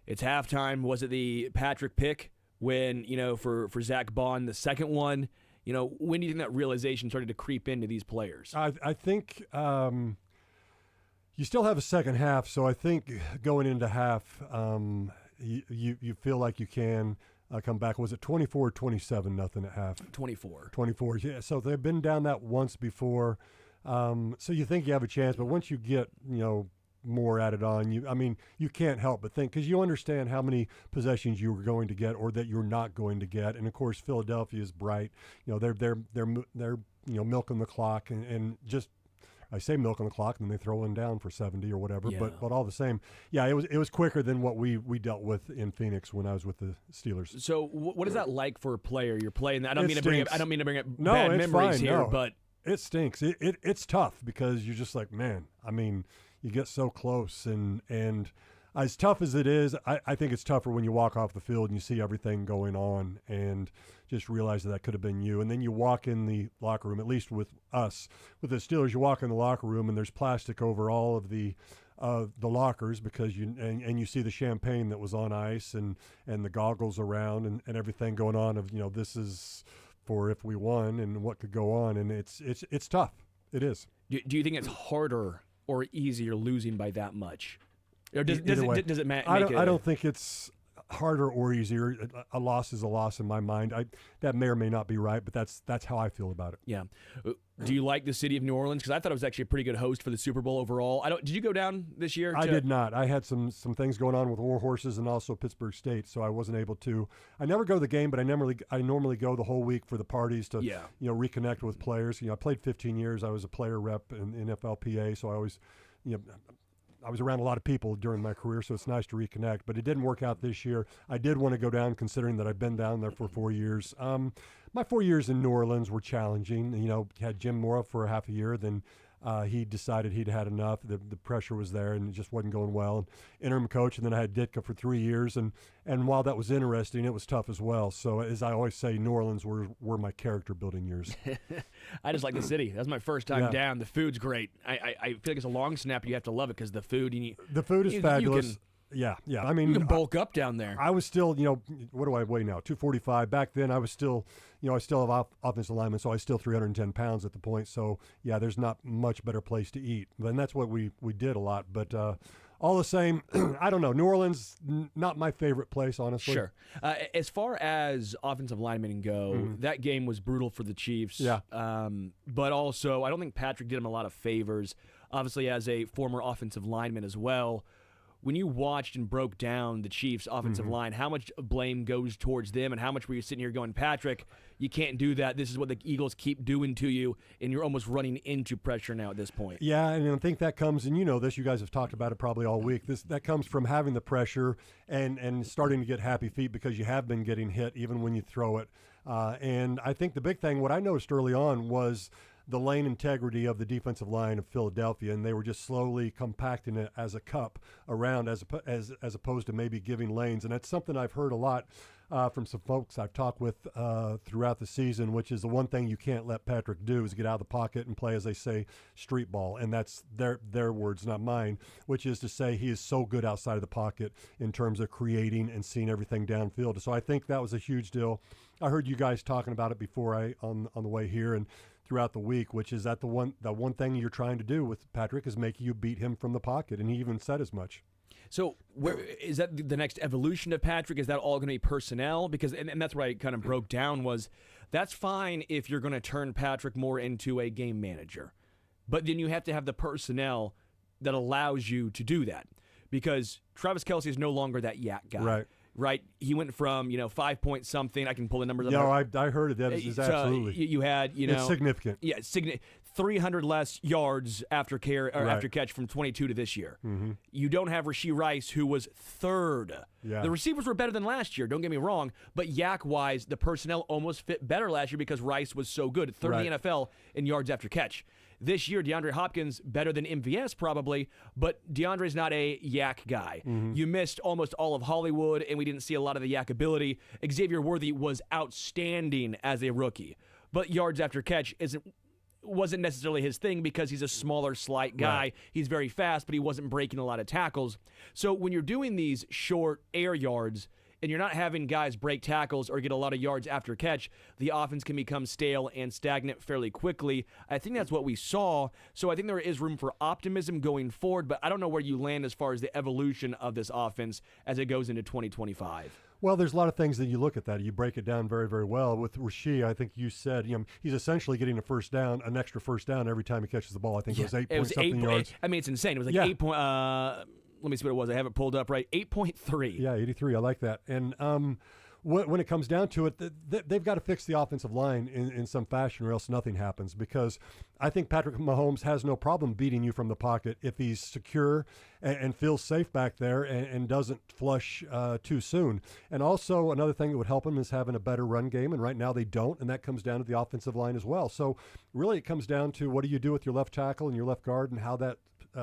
it's halftime? Was it the Patrick pick when, for Zach Bond, the second one? When do you think that realization started to creep into these players? I think you still have a second half, so I think going into half, you feel like you can come back. Was it 24 or 27 nothing at half? 24. 24, yeah. So they've been down that once before. So you think you have a chance, but once you get, more added on, you can't help but think, because you understand how many possessions you were going to get or that you're not going to get. And of course, Philadelphia is bright. They're milking the clock and just, I say milking the clock, and then they throw one down for 70 or whatever. Yeah. But all the same, yeah, it was quicker than what we dealt with in Phoenix when I was with the Steelers. So what is that like for a player? You're playing that. I don't mean to bring up No, bad it's memories fine, here, no. but It stinks. It's tough because you're just like, man, you get so close. And as tough as it is, I think it's tougher when you walk off the field and you see everything going on and just realize that could have been you. And then you walk in the locker room, at least with us. With the Steelers, you walk in the locker room and there's plastic over all of the lockers because you see the champagne that was on ice and the goggles around and everything going on of, this is for if we won and what could go on. And it's tough. It is. Do you think it's harder or easier losing by that much? Or does it matter? I don't think it's harder or easier. A loss is a loss in my mind. That may or may not be right, but that's how I feel about it. Yeah. Do you like the city of New Orleans? Because I thought it was actually a pretty good host for the Super Bowl overall. Did you go down this year? I did not. I had some things going on with War Horses and also Pittsburgh State, so I wasn't able to. I never go to the game, but I normally go the whole week for the parties to reconnect with players. I played 15 years. I was a player rep in NFLPA, so I always I was around a lot of people during my career, so it's nice to reconnect. But it didn't work out this year. I did want to go down, considering that I've been down there for 4 years. My 4 years in New Orleans were challenging. Had Jim Mora for a half a year, then he decided he'd had enough. The pressure was there, and it just wasn't going well. And interim coach, and then I had Ditka for 3 years. And while that was interesting, it was tough as well. So as I always say, New Orleans were my character-building years. I just like the city. That's my first time down. The food's great. I feel like it's a long snapper. You have to love it because the food. The food is fabulous. Yeah. You can bulk up down there. I was still, what do I weigh now? 245. Back then, I was still, I still have offensive lineman, so I was still 310 pounds at the point. So, yeah, there's not much better place to eat. And that's what we did a lot. But all the same, I don't know. New Orleans, not my favorite place, honestly. Sure. As far as offensive linemen go, that game was brutal for the Chiefs. Yeah. But also, I don't think Patrick did him a lot of favors. Obviously, as a former offensive lineman as well, when you watched and broke down the Chiefs' offensive line, how much blame goes towards them, and how much were you sitting here going, Patrick, you can't do that. This is what the Eagles keep doing to you, and you're almost running into pressure now at this point. Yeah, and I think that comes, and this, you guys have talked about it probably all week. That comes from having the pressure and starting to get happy feet because you have been getting hit even when you throw it. And I think the big thing, what I noticed early on was the lane integrity of the defensive line of Philadelphia, and they were just slowly compacting it as a cup around as opposed to maybe giving lanes. And that's something I've heard a lot from some folks I've talked with throughout the season, which is the one thing you can't let Patrick do is get out of the pocket and play, as they say, street ball. And that's their words, not mine, which is to say he is so good outside of the pocket in terms of creating and seeing everything downfield. So I think that was a huge deal. I heard you guys talking about it before on the way here and throughout the week, which is that the one thing you're trying to do with Patrick is make you beat him from the pocket, and he even said as much. So is that the next evolution of Patrick? Is that all going to be personnel? Because and that's what I kind of broke down was that's fine if you're going to turn Patrick more into a game manager, but then you have to have the personnel that allows you to do that, because Travis Kelce is no longer that yak guy. Right, he went from 5 point something. I can pull the numbers up. No, I heard it. That is absolutely. You had it's significant. Yeah, 300 less yards after Right. catch from 22 to this year. Mm-hmm. You don't have Rashee Rice, who was third. Yeah. The receivers were better than last year, don't get me wrong, but yak-wise, the personnel almost fit better last year because Rice was so good, third in the NFL in yards after catch. This year, DeAndre Hopkins, better than MVS probably, but DeAndre's not a yak guy. You missed almost all of Hollywood, and we didn't see a lot of the yak ability. Xavier Worthy was outstanding as a rookie, but yards after catch wasn't necessarily his thing because he's a smaller, slight guy. Right. He's very fast, but he wasn't breaking a lot of tackles. So when you're doing these short air yards and you're not having guys break tackles or get a lot of yards after catch, the offense can become stale and stagnant fairly quickly. I think that's what we saw. So I think there is room for optimism going forward, but I don't know where you land as far as the evolution of this offense as it goes into 2025. Well, there's a lot of things that you look at that. You break it down very, very well. With Rashee, I think you said he's essentially getting an extra first down every time he catches the ball. I think it was 8-point-something yards. I mean, it's insane. It was like 8 point. Let me see what it was. I have it pulled up right. 8.3. Yeah, 83. I like that. And when it comes down to it, they've got to fix the offensive line in some fashion or else nothing happens, because I think Patrick Mahomes has no problem beating you from the pocket if he's secure and feels safe back there and doesn't flush too soon. And also another thing that would help him is having a better run game, and right now they don't, and that comes down to the offensive line as well. So really it comes down to what do you do with your left tackle and your left guard and how that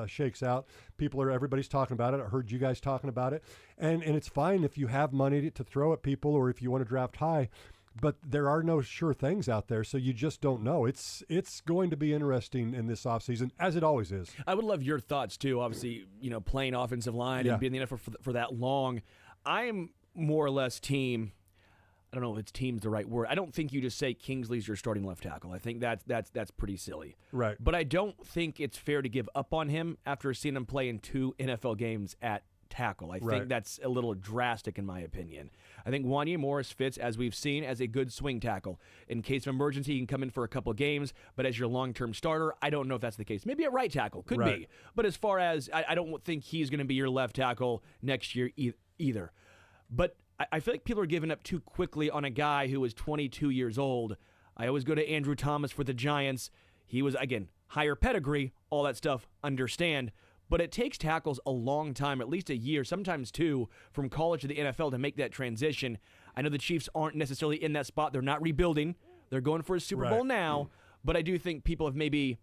shakes out. Everybody's talking about it. I heard you guys talking about it. And it's fine if you have money to throw at people or if you want to draft high, but there are no sure things out there, so you just don't know. It's going to be interesting in this offseason, as it always is. I would love your thoughts, too. Obviously, playing offensive line and being in the NFL for that long. I'm more or less team. I don't know if team's the right word. I don't think you just say Kingsley's your starting left tackle. I think that's pretty silly. Right. But I don't think it's fair to give up on him after seeing him play in 2 NFL games at tackle. I think that's a little drastic in my opinion. I think Wanya Morris fits, as we've seen, as a good swing tackle. In case of emergency, he can come in for a couple games, but as your long-term starter, I don't know if that's the case. Maybe at right tackle. Could be. But as far as, I don't think he's going to be your left tackle next year either. But I feel like people are giving up too quickly on a guy who is 22 years old. I always go to Andrew Thomas for the Giants. He was, again, higher pedigree, all that stuff, understand. But it takes tackles a long time, at least a year, sometimes 2, from college to the NFL to make that transition. I know the Chiefs aren't necessarily in that spot. They're not rebuilding. They're going for a Super Bowl now. But I do think people have maybe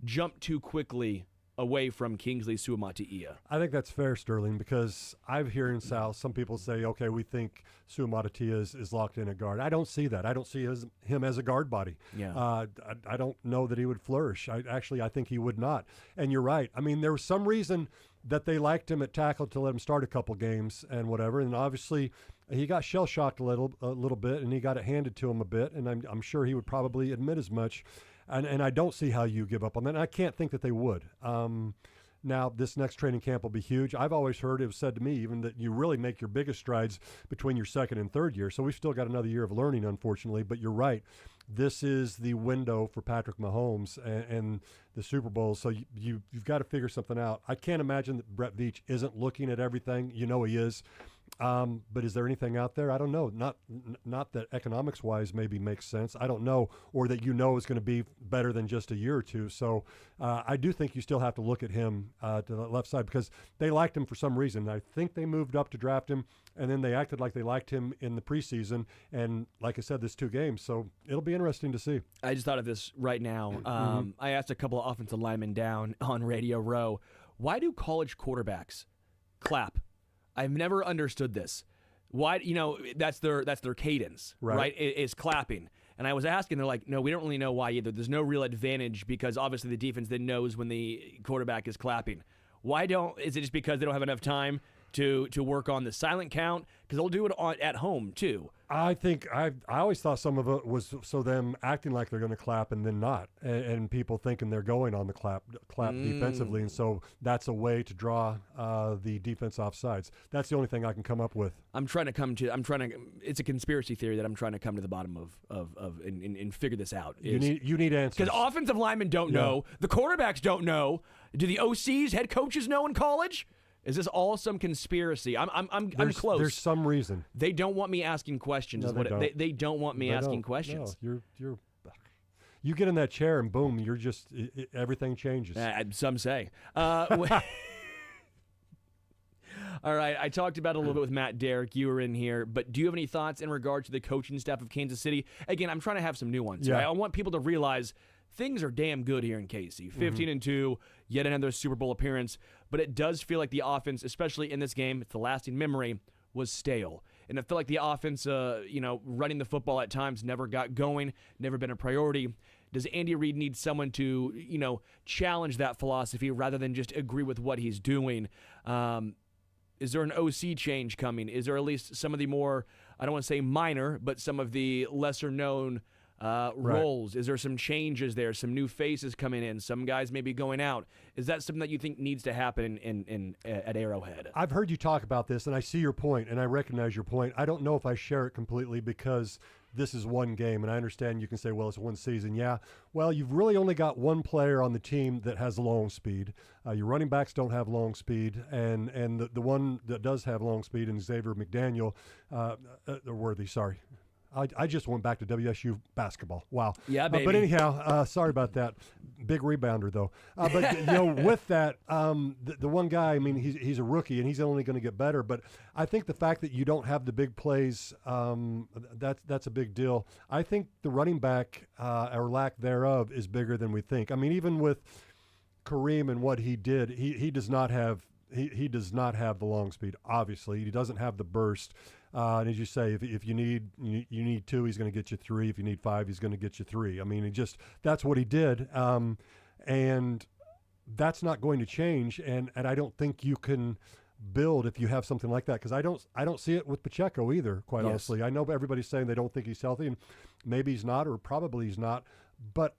jumped too quickly away from Kingsley Suamataia. I think that's fair, Sterling, because I've heard some people say, okay, we think Suamataia is locked in at guard. I don't see that. I don't see him as a guard body. Yeah. I don't know that he would flourish. I think he would not. And you're right. I mean, there was some reason that they liked him at tackle to let him start a couple games and whatever. And obviously he got shell-shocked a little bit, and he got it handed to him a bit, and I'm sure he would probably admit as much. And I don't see how you give up on that. And I can't think that they would. Now, this next training camp will be huge. I've always heard, it was said to me even, that you really make your biggest strides between your second and third year. So we've still got another year of learning, unfortunately. But you're right. This is the window for Patrick Mahomes and the Super Bowl. So you've got to figure something out. I can't imagine that Brett Veach isn't looking at everything. He is. But is there anything out there? I don't know. Not that economics-wise maybe makes sense. I don't know. Or that is going to be better than just a year or two. So I do think you still have to look at him to the left side because they liked him for some reason. I think they moved up to draft him, and then they acted like they liked him in the preseason. And like I said, there's 2 games. So it'll be interesting to see. I just thought of this right now. I asked a couple of offensive linemen down on Radio Row, why do college quarterbacks clap? I've never understood this. Why, that's their cadence, right? Is clapping. And I was asking, they're like, no, we don't really know why either. There's no real advantage because obviously the defense then knows when the quarterback is clapping. Is it just because they don't have enough time to work on the silent count? Because they'll do it at home too. I think I always thought some of it was so them acting like they're going to clap and then not, and people thinking they're going on the clap defensively, and so that's a way to draw the defense off sides. That's the only thing I can come up with. It's a conspiracy theory that I'm trying to come to the bottom of and figure this out. You need answers. Because offensive linemen don't know, the quarterbacks don't know. Do the OCs, head coaches, know in college? Is this all some conspiracy? I'm close. There's some reason. They don't want me asking questions. No, they don't want me asking questions. No, You get in that chair and boom, you're just everything changes. Some say. All right, I talked about it a little bit with Matt Derrick. You were in here, but do you have any thoughts in regard to the coaching staff of Kansas City? Again, I'm trying to have some nuance. Yeah. Right? I want people to realize things are damn good here in KC. 15-2, yet another Super Bowl appearance, but it does feel like the offense, especially in this game, it's the lasting memory, was stale. And it felt like the offense, running the football at times never got going, never been a priority. Does Andy Reid need someone to, challenge that philosophy rather than just agree with what he's doing? Is there an OC change coming? Is there at least some of the more, I don't want to say minor, but some of the lesser known roles? Is there some changes there, some new faces coming in, some guys maybe going out? Is that something that you think needs to happen at Arrowhead? I've heard you talk about this, and I see your point, and I recognize your point. I don't know if I share it completely because this is one game, and I understand you can say, well, it's one season. Yeah, well, you've really only got one player on the team that has long speed. Your running backs don't have long speed, and the one that does have long speed, and Xavier McDaniel, Worthy, sorry. I just went back to WSU basketball. Wow. Yeah, baby. But anyhow, sorry about that. Big rebounder, though. But, with that, the one guy, I mean, he's a rookie, and he's only going to get better. But I think the fact that you don't have the big plays, that's a big deal. I think the running back, or lack thereof, is bigger than we think. I mean, even with Kareem and what he did, he does not have he does not have the long speed, obviously. He doesn't have the burst. And as you say, if you need 2, he's going to get you 3. If you need 5, he's going to get you 3. I mean, that's what he did. And that's not going to change. And I don't think you can build if you have something like that, because I don't see it with Pacheco either, quite honestly. I know everybody's saying they don't think he's healthy, and maybe he's not, or probably he's not. But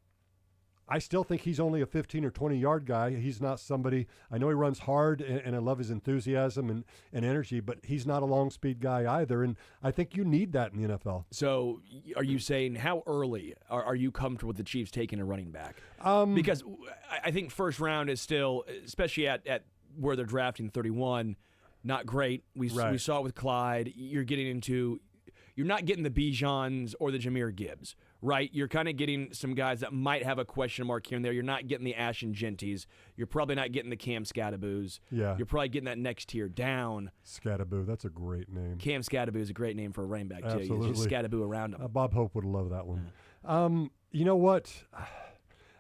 I still think he's only a 15 or 20-yard guy. He's not somebody – I know he runs hard, and I love his enthusiasm and energy, but he's not a long-speed guy either, and I think you need that in the NFL. So are you saying how early are you comfortable with the Chiefs taking a running back? Because I think first round is still, especially at where they're drafting 31, not great. We saw it with Clyde. You're not getting the Bijans or the Jahmyr Gibbs, right? You're kind of getting some guys that might have a question mark here and there. You're not getting the Ashton Genties. You're probably not getting the Cam Scatterboos. Yeah. You're probably getting that next tier down. Scatterboo, that's a great name. Cam Scatterboo is a great name for a running back, too. Absolutely. You just Scatterboo around him. Bob Hope would love that one. You know what?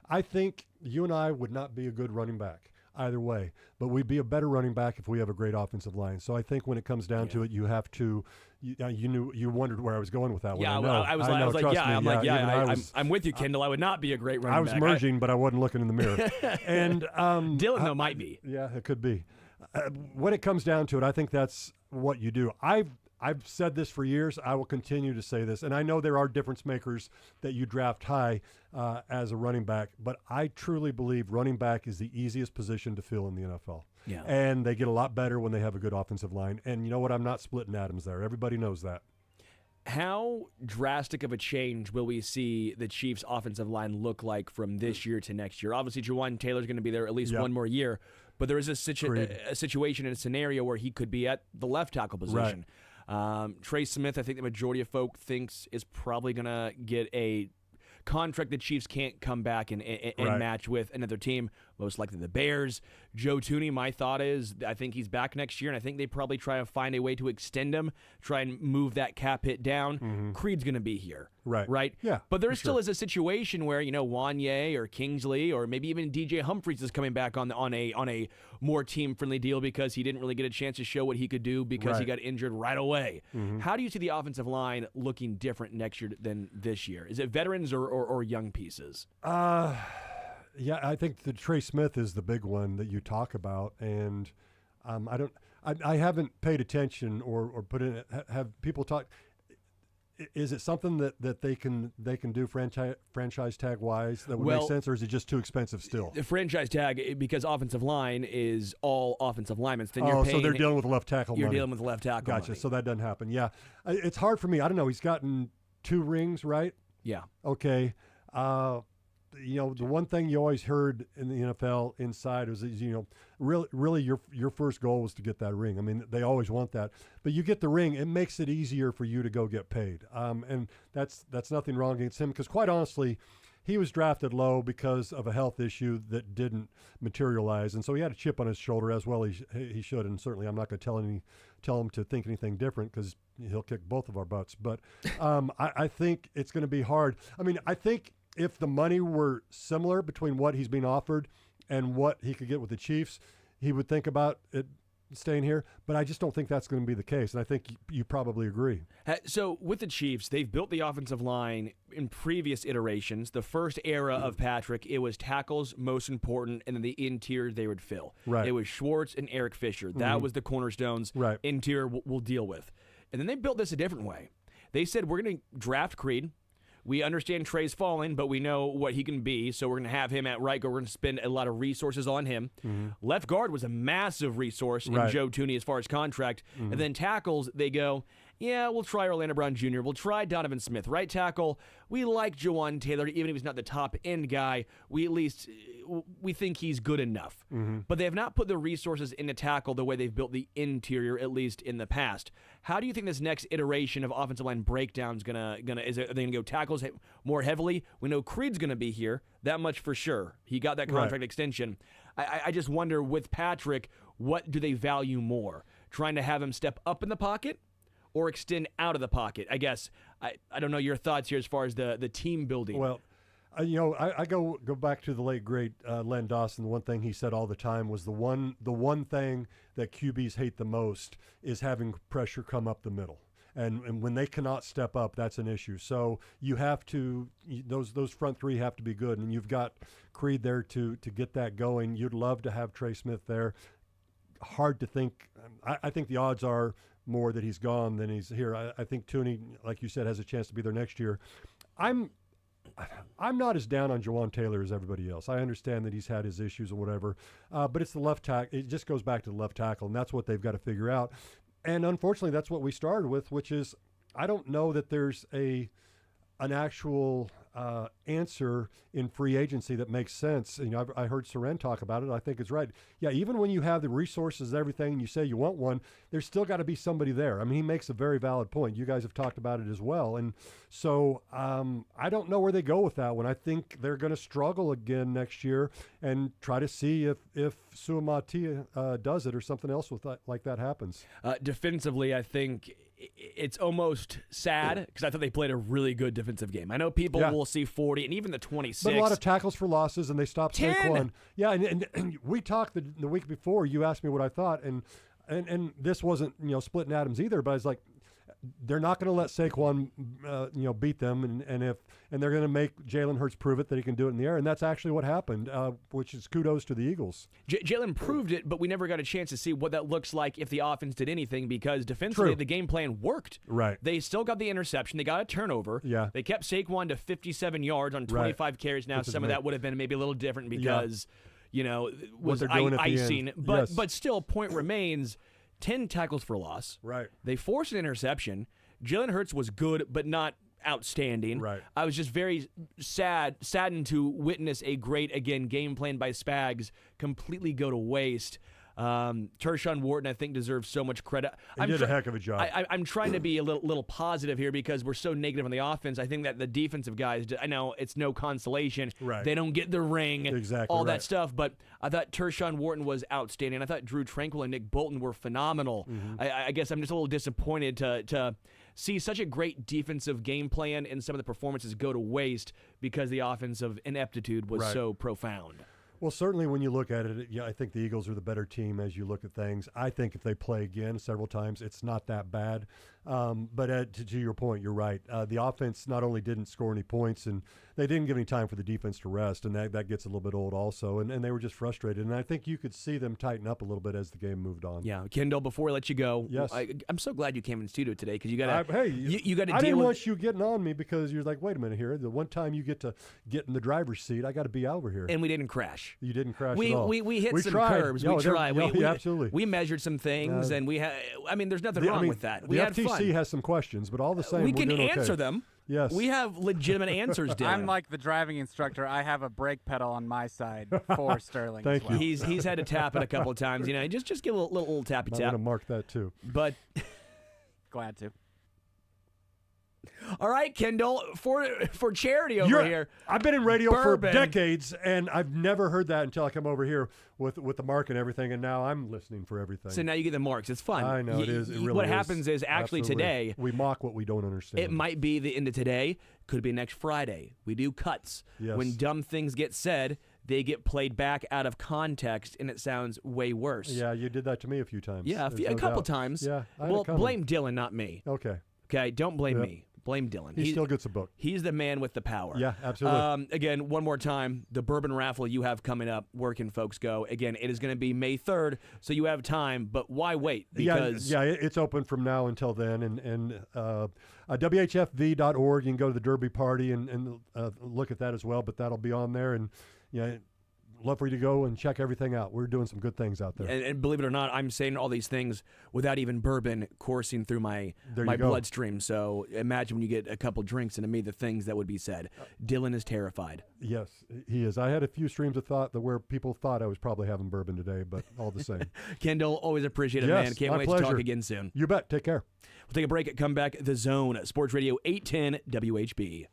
I think you and I would not be a good running back either way, but we'd be a better running back if we have a great offensive line. So I think when it comes down to it, you have to. You wondered where I was going with that one. Yeah, I was like, I'm with you, Kendall. I would not be a great running back. I was merging, but I wasn't looking in the mirror. And Dylan, though, might be. Yeah, it could be. When it comes down to it, I think that's what you do. I've said this for years. I will continue to say this. And I know there are difference makers that you draft high as a running back, but I truly believe running back is the easiest position to fill in the NFL. Yeah. And they get a lot better when they have a good offensive line. And you know what? I'm not splitting atoms there. Everybody knows that. How drastic of a change will we see the Chiefs' offensive line look like from this year to next year? Obviously, Jawan Taylor's going to be there at least one more year, but there is a situation and a scenario where he could be at the left tackle position. Right. Trey Smith, I think the majority of folk thinks is probably going to get a contract the Chiefs can't come back and match with another team, most likely the Bears. Joe Thuney, my thought is I think he's back next year, and I think they probably try to find a way to extend him, try and move that cap hit down. Mm-hmm. Creed's going to be here. Right? Yeah. But there still is a situation where, Wanye or Kingsley or maybe even DJ Humphries is coming back on a more team-friendly deal because he didn't really get a chance to show what he could do because he got injured right away. Mm-hmm. How do you see the offensive line looking different next year than this year? Is it veterans or young pieces? Yeah, I think the Trey Smith is the big one that you talk about, and I haven't paid attention or put in have people talk. Is it something that they can do franchise tag wise that would make sense, or is it just too expensive still? The franchise tag, because offensive line is all offensive linemen. Then you're paying, so they're dealing with left tackle. You're dealing with left tackle. Gotcha. Money. So that doesn't happen. Yeah, it's hard for me. I don't know. He's gotten 2 rings, right? Yeah. Okay. The one thing you always heard in the NFL inside was, really your first goal was to get that ring. I mean, they always want that. But you get the ring, it makes it easier for you to go get paid. And that's nothing wrong against him because, quite honestly, he was drafted low because of a health issue that didn't materialize, and so he had a chip on his shoulder, as well he should. And certainly, I'm not going to tell him to think anything different, because he'll kick both of our butts. But I think it's going to be hard. I mean, I think if the money were similar between what he's being offered and what he could get with the Chiefs, he would think about it staying here, but I just don't think that's going to be the case, and I think you probably agree. So with the Chiefs, they've built the offensive line in previous iterations. The first era of Patrick, it was tackles most important, and then the interior they would fill. Right. It was Schwartz and Eric Fisher. That was the cornerstones. Right. Interior we'll deal with. And then they built this a different way. They said, we're going to draft Creed. We understand Trey's falling, but we know what he can be, so we're going to have him at right guard. We're going to spend a lot of resources on him. Left guard was a massive resource in Joe Thuney as far as contract. And then tackles, they go, yeah, we'll try Orlando Brown Jr., we'll try Donovan Smith. Right tackle, we like Jawan Taylor, even if he's not the top-end guy. We think he's good enough. But they have not put the resources into tackle the way they've built the interior, at least in the past. How do you think this next iteration of offensive line breakdown is are they gonna go tackles more heavily? We know Creed's gonna be here, that much for sure. He got that contract extension. I just wonder, with Patrick, what do they value more? Trying to have him step up in the pocket or extend out of the pocket? I guess I don't know your thoughts here as far as the team building. Well, I go back to the late great Len Dawson. The one thing he said all the time was the one thing that QBs hate the most is having pressure come up the middle. And when they cannot step up, that's an issue. So you have to those front three have to be good, and you've got Creed there to get that going. You'd love to have Trey Smith there. Hard to think. I think the odds are more that he's gone than he's here. I think Thuney, like you said, has a chance to be there next year. I'm not as down on Jawan Taylor as everybody else. I understand that he's had his issues or whatever, but it's the left tackle. It just goes back to the left tackle, and that's what they've got to figure out. And unfortunately, that's what we started with, which is I don't know that there's an actual answer in free agency that makes sense. I heard Soren talk about it. I think it's right. Yeah, even when you have the resources and everything, and you say you want one, there's still got to be somebody there. I mean, he makes a very valid point. You guys have talked about it as well. And so I don't know where they go with that one. I think they're going to struggle again next year and try to see if Suamati does it or something else like that happens. Defensively, I think it's almost sad because I thought they played a really good defensive game. I know people will see 40 and even the 26. But a lot of tackles for losses, and they stopped 10. Saquon. Yeah, and we talked the week before. You asked me what I thought, and this wasn't splitting atoms either. But I was like, they're not going to let Saquon beat them, and they're going to make Jalen Hurts prove it that he can do it in the air, and that's actually what happened, which is kudos to the Eagles. Jalen proved it, but we never got a chance to see what that looks like if the offense did anything, because defensively the game plan worked. Right. They still got the interception. They got a turnover. Yeah. They kept Saquon to 57 yards on 25 carries. Now some of that would have been maybe a little different because was icing, but still, point remains. 10 tackles for loss. Right. They forced an interception. Jalen Hurts was good, but not outstanding. Right. I was just very saddened to witness a great, again, game plan by Spags completely go to waste. Tershawn Wharton, I think, deserves so much credit. He did a heck of a job. I'm trying to be a little positive here because we're so negative on the offense. I think that the defensive guys, I know it's no consolation. Right. They don't get the ring, exactly all that stuff. But I thought Tershawn Wharton was outstanding. I thought Drew Tranquill and Nick Bolton were phenomenal. I guess I'm just a little disappointed to see such a great defensive game plan and some of the performances go to waste because the offensive ineptitude was so profound. Well, certainly when you look at it, I think the Eagles are the better team as you look at things. I think if they play again several times, it's not that bad. But to your point, you're right. The offense not only didn't score any points, and they didn't give any time for the defense to rest, and that gets a little bit old also. And they were just frustrated. And I think you could see them tighten up a little bit as the game moved on. Yeah, Kendall, before we let you go, yes. I'm so glad you came in the studio today because you got to you got to deal with. I didn't want you getting on me because you're like, wait a minute here. The one time you get to get in the driver's seat, I got to be over here. And we didn't crash. You didn't crash at all. We hit some tried. curbs. We tried. We absolutely. We measured some things, and we had. I mean, there's nothing wrong with that. We the had FTC fun. has some questions, but all the same, we we're can doing answer okay. them. Yes. We have legitimate answers, Dan. I'm like the driving instructor. I have a brake pedal on my side for Sterling. Thank as well. you. He's had to tap it a couple of times. Just give a little tappy I'm tap. going to mark that too. But Glad to. All right, Kendall, for charity over here. I've been in radio Bourbon. for decades, and I've never heard that until I come over here with the mark and everything, and now I'm listening for everything. So now you get the marks. It's fun. I know, it is. It really what is. happens is actually Absolutely. today, we mock what we don't understand. it might be the end of today. Could be next Friday. We do cuts. Yes. When dumb things get said, they get played back out of context, and it sounds way worse. Yeah, you did that to me a few times. Yeah, There's a no couple doubt. times. Yeah, I had well, it coming. blame Dylan, not me. Okay. Okay, don't blame Yep. me. Blame Dylan. He still gets a book. He's the man with the power. Yeah, absolutely. Again, one more time, the bourbon raffle you have coming up, where can folks go? Again, it is going to be May 3rd, so you have time, but why wait? Because yeah, it's open from now until then, and WHFV.org, you can go to the Derby party and look at that as well, but that'll be on there, and yeah, love for you to go and check everything out. We're doing some good things out there. and believe it or not, I'm saying all these things without even bourbon coursing through my There you go. bloodstream, so imagine when you get a couple drinks into me, the things that would be said. Dylan is terrified. Yes, he is. I had a few streams of thought where people thought I was probably having bourbon today, but all the same. Kendall, always appreciate it, Yes, man. Can't my wait to talk pleasure. again soon. You bet. Take care. We'll take a break. Come back. The Zone, Sports Radio 810 WHB.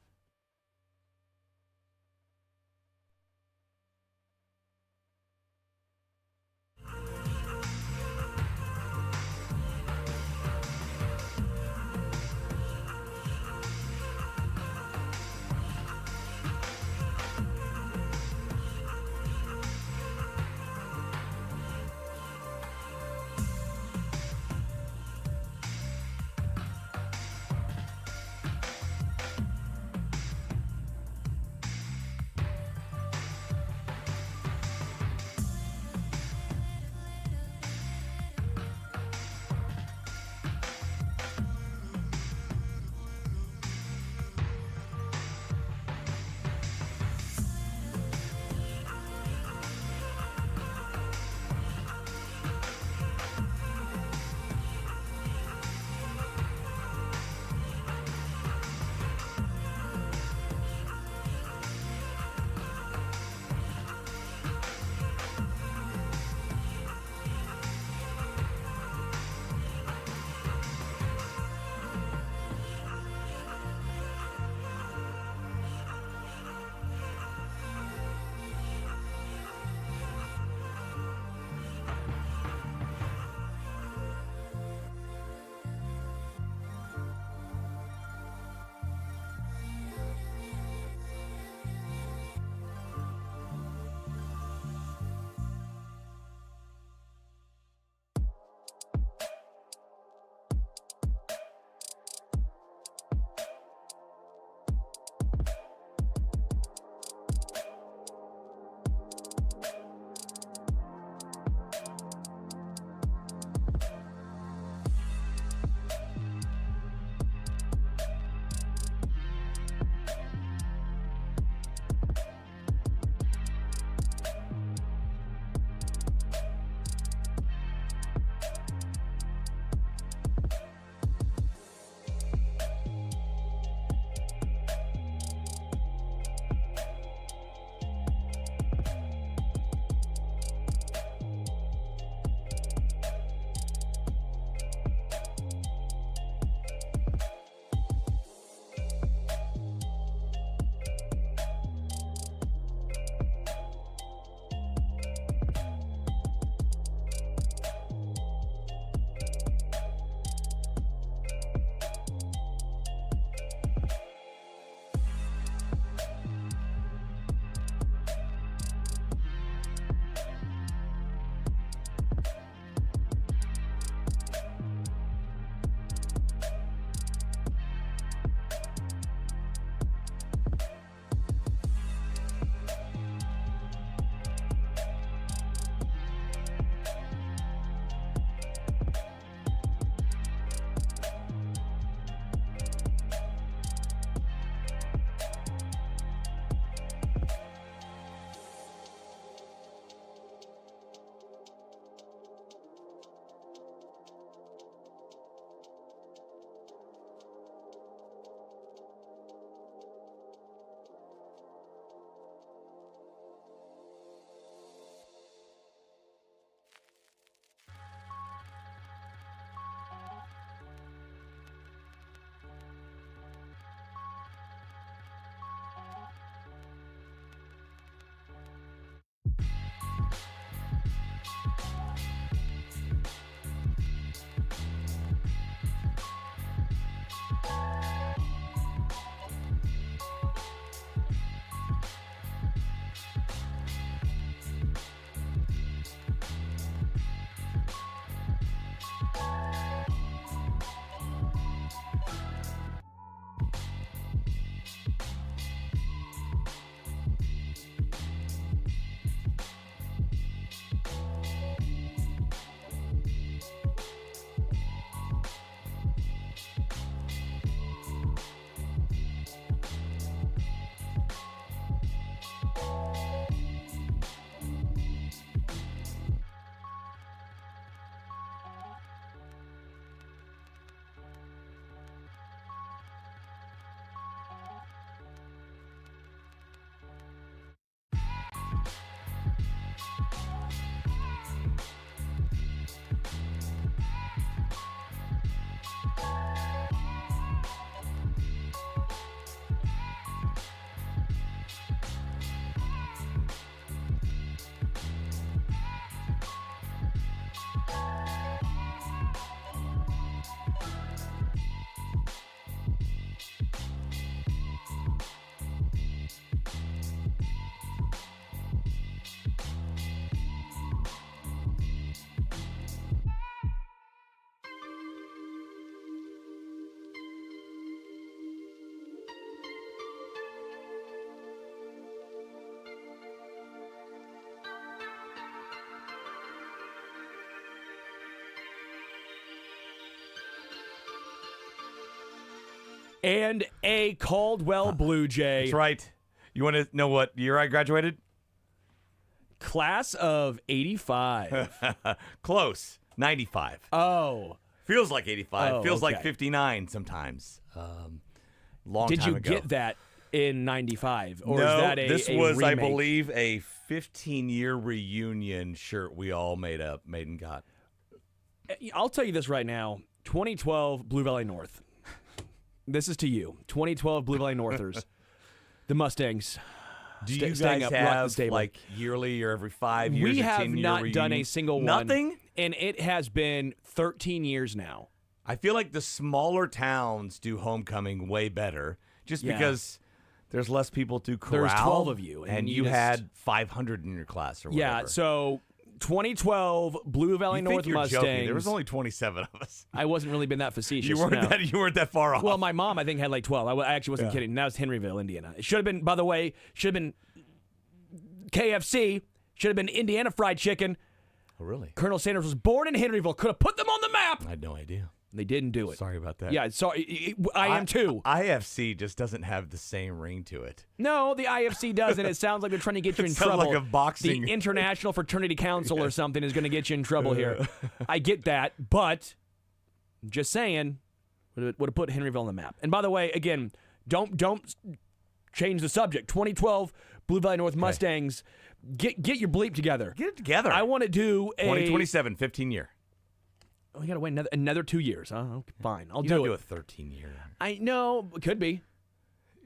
and a Caldwell Blue Jay. That's right. You want to know what year I graduated? Class of 85. Close. 95. Oh. Feels like 85. Oh, Feels like okay. 59 sometimes. Long Did time you ago. get that in 95? Or No, is that this a was, I remake? believe, a 15-year reunion shirt we all made and got. I'll tell you this right now. 2012 Blue Valley North. This is to you. 2012 Blue Valley Northers. The Mustangs. Do you staying guys up, rock the have stable. like yearly or every 5 years? We or have 10-year not done a reunion? single one. Nothing? And it has been 13 years now. I feel like the smaller towns do homecoming way better just Yeah. because there's less people to corral. There's 12 of you, and And you you just- had 500 in your class or whatever. Yeah, so 2012 Blue Valley you North think you're Mustangs. joking. There was only 27 of us. I wasn't really been that facetious. You weren't no. you weren't that far off. Well, my mom, I think, had like 12. I actually wasn't Yeah. kidding. That was Henryville, Indiana. It should have been, by the way, should have been KFC. Should have been Indiana Fried Chicken. Oh, really? Colonel Sanders was born in Henryville. Could have put them on the map. I had no idea. They didn't do it. Sorry about that. Yeah, sorry. I am too. IFC just doesn't have the same ring to it. No, the IFC does, and it sounds like they're trying to get you in It sounds trouble. like a boxing- The International Fraternity Council or something is going to get you in trouble here. I get that, but I'm just saying, would have put Henryville on the map. And by the way, again, don't change the subject. 2012 Blue Valley North Mustangs. Get your bleep together. Get it together. I want to do a 2027, 15 year. We got to wait another 2 years. Huh? Okay, fine, I'll You do don't it. do a 13 year. I know, it could be.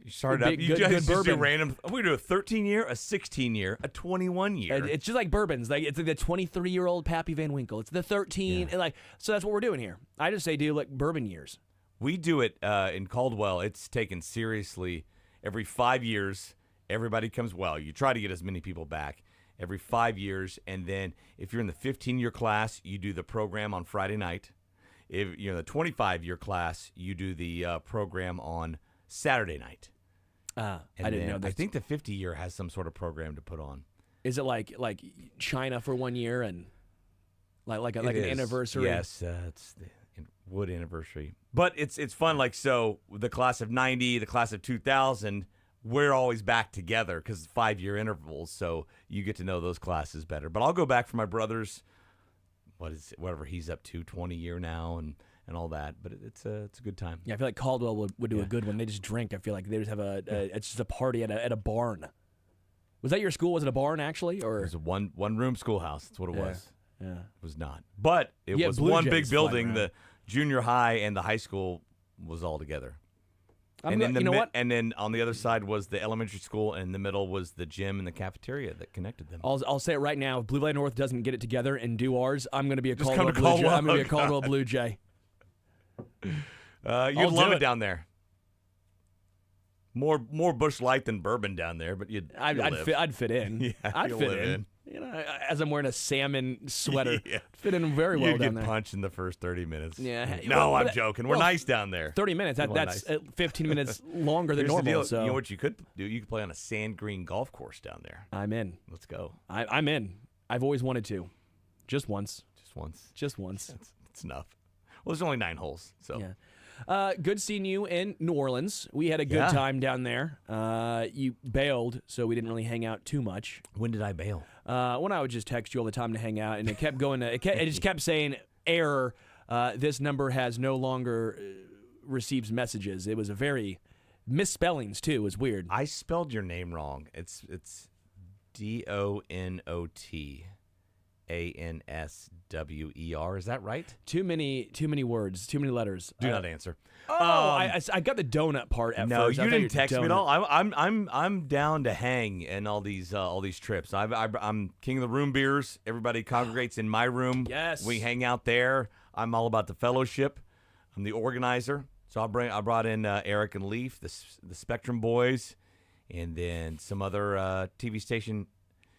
You started Good- up. You good- just good do bourbon. random. We do a 13 year, a 16 year, a 21 year. It's just like bourbons. Like it's like the 23-year-old Pappy Van Winkle. It's the 13. And like so that's what we're doing here. I just say do like bourbon years. We do it in Caldwell. It's taken seriously. Every 5 years, everybody comes. Well, you try to get as many people back every 5 years, and then if you're in the 15-year class, you do the program on Friday night. If you're in the 25-year class, you do the program on Saturday night. I And didn't then know that. I think the 50-year has some sort of program to put on. Is it like China for 1 year and like an It is. anniversary? Yes, it's the Wood anniversary. But it's fun. Like, so the class of 90, the class of 2000, we're always back together because 5 year intervals. So you get to know those classes better. But I'll go back for my brother's, whatever he's up to, 20 year now and all that. But it's a good time. Yeah, I feel like Caldwell would do Yeah. a good one. They just drink. I feel like they just have it's just a party at a barn. Was that your school? Was it a barn actually, It or was a one room schoolhouse. That's what it Yeah. was. yeah? It was not. But it Yeah, was Blue one Jays big flying building. around. The junior high and the high school was all together. I'm And gonna- then you know what? And then on the other side was the elementary school, and in the middle was the gym and the cafeteria that connected them. I'll say it right now. If Blue Valley North doesn't get it together and do ours, I'm going to be a Just Caldwell come to Blue Jay. Caldwell. I'm going to be a Oh, Caldwell God. Blue Jay. You'd I'll love do it it. down there. More Busch Light than bourbon down there, but you'd I'd fit in. Yeah, I'd you'll fit live in. You know, as I'm wearing a salmon sweater, Yeah. fit in very well You'd down get there. punched in the first 30 minutes. Yeah. No, Well, I'm but- joking. We're well, nice down there. 30 minutes. People are That's nice. 15 minutes longer than Here's the normal. deal. So You know what you could do? You could play on a sand green golf course down there. I'm in. Let's go. I'm in. I've always wanted to. Just once. Just once. Just once. It's enough. Well, there's only 9 holes, so. Yeah. Good seeing you in New Orleans. We had a good Yeah. time down there. You bailed, so we didn't really hang out too much. When did I bail? When I would just text you all the time to hang out, and it kept going. It just kept saying error. This number has no longer receives messages. It was a very misspellings too. It was weird. I spelled your name wrong. It's DONOTANSWER. Is that right? Too many words. Too many letters. Do not answer. I got the donut part at No, first. I you thought didn't text me at donut. all. I'm down to hang in all these trips. I'm king of the room beers. Everybody congregates in my room. Yes. We hang out there. I'm all about the fellowship. I'm the organizer. So I brought in Eric and Leaf, the Spectrum Boys, and then some other TV station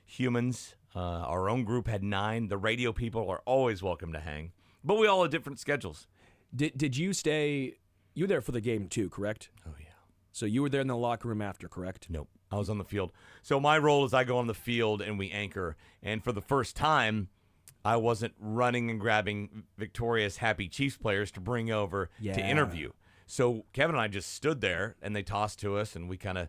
humans. Our own group had 9. The radio people are always welcome to hang, but we all have different schedules. Did you stay? You were there for the game too, correct? Oh yeah. So you were there in the locker room after, correct? Nope. I was on the field. So my role is I go on the field and we anchor. And for the first time, I wasn't running and grabbing victorious, happy Chiefs players to bring over Yeah. to interview. So Kevin and I just stood there, and they tossed to us, and we kind of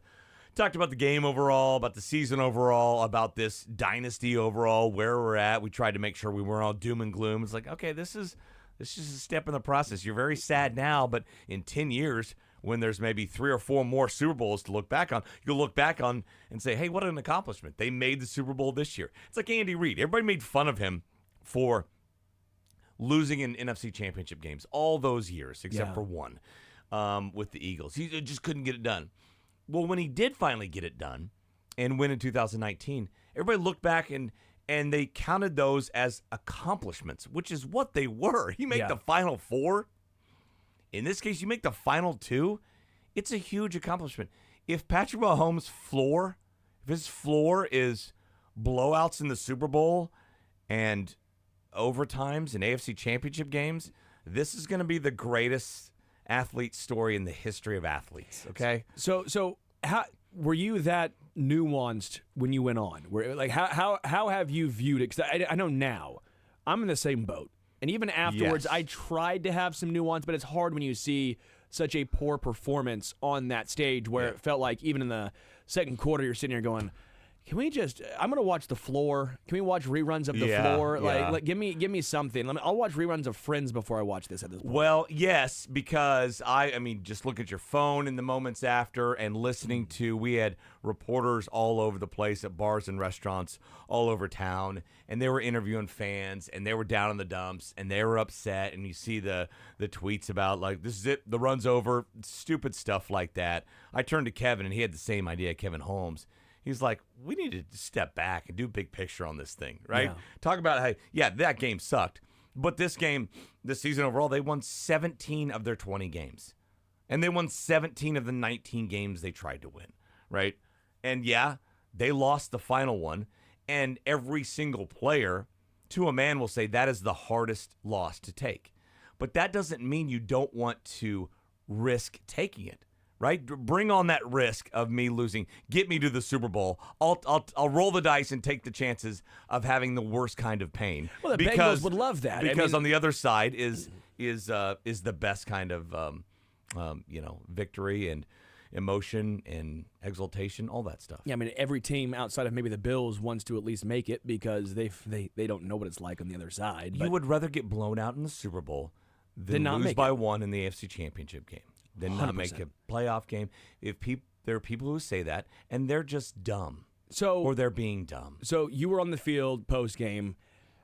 talked about the game overall, about the season overall, about this dynasty overall, where we're at. We tried to make sure we weren't all doom and gloom. It's like, okay, this is just a step in the process. You're very sad now, but in 10 years, when there's maybe 3 or 4 more Super Bowls to look back on, you'll look back on and say, hey, what an accomplishment. They made the Super Bowl this year. It's like Andy Reid. Everybody made fun of him for losing in NFC championship games all those years, except for one with the Eagles. He just couldn't get it done. Well, when he did finally get it done and win in 2019, everybody looked back and they counted those as accomplishments, which is what they were. He made the Final Four. In this case, you make the Final Two. It's a huge accomplishment. If Patrick Mahomes' floor, if his floor is blowouts in the Super Bowl and overtimes and AFC championship games, this is going to be the greatest athlete story in the history of athletes, okay? So how were you that nuanced when you went on? How have you viewed it? Because I know now I'm in the same boat. And even afterwards, I tried to have some nuance, but it's hard when you see such a poor performance on that stage where it felt like even in the second quarter, you're sitting here going, can we just? I'm gonna watch the floor. Can we watch reruns of the floor? Like, give me something. I'll watch reruns of Friends before I watch this at this point. Well, yes, because I mean, just look at your phone in the moments after and listening to. We had reporters all over the place at bars and restaurants all over town, and they were interviewing fans, and they were down in the dumps, and they were upset. And you see the tweets about like, this is it, the run's over, stupid stuff like that. I turned to Kevin, and he had the same idea. Kevin Holmes. He's like, we need to step back and do big picture on this thing, right? Yeah. Talk about how, that game sucked. But this game, this season overall, they won 17 of their 20 games. And they won 17 of the 19 games they tried to win, right? And they lost the final one. And every single player, to a man, will say that is the hardest loss to take. But that doesn't mean you don't want to risk taking it. Right? Bring on that risk of me losing. Get me to the Super Bowl. I'll roll the dice and take the chances of having the worst kind of pain. Well, the Bengals would love that. Because on the other side is the best kind of victory and emotion and exultation, all that stuff. Yeah, I mean, every team outside of maybe the Bills wants to at least make it because they don't know what it's like on the other side. You would rather get blown out in the Super Bowl than not lose make by it. one in the AFC Championship game. Then 100%. not make a playoff game. There are people who say that, and they're just dumb. Or they're being dumb. So you were on the field post game.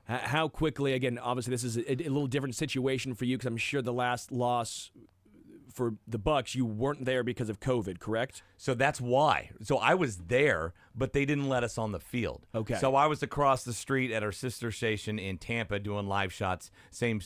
How quickly? Again, obviously this is a little different situation for you because I'm sure the last loss for the Bucs, you weren't there because of COVID, correct? So that's why. So I was there, but they didn't let us on the field. Okay. So I was across the street at our sister station in Tampa doing live shots, same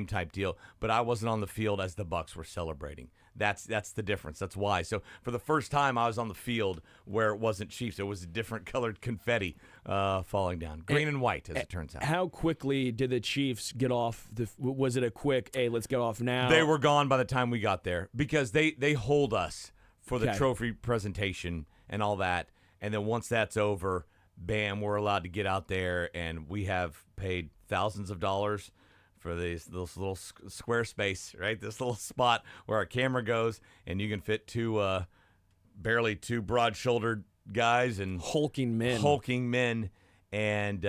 type deal. But I wasn't on the field as the Bucs were celebrating. That's the difference. That's why. So for the first time, I was on the field where it wasn't Chiefs. It was a different colored confetti falling down, green and white, as it turns out. How quickly did the Chiefs get off? Was it a quick, hey, let's get off now? They were gone by the time we got there because they hold us for the trophy presentation and all that. And then once that's over, bam, we're allowed to get out there, and we have paid thousands of dollars for this little square space, right? This little spot where our camera goes, and you can fit barely two broad-shouldered guys and hulking men, and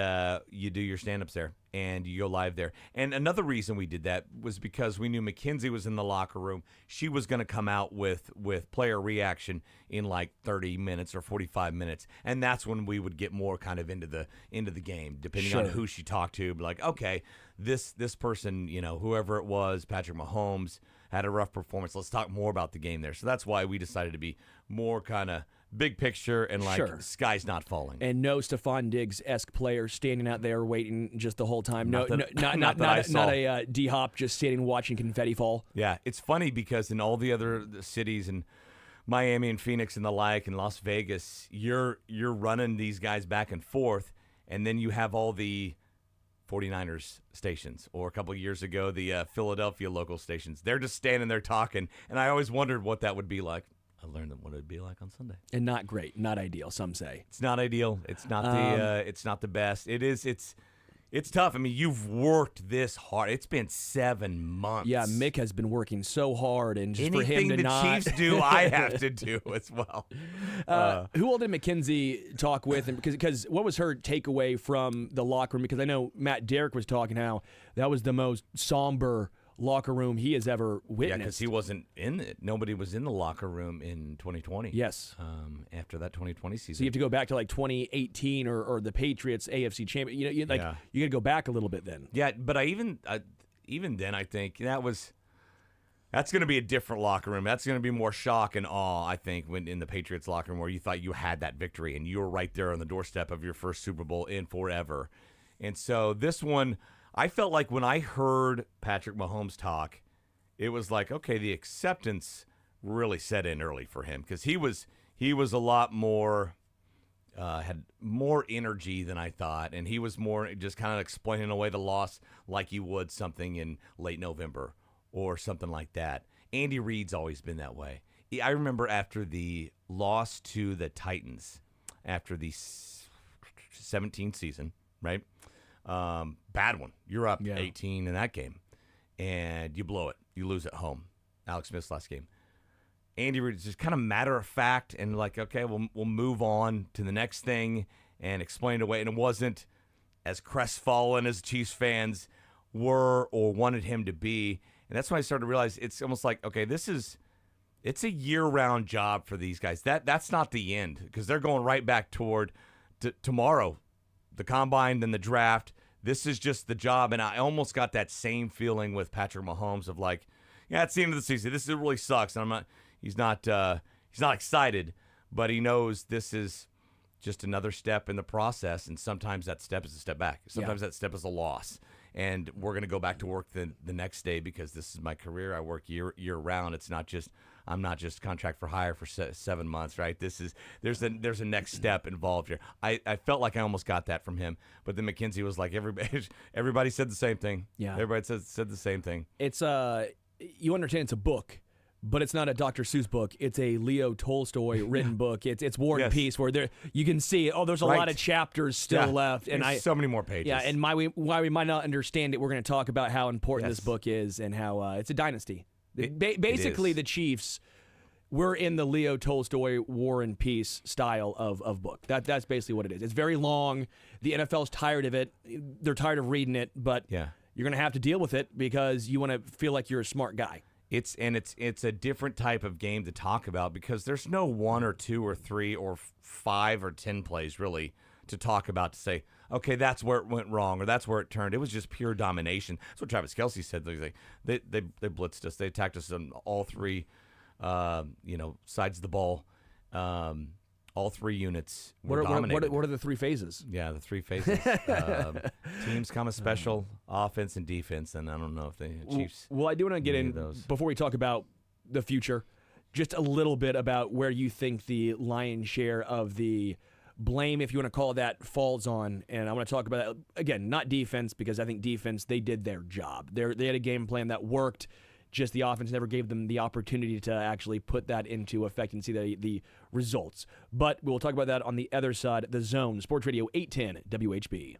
you do your stand-ups there, and you go live there. And another reason we did that was because we knew Mackenzie was in the locker room. She was going to come out with player reaction in like 30 minutes or 45 minutes, and that's when we would get more kind of into the game, depending on who she talked to. Be like, okay, this person, whoever it was, Patrick Mahomes, had a rough performance. Let's talk more about the game there. So that's why we decided to be more kind of big picture and sky's not falling. And no Stephon Diggs-esque player standing out there waiting just the whole time. Not a D-Hop just standing watching confetti fall. Yeah, it's funny because in all the other cities and Miami and Phoenix and the like and Las Vegas, you're running these guys back and forth, and then you have all the 49ers stations, or a couple of years ago, the Philadelphia local stations. They're just standing there talking, and I always wondered what that would be like. I learned what it would be like on Sunday. And not great, not ideal, some say. It's not ideal. It's not it's not the best. It's It's tough. I mean, you've worked this hard. It's been 7 months. Yeah, Mick has been working so hard, and just for him Anything to the not. Chiefs do, I have to do as well. Who all did McKenzie talk with? And because what was her takeaway from the locker room? Because I know Matt Derrick was talking how that was the most somber locker room he has ever Yeah, witnessed. because he wasn't in it. Nobody was in the locker room in 2020. Yes. After that 2020 season. So you have to go back to like 2018 or the Patriots AFC champion. You got to go back a little bit then. Yeah, but even then, I think that's going to be a different locker room. That's going to be more shock and awe, I think, when in the Patriots locker room where you thought you had that victory and you were right there on the doorstep of your first Super Bowl in forever. And so this one, I felt like when I heard Patrick Mahomes talk, it was like, okay, the acceptance really set in early for him because he was a lot more had more energy than I thought, and he was more just kind of explaining away the loss like you would something in late November or something like that. Andy Reid's always been that way. I remember after the loss to the Titans, after the 17th season, right? Bad one. You're up 18 in that game, and you blow it. You lose at home. Alex Smith's last game. Andy Reid is just kind of matter of fact and like, okay, we'll move on to the next thing and explain it away. And it wasn't as crestfallen as Chiefs fans were or wanted him to be. And that's when I started to realize it's almost like, okay, it's a year-round job for these guys. That's not the end because they're going right back toward tomorrow, the combine, then the draft. This is just the job. And I almost got that same feeling with Patrick Mahomes of like, yeah, it's the end of the season. This really sucks. And he's not excited, but he knows this is just another step in the process. And sometimes that step is a step back. Sometimes that step is a loss. And we're going to go back to work the next day because this is my career. I work year round. It's not just I'm not just contract for hire for 7 months, right? There's a next step involved here. I felt like I almost got that from him, but then McKenzie was like everybody said the same thing. Yeah, everybody said the same thing. It's you understand it's a book. But it's not a Dr. Seuss book. It's a Leo Tolstoy written book. It's War and Peace, where you can see, there's a lot of chapters still left. And so many more pages. Yeah, and why we might not understand it, we're going to talk about how important this book is and how it's a dynasty. Basically, the Chiefs were in the Leo Tolstoy War and Peace style of book. That's basically what it is. It's very long. The NFL's tired of it. They're tired of reading it, but you're going to have to deal with it because you want to feel like you're a smart guy. It's a different type of game to talk about because there's no 1 or 2 or 3 or 5 or 10 plays really to talk about to say, okay, that's where it went wrong or that's where it turned. It was just pure domination. That's what Travis Kelce said. They blitzed us. They attacked us on all 3 sides of the ball. All 3 units were dominated. What are the 3 phases? Yeah, the 3 phases. Teams come a special, offense and defense, and I don't know if the Chiefs. Well, I do want to get in those. Before we talk about the future, just a little bit about where you think the lion's share of the blame, if you want to call it that, falls on. And I want to talk about that again, not defense, because I think defense, they did their job. They had a game plan that worked. Just the offense never gave them the opportunity to actually put that into effect and see the results. But we'll talk about that on the other side. The Zone, Sports Radio 810 WHB.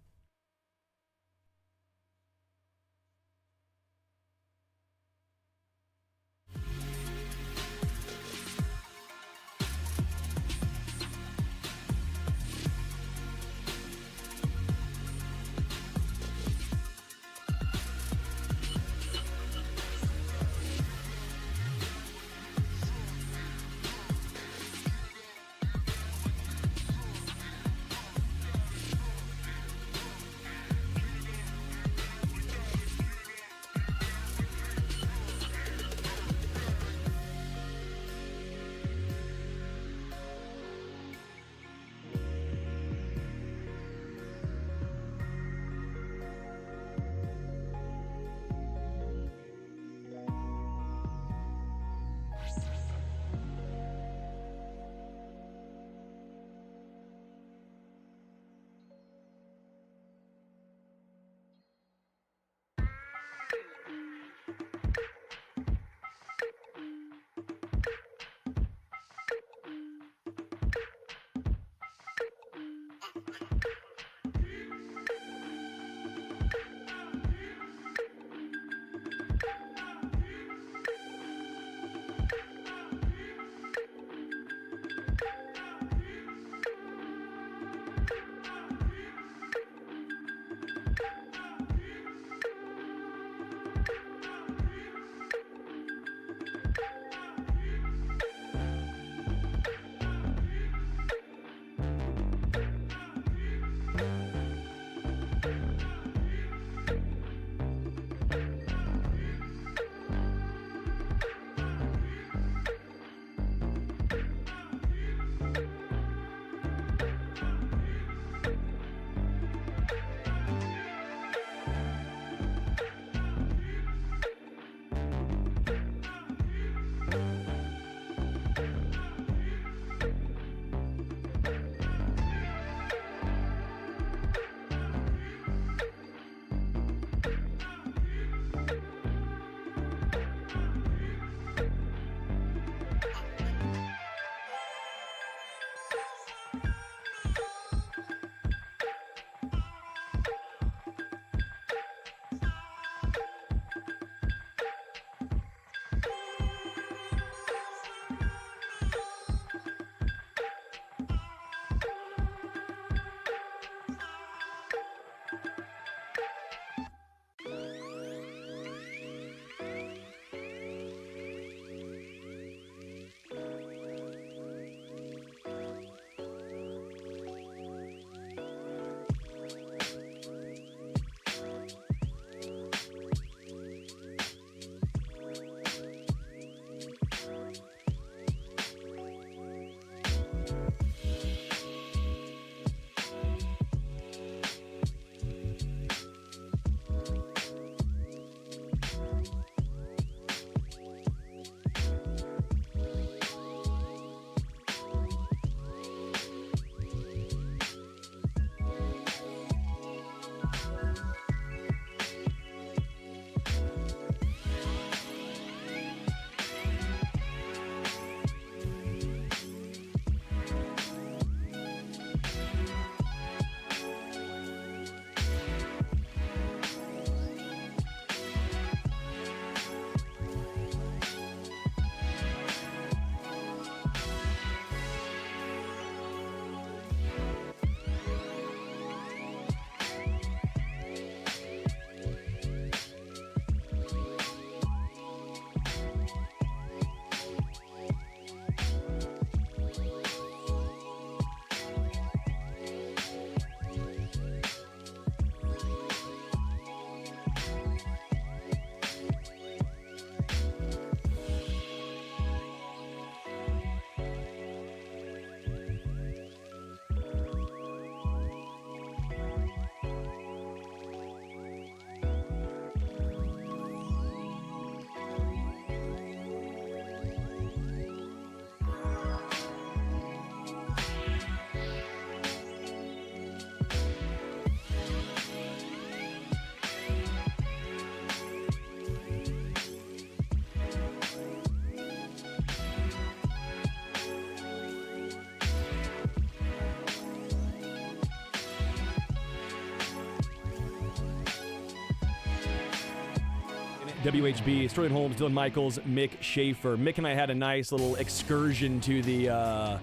WHB, Sterling Holmes, Dylan Michaels, Mick Schaefer. Mick and I had a nice little excursion to to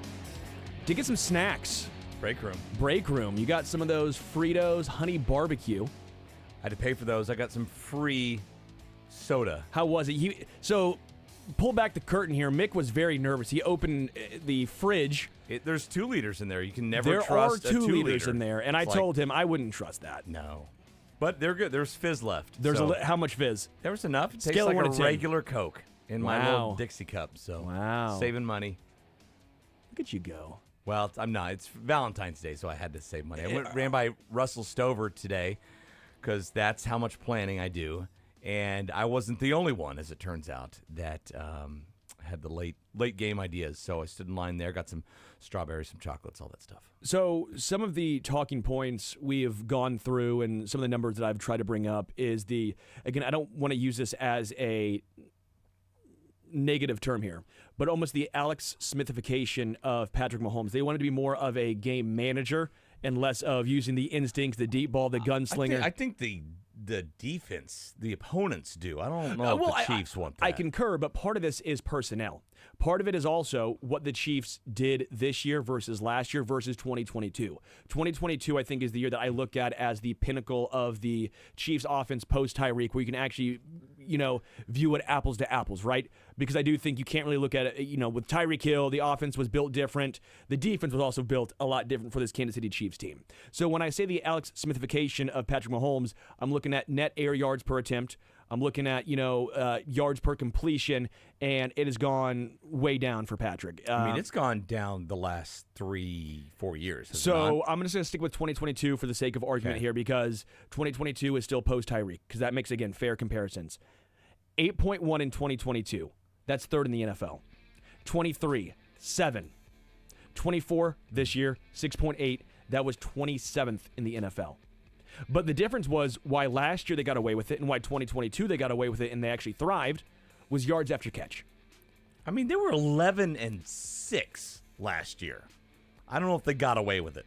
get some snacks. Break room. You got some of those Fritos honey barbecue. I had to pay for those. I got some free soda. How was it? So, pull back the curtain here. Mick was very nervous. He opened the fridge. There's 2 liters in there. You can never There trust are a 2 2 liters liter. in there, and I It's told him I wouldn't trust that. No. But they're good. There's fizz left. There's so how much fizz? there was enough. It tastes Scale of like 1 a to 10. regular Coke in my little Wow. Dixie cup. So Wow. saving money. Look at you go. Well, I'm not. It's Valentine's Day, so I had to save money. I ran by Russell Stover today because that's how much planning I do. And I wasn't the only one, as it turns out, that had the late game ideas. So I stood in line there, got some strawberries, some chocolates, all that stuff. So some of the talking points we have gone through and some of the numbers that I've tried to bring up is again, I don't want to use this as a negative term here, but almost the Alex Smithification of Patrick Mahomes. They wanted to be more of a game manager and less of using the instincts, the deep ball, the gunslinger. I think the defense, the opponents do. I don't know Well, if the Chiefs want that. I concur, but part of this is personnel. Part of it is also what the Chiefs did this year versus last year versus 2022. 2022, I think, is the year that I look at as the pinnacle of the Chiefs offense post-Tyreek, where you can actually, view it apples to apples, right? Because I do think you can't really look at it, with Tyreek Hill, the offense was built different. The defense was also built a lot different for this Kansas City Chiefs team. So when I say the Alex Smithification of Patrick Mahomes, I'm looking at net air yards per attempt. I'm looking at, yards per completion, and it has gone way down for Patrick. it's gone down the last 3-4 years. has it So not? I'm just going to stick with 2022 for the sake of argument here because 2022 is still post-Tyreek because that makes, again, fair comparisons. 8.1 in 2022. That's third in the NFL. 23, 7. 24 this year, 6.8. That was 27th in the NFL. But the difference was why last year they got away with it and why 2022 they got away with it and they actually thrived was yards after catch. They were 11-6 last year. I don't know if they got away with it.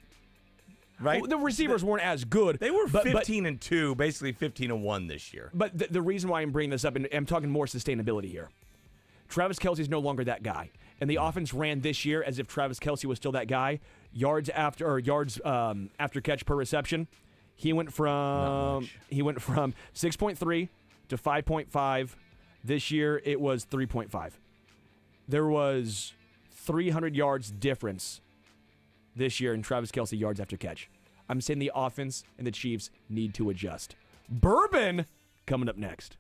Right? Well, the receivers weren't as good. They were but 15-2, basically 15-1 this year. But the reason why I'm bringing this up, and I'm talking more sustainability here, Travis Kelce's no longer that guy. And the offense ran this year as if Travis Kelce was still that guy. Yards after catch per reception, he went from 6.3 to 5.5. This year it was 3.5. There was 300 yards difference this year in Travis Kelce yards after catch. I'm saying the offense and the Chiefs need to adjust. Bourbon coming up next.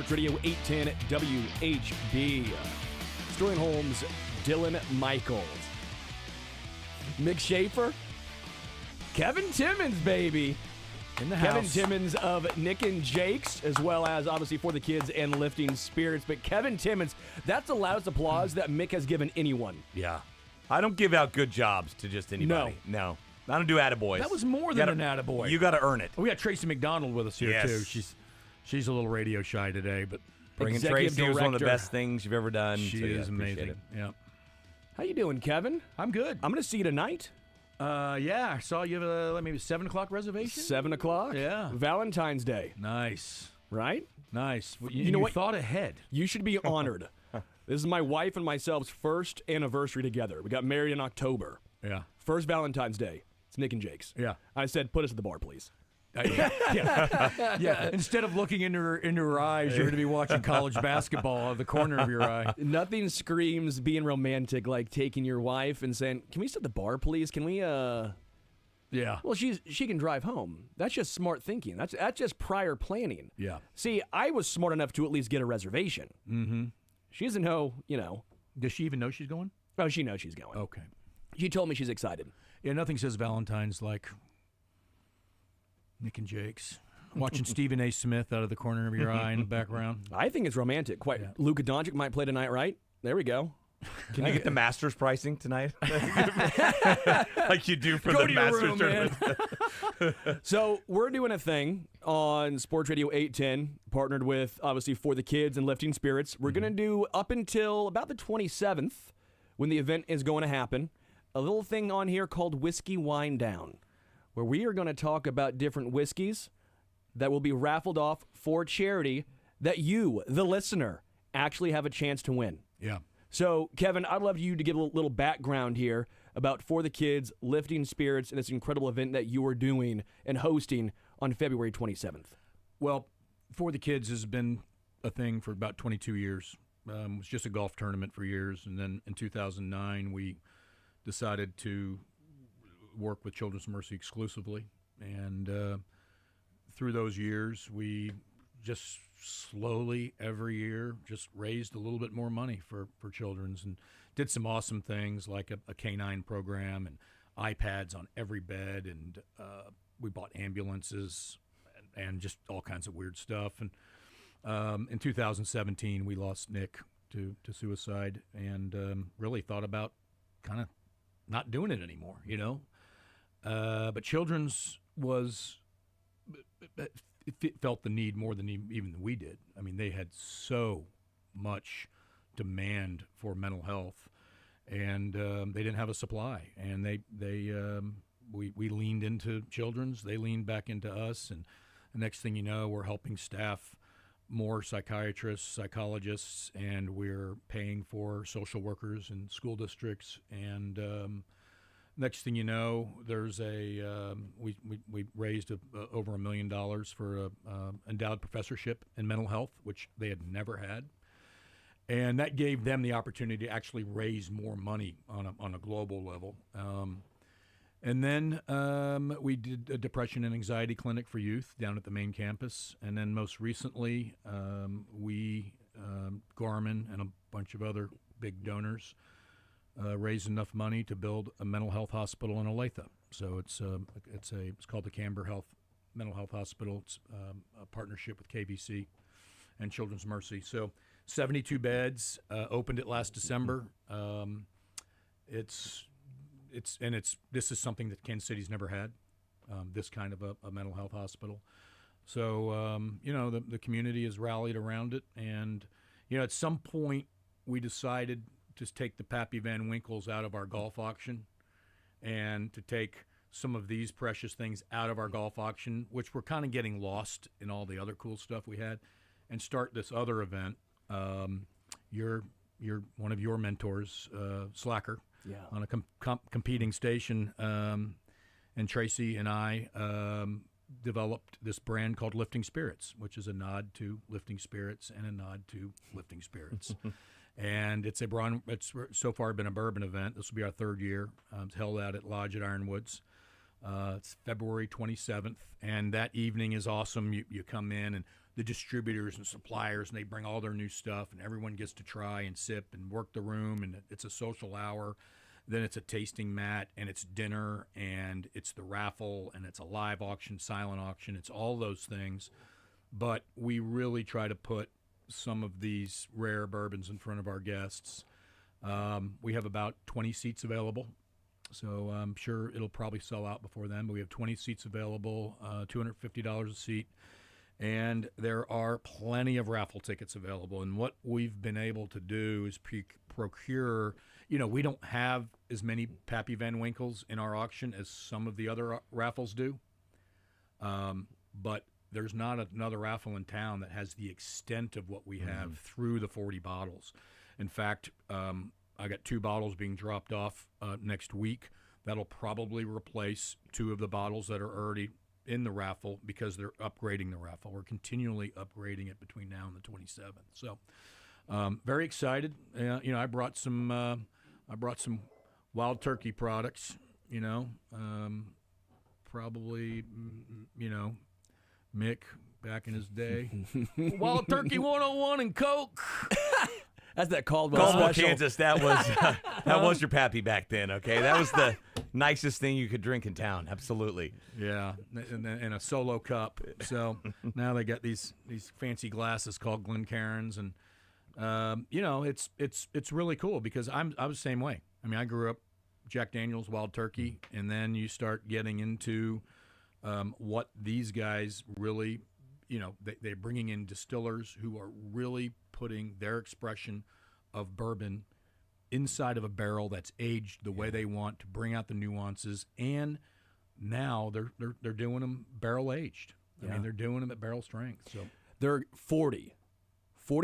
Sports Radio 810 WHB. Sterling Holmes, Dylan Michaels, Mick Schaefer, Kevin Timmons, baby. In the Kevin house. Timmons of Nick and Jake's, as well as obviously For the Kids and Lifting Spirits. But Kevin Timmons, that's the loudest applause that Mick has given anyone. Yeah. I don't give out good jobs to just anybody. No. I don't do attaboys. That was more than an attaboy. You got to earn it. We got Tracy McDonald with us here, Yes. too. She's a little radio shy today, but Bringing Executive Tracy was one of the Director. best things you've ever done. she so, yeah, is appreciate amazing. it. Yeah. How you doing, Kevin? I'm good. I'm going to see you tonight, Yeah, I saw you have a maybe 7 o'clock reservation. 7 o'clock. Yeah. Valentine's Day, Nice. right? Nice. Well, You know what? thought ahead. You should be honored. This is my wife and myself's first anniversary together. We got married in October. Yeah. First Valentine's Day. It's Nick and Jake's. Yeah. I said, put us at the bar, please. Yeah. Instead of looking into her eyes, you're going to be watching college basketball out of the corner of your eye. Nothing screams being romantic like taking your wife and saying, can we sit at the bar, please? Can we, Yeah. Well, she can drive home. That's just smart thinking. That's just prior planning. Yeah. See, I was smart enough to at least get a reservation. Mm-hmm. She doesn't know, Does she even know she's going? Oh, she knows she's going. Okay. She told me she's excited. Yeah, nothing says Valentine's like Nick and Jake's. Watching Stephen A. Smith out of the corner of your eye in the background. I think it's romantic. Quite. Yeah. Luka Doncic might play tonight, right? There we go. Can I get the Masters pricing tonight? Like you do for Go the to your Masters room, tournament. So we're doing a thing on Sports Radio 810, partnered with, obviously, For the Kids and Lifting Spirits. We're going to do up until about the 27th, when the event is going to happen, a little thing on here called Whiskey Wine Down, where we are going to talk about different whiskeys that will be raffled off for charity that you, the listener, actually have a chance to win. Yeah. So, Kevin, I'd love you to give a little background here about For the Kids, Lifting Spirits, and this incredible event that you are doing and hosting on February 27th. Well, For the Kids has been a thing for about 22 years. It was just a golf tournament for years. And then in 2009, we decided to work with Children's Mercy exclusively. And through those years, we just slowly every year just raised a little bit more money for children's and did some awesome things like a canine program and iPads on every bed, and we bought ambulances and just all kinds of weird stuff. And in 2017 we lost Nick to suicide, and really thought about kind of not doing it anymore, but children's was it felt the need more than even we did. I mean, they had so much demand for mental health, and they didn't have a supply. And we leaned into children's. They leaned back into us, and the next thing you know, we're helping staff more psychiatrists, psychologists, and we're paying for social workers in school districts. And next thing you know, there's we raised over $1 million for a endowed professorship in mental health, which they had never had, and that gave them the opportunity to actually raise more money on a global level. And then we did a depression and anxiety clinic for youth down at the main campus, and then most recently Garmin and a bunch of other big donors raised enough money to build a mental health hospital in Olathe. So it's called the Camber Mental Health Hospital. It's a partnership with KBC and Children's Mercy. So 72 beds, opened it last December. This is something that Kansas City's never had, this kind of a mental health hospital. So the community has rallied around it, and at some point we decided to take the Pappy Van Winkles out of our golf auction and to take some of these precious things out of our golf auction, which were kind of getting lost in all the other cool stuff we had, and start this other event. You're one of your mentors, Slacker, on a competing station, and Tracy and I developed this brand called Lifting Spirits, which is a nod to Lifting Spirits and a nod to Lifting Spirits. And it's so far been a bourbon event. This will be our third year. It's held out at Lodge at Ironwoods. It's February 27th, and that evening is awesome. You come in, and the distributors and suppliers, and they bring all their new stuff, and everyone gets to try and sip and work the room, and it's a social hour. Then it's a tasting mat, and it's dinner, and it's the raffle, and it's a live auction, silent auction. It's all those things. But we really try to put some of these rare bourbons in front of our guests. We have about 20 seats available, so I'm sure it'll probably sell out before then. But we have 20 seats available, $250 a seat. And there are plenty of raffle tickets available. And what we've been able to do is procure, we don't have as many Pappy Van Winkles in our auction as some of the other raffles do. But there's not another raffle in town that has the extent of what we have through the 40 bottles. In fact, I got 2 bottles being dropped off next week. That'll probably replace 2 of the bottles that are already in the raffle because they're upgrading the raffle. We're continually upgrading it between now and the 27th. So very excited. I brought some Wild Turkey products, probably, Mick back in his day. Wild Turkey 101 and Coke. That's that Caldwell Caldwell, special. Kansas. That was your Pappy back then. Okay, that was the nicest thing you could drink in town. Absolutely. Yeah, and a solo cup. So now they got these fancy glasses called Glencairns, and it's really cool because I was the same way. I mean, I grew up Jack Daniel's Wild Turkey, and then you start getting into what these guys really, they're bringing in distillers who are really putting their expression of bourbon inside of a barrel that's aged the way they want to bring out the nuances. And now they're doing them barrel aged. I mean, they're doing them at barrel strength. So there are 40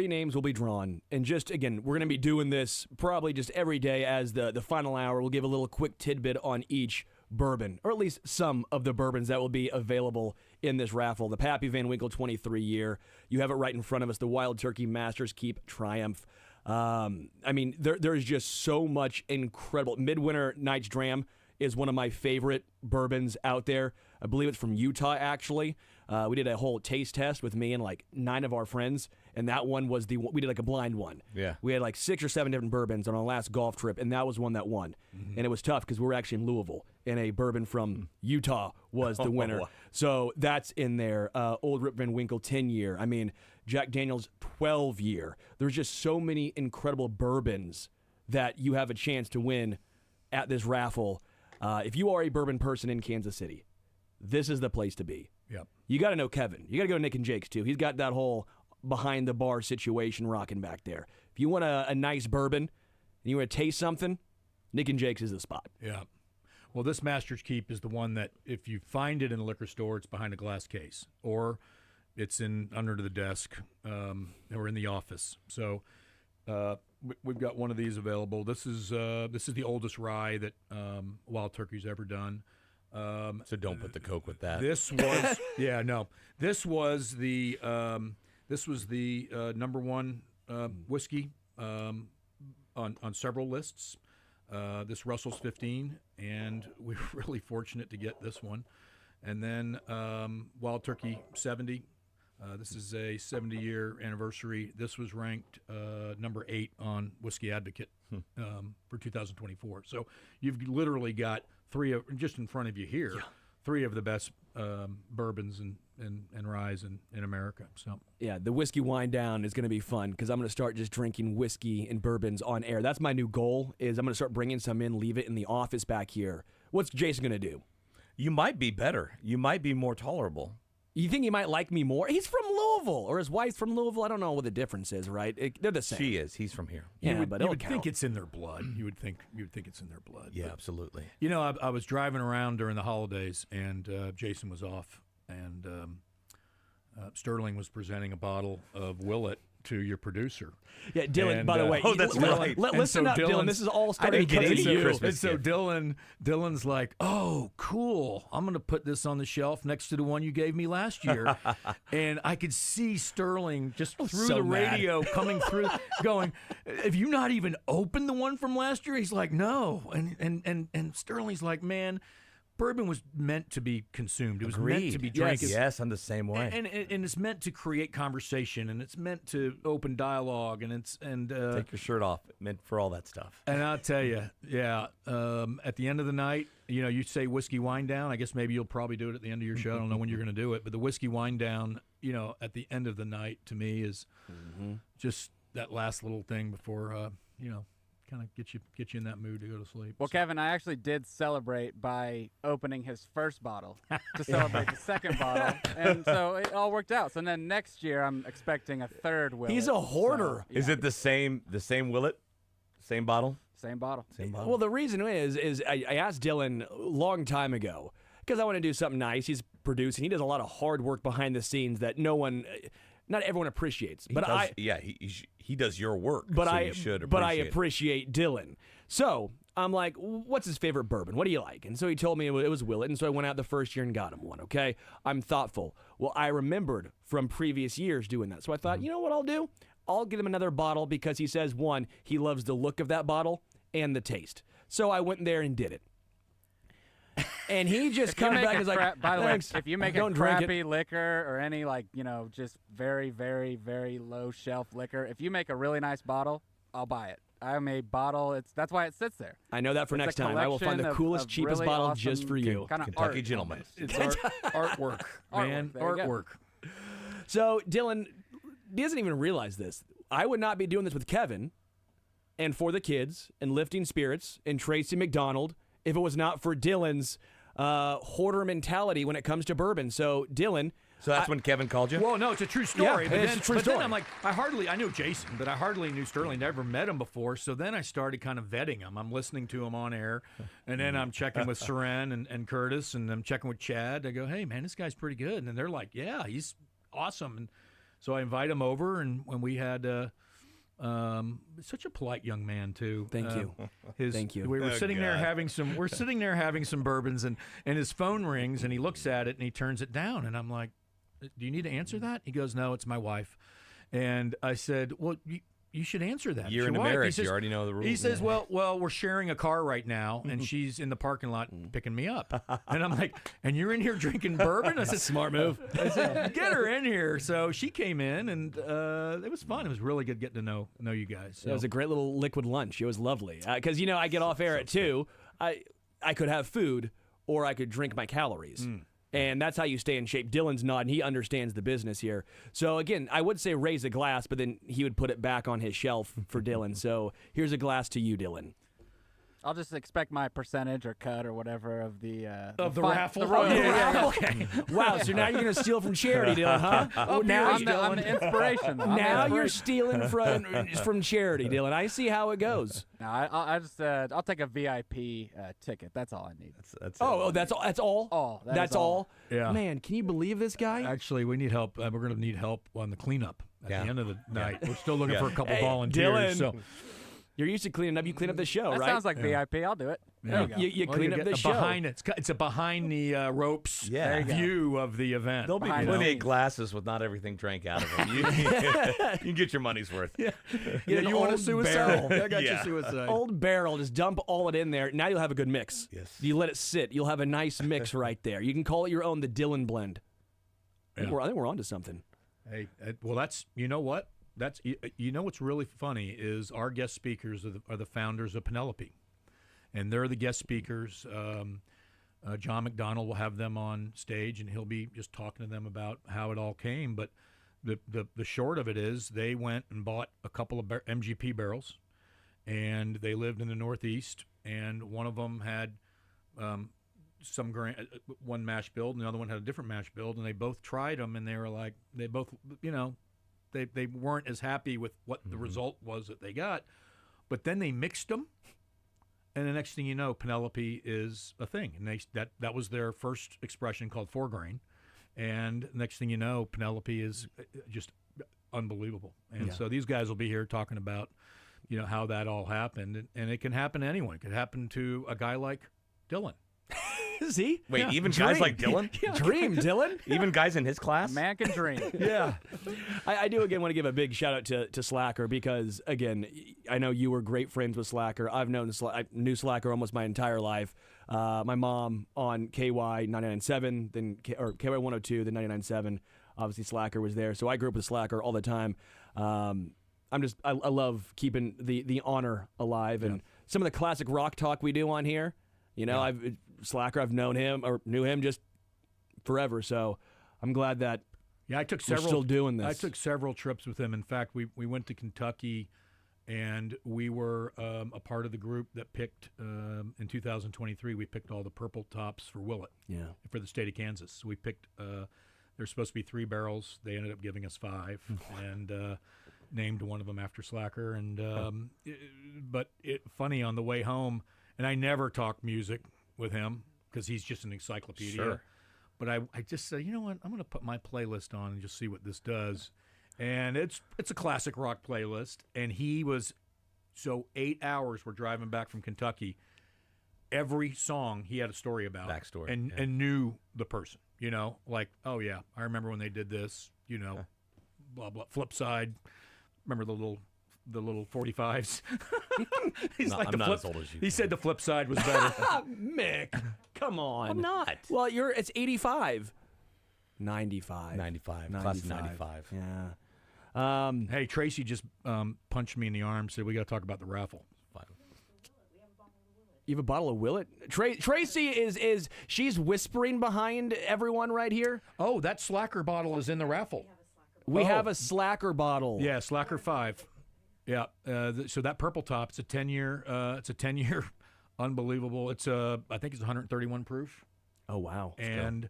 names will be drawn. And just, again, we're going to be doing this probably just every day as the final hour. We'll give a little quick tidbit on each bourbon, or at least some of the bourbons that will be available in this raffle. The Pappy Van Winkle 23 year. You have it right in front of us. The Wild Turkey Masters Keep Triumph. I mean, there's just so much incredible. Midwinter Night's Dram is one of my favorite bourbons out there. I believe it's from Utah, actually. We did a whole taste test with me and like 9 of our friends, and that one was we did like a blind one. Yeah. We had like 6 or 7 different bourbons on our last golf trip, and that was one that won. Mm-hmm. And it was tough because we were actually in Louisville, and a bourbon from Utah was the winner. So that's in there. Old Rip Van Winkle 10 year. I mean, Jack Daniel's 12 year. There's just so many incredible bourbons that you have a chance to win at this raffle. If you are a bourbon person in Kansas City, this is the place to be. Yep. You got to know Kevin. You got to go to Nick and Jake's, too. He's got that whole behind-the-bar situation rocking back there. If you want a nice bourbon and you want to taste something, Nick and Jake's is the spot. Yeah. Well, this Master's Keep is the one that if you find it in a liquor store, it's behind a glass case, or it's under the desk, or in the office. So we've got one of these available. This is the oldest rye that Wild Turkey's ever done. So don't put the Coke with that. This was This was the number one whiskey on several lists. This Russell's 15, and we were really fortunate to get this one. And then Wild Turkey 70. This is a 70-year anniversary. This was ranked number 8 on Whiskey Advocate for 2024. So you've literally got 3 of, just in front of you here, 3 of the best bourbons and ryes in America. So yeah, the whiskey wind down is going to be fun because I'm going to start just drinking whiskey and bourbons on air. That's my new goal. Is I'm going to start bringing some in, leave it in the office back here. What's Jason going to do? You might be better. You might be more tolerable. You think he might like me more? He's from Louisville, or his wife's from Louisville. I don't know what the difference is, right? They're the same. She is. He's from here. Yeah, but you would think it's in their blood. You would think it's in their blood. Yeah, but, absolutely. I was driving around during the holidays, and Jason was off, and Sterling was presenting a bottle of Willet to your producer. Yeah, Dylan, and, by the way. that's right. Listen up, Dylan. This is all starting get because any of you. Christmas And so gift. Dylan's like, oh, cool. I'm going to put this on the shelf next to the one you gave me last year. And I could see Sterling just through so the mad. radio coming through going, have you not even opened the one from last year? He's like, no. And Sterling's like, man, bourbon was meant to be consumed. It was Agreed. meant to be drank. Yes, I'm the same way. And it's meant to create conversation, and it's meant to open dialogue, and Take your shirt off. Meant for all that stuff. And I'll tell you, at the end of the night, you say whiskey wine down. I guess maybe you'll probably do it at the end of your show. I don't know when you're going to do it, but the whiskey wine down, at the end of the night, to me is just that last little thing before, kind of get you in that mood to go to sleep. Well, So- Kevin, I actually did celebrate by opening his first bottle to celebrate the second bottle, and so it all worked out. So then next year, I'm expecting a third Willet. He's a hoarder. So, Is it the same Willet? Same bottle? same bottle? Same bottle. Well, the reason is I asked Dylan a long time ago because I want to do something nice. He's producing. He does a lot of hard work behind the scenes that not everyone appreciates. He does your work. But so I you should but I appreciate it. appreciate Dylan. So I'm like, what's his favorite bourbon? What do you like? And so he told me it was Willet, and so I went out the first year and got him one. Okay, I'm thoughtful. Well, I remembered from previous years doing that, so I thought, you know what I'll do? I'll get him another bottle because he says one, he loves the look of that bottle and the taste. So I went there and did it. And he just comes back and is like, by the way, "Thanks. if you make Don't a drink it." crappy liquor or any just very, very, very low shelf liquor, if you make a really nice bottle, I'll buy it. I'm a bottle. That's why it sits there. I know that for It's a next time. I will find the collection coolest, of cheapest really bottle awesome just for you. Kind of Kentucky art gentleman. almost. It's artwork, man. There you go. Artwork. So Dylan doesn't even realize this. I would not be doing this with Kevin and for the kids and lifting spirits and Tracy McDonald if it was not for Dylan's hoarder mentality when it comes to bourbon. So Dylan, So that's when Kevin called you? Well, no, it's a true story. Yeah, but it's then, a true but then story. I'm like, I knew Jason, but I hardly knew Sterling. Never met him before. So then I started kind of vetting him. I'm listening to him on air, and then I'm checking with Seren and Curtis, and I'm checking with Chad. I go, hey, man, this guy's pretty good. And they're like, yeah, he's awesome. And so I invite him over, and when we had such a polite young man too. Thank you. Thank you. We were sitting there having some. We're sitting there having some bourbons, and his phone rings, and he looks at it, and he turns it down, and I'm like, "Do you need to answer that?" He goes, "No, it's my wife." And I said, "Well, you should answer that. You're It's in your a wife." marriage. He says, You already know the rules. He says, "Well, we're sharing a car right now, and she's in the parking lot picking me up." And I'm like, "And you're in here drinking bourbon?" I said, Smart move. I said, "Get her in here." So she came in, and it was fun. It was really good getting to know you guys. So. It was a great little liquid lunch. It was lovely. Because, I get off air at 2. I could have food or I could drink my calories. And that's how you stay in shape. Dylan's nodding. He understands the business here. So, again, I would say raise a glass, but then he would put it back on his shelf for Dylan. So here's a glass to you, Dylan. I'll just expect my percentage or cut or whatever of the raffle. The royal Yeah, okay. Wow, so now you're going to steal from charity, Dylan, huh? Now, I'm the inspiration. Though. I'm the now you're inspiration. stealing from charity, Dylan. I see how it goes. No, I just I'll take a VIP ticket. That's all I need. That's Oh, that's all. That's all. All. That That's is all. all. Yeah. Man, can you believe this guy? Actually, we need help. We're going to need help on the cleanup at Yeah. the end of the night. We're still looking for a couple Hey, volunteers. Dylan. So You're used to cleaning up. You clean up the show, That right? sounds like VIP. I'll do it. There you go. You Well, clean you up get the a show. behind it's a behind the ropes Yeah. There you go. view of the event. There'll be Behind plenty the of glasses with not everything drank out of them. You can get your money's worth. Get an you want a old suicide? barrel. I got Yeah. you suicide. Old barrel. Just dump all it in there. Now you'll have a good mix. Yes. You let it sit. You'll have a nice mix right there. You can call it your own, the Dylan blend. I think we're onto something. Hey, well, that's what. That's what's really funny is our guest speakers are the founders of Penelope, and they're the guest speakers. John McDonald will have them on stage, and he'll be just talking to them about how it all came. But the short of it is they went and bought a couple of MGP barrels, and they lived in the Northeast, and one of them had one mash build, and the other one had a different mash build, and they both tried them, and they were like, they both, they weren't as happy with what the result was that they got, but then they mixed them, and the next thing you know, Penelope is a thing, and that was their first expression called 4-grain, and next thing you know, Penelope is just unbelievable, and so these guys will be here talking about, how that all happened, and it can happen to anyone. It could happen to a guy like Dylan. See? Wait, Yeah. even Dream. guys like Dylan? Dream, Dylan. Even guys in his class? A man can dream. Yeah. I do again want to give a big shout out to Slacker because, again, I know you were great friends with Slacker. I've known I knew Slacker almost my entire life. My mom on KY 99.7, then or KY 102, then 99.7. Obviously, Slacker was there. So I grew up with Slacker all the time. I love keeping the honor alive and some of the classic rock talk we do on here. You know, Slacker, I've known him or knew him just forever. So I'm glad that I took we're several. still doing this. I took several trips with him. In fact, we went to Kentucky, and we were a part of the group that picked in 2023. We picked all the purple tops for Willett. For the state of Kansas. So we picked. There's supposed to be 3 barrels. They ended up giving us 5, and named one of them after Slacker. And funny on the way home, and I never talk music with him because he's just an encyclopedia. Sure. But I just said, you know what? I'm going to put my playlist on and just see what this does. And it's a classic rock playlist. And he was 8 hours we're driving back from Kentucky. Every song he had a story about, backstory, and knew the person. You know, like, oh yeah, I remember when they did this. You know, blah blah. Flip side. Remember the little 45s? I'm not as old as you. He said the flip side was better. Mick, come on. I'm not. Well, it's 85. 95. 95. Class of 95. Yeah. Hey, Tracy just punched me in the arm. Said we got to talk about the raffle. You have a bottle of Willet? Tracy is she's whispering behind everyone right here. Oh, that Slacker bottle is in the raffle. We have a Slacker bottle. Yeah, Slacker 5. Yeah. So that purple top, it's a 10-year. It's a 10-year, unbelievable. It's I think it's 131 proof. Oh wow. And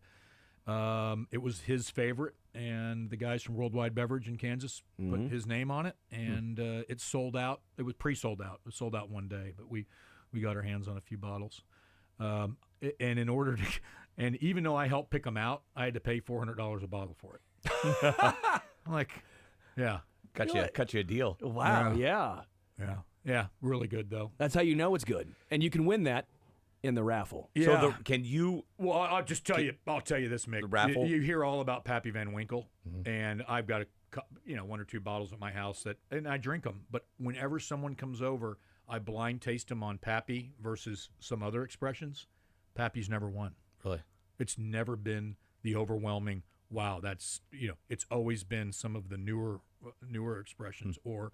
it was his favorite, and the guys from Worldwide Beverage in Kansas put his name on it, and it sold out. It was pre-sold out. It was sold out one day, but we got our hands on a few bottles. And in order to, and even though I helped pick them out, I had to pay $400 a bottle for it. I'm like, yeah. Cut you a deal. Wow, yeah. Really good though. That's how you know it's good, and you can win that in the raffle. Yeah. So can you? Well, I'll just tell you. I'll tell you this, Mick. The raffle. You hear all about Pappy Van Winkle, and I've got 1 or 2 bottles at my house and I drink them. But whenever someone comes over, I blind taste them on Pappy versus some other expressions. Pappy's never won. Really? It's never been the overwhelming. Wow, that's It's always been some of the newer expressions or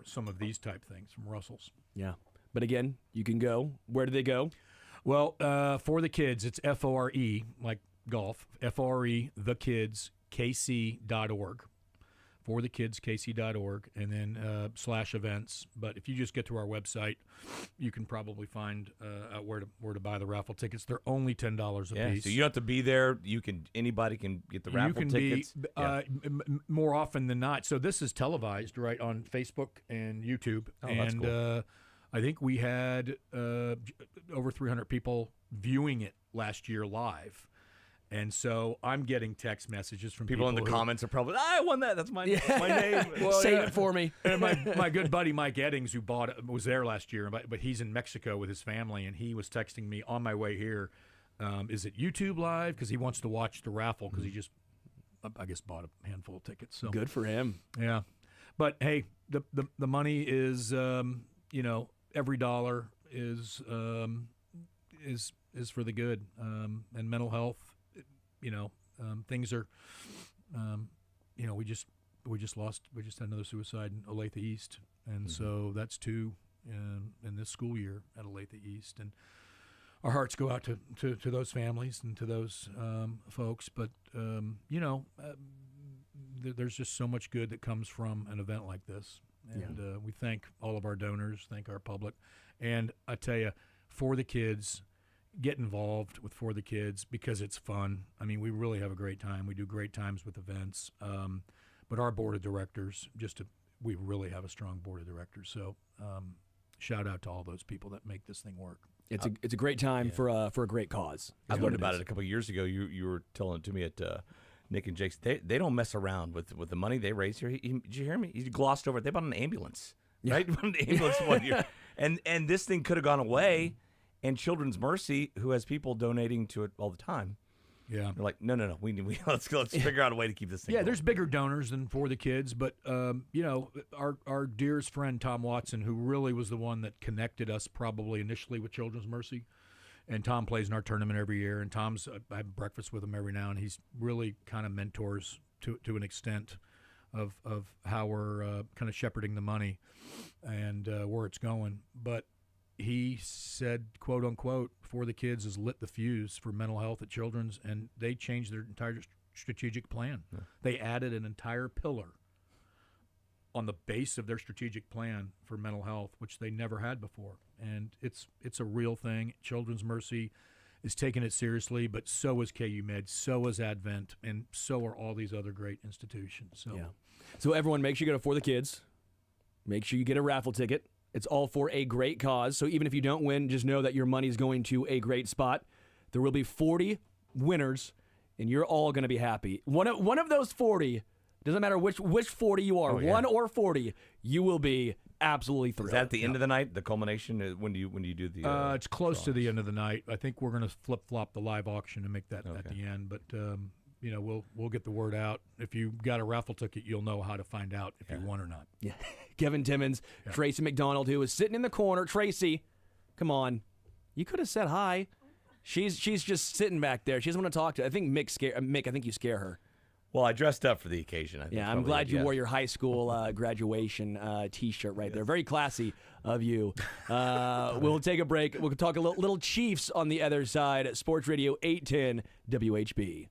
some of these type things from Russell's. Yeah. But again, you can go. Where do they go? Well, for the kids, it's FORE, like golf, FORE, thekidskc.org. For the kids, kc.org, and then /events. But if you just get to our website, you can probably find out where to buy the raffle tickets. They're only $10 a piece. So you don't have to be there. Anybody can get the raffle tickets. More often than not. So this is televised, right, on Facebook and YouTube. Oh, that's cool. I think we had over 300 people viewing it last year live. And so I'm getting text messages from people in the comments are probably, I won that. That's my name. Well, Save it for me. And my good buddy Mike Eddings, who bought it, was there last year, but he's in Mexico with his family, and he was texting me on my way here. Is it YouTube Live? Because he wants to watch the raffle because he just, I guess, bought a handful of tickets. So good for him. Yeah, but hey, the money is every dollar is for the good, and mental health. Things are, we just had another suicide in Olathe East, and so that's 2 in this school year at Olathe East, and our hearts go out to those families and to those folks. But there's just so much good that comes from an event like this, and we thank all of our donors, thank our public, and I tell you, for the kids. Get involved with For the Kids because it's fun. I mean, we really have a great time. We do great times with events. But our board of directors, we really have a strong board of directors. So shout out to all those people that make this thing work. It's a great time for a great cause. I learned about it a couple of years ago. You were telling it to me at Nick and Jake's. They don't mess around with the money they raise here. Did you hear me? He glossed over it. They bought an ambulance, right? An ambulance one year. And this thing could have gone away. and Children's Mercy, who has people donating to it all the time. Yeah. They're like, no, let's figure out a way to keep this thing going. There's bigger donors than For the Kids, but our dearest friend Tom Watson, who really was the one that connected us probably initially with Children's Mercy, and Tom plays in our tournament every year, and Tom's I have breakfast with him every now, and he's really kind of mentors to an extent of how we're kind of shepherding the money and where it's going. But he said, quote unquote, For the Kids has lit the fuse for mental health at Children's, and they changed their entire strategic plan. Yeah. They added an entire pillar on the base of their strategic plan for mental health, which they never had before. And it's a real thing. Children's Mercy is taking it seriously, but so is KU Med, so is Advent, and so are all these other great institutions. So everyone, make sure you go to For the Kids. Make sure you get a raffle ticket. It's all for a great cause. So even if you don't win, just know that your money is going to a great spot. There will be 40 winners, and you're all going to be happy. One of those 40, doesn't matter which 40 you are, 1 or 40, you will be absolutely thrilled. Is that at the end of the night, the culmination? When do you do the it's close to the end of the night. I think we're going to flip-flop the live auction and make that at the end. But, we'll get the word out. If you got a raffle ticket, you'll know how to find out if you won or not. Yeah. Kevin Timmons, Tracy McDonald, who is sitting in the corner. Tracy, come on. You could have said hi. She's just sitting back there. She doesn't want to talk to. I think Mick, I think you scare her. Well, I dressed up for the occasion. I think I'm glad you wore your high school graduation T-shirt right there. Very classy of you. We'll take a break. We'll talk a little Chiefs on the other side. Sports Radio 810 WHB.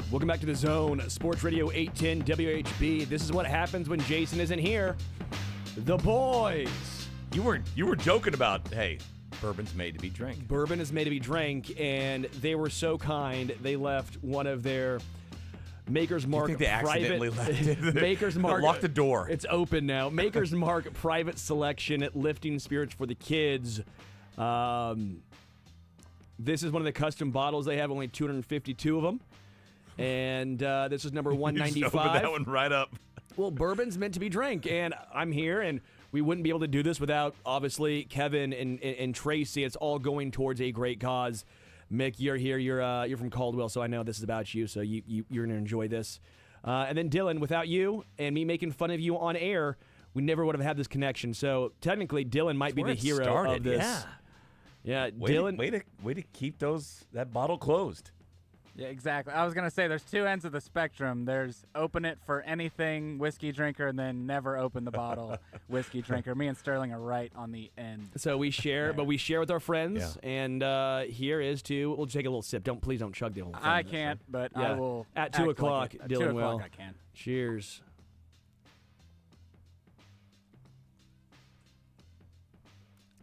Welcome back to The Zone, Sports Radio 810 WHB. This is what happens when Jason isn't here. The boys. You were joking about, hey, bourbon's made to be drank. Bourbon is made to be drank, and they were so kind. They left one of their Maker's Mark I think they accidentally left it. Maker's Mark. Lock the door. It's open now. Maker's Mark private selection at Lifting Spirits for the kids. This is one of the custom bottles. They have only 252 of them. And this is number 195. You just opened that one right up. Well, bourbon's meant to be drank, and I'm here, and we wouldn't be able to do this without, obviously, Kevin and Tracy. It's all going towards a great cause. Mick, you're here. You're from Caldwell, so I know this is about you, so you're going to enjoy this. And then Dylan, without you and me making fun of you on air, we never would have had this connection. So technically, Dylan might be the hero of this. Yeah, Dylan. Way to keep that bottle closed. Yeah, exactly. I was going to say there's two ends of the spectrum. There's open it for anything whiskey drinker and then never open the bottle whiskey drinker. Me and Sterling are right on the end. So we share, but we share with our friends. Yeah. And here is to, we'll take a little sip. Please don't chug the whole thing. I can't, but I Yeah. will. At 2 act o'clock, like it. At Dylan 2 will. o'clock I can. Cheers.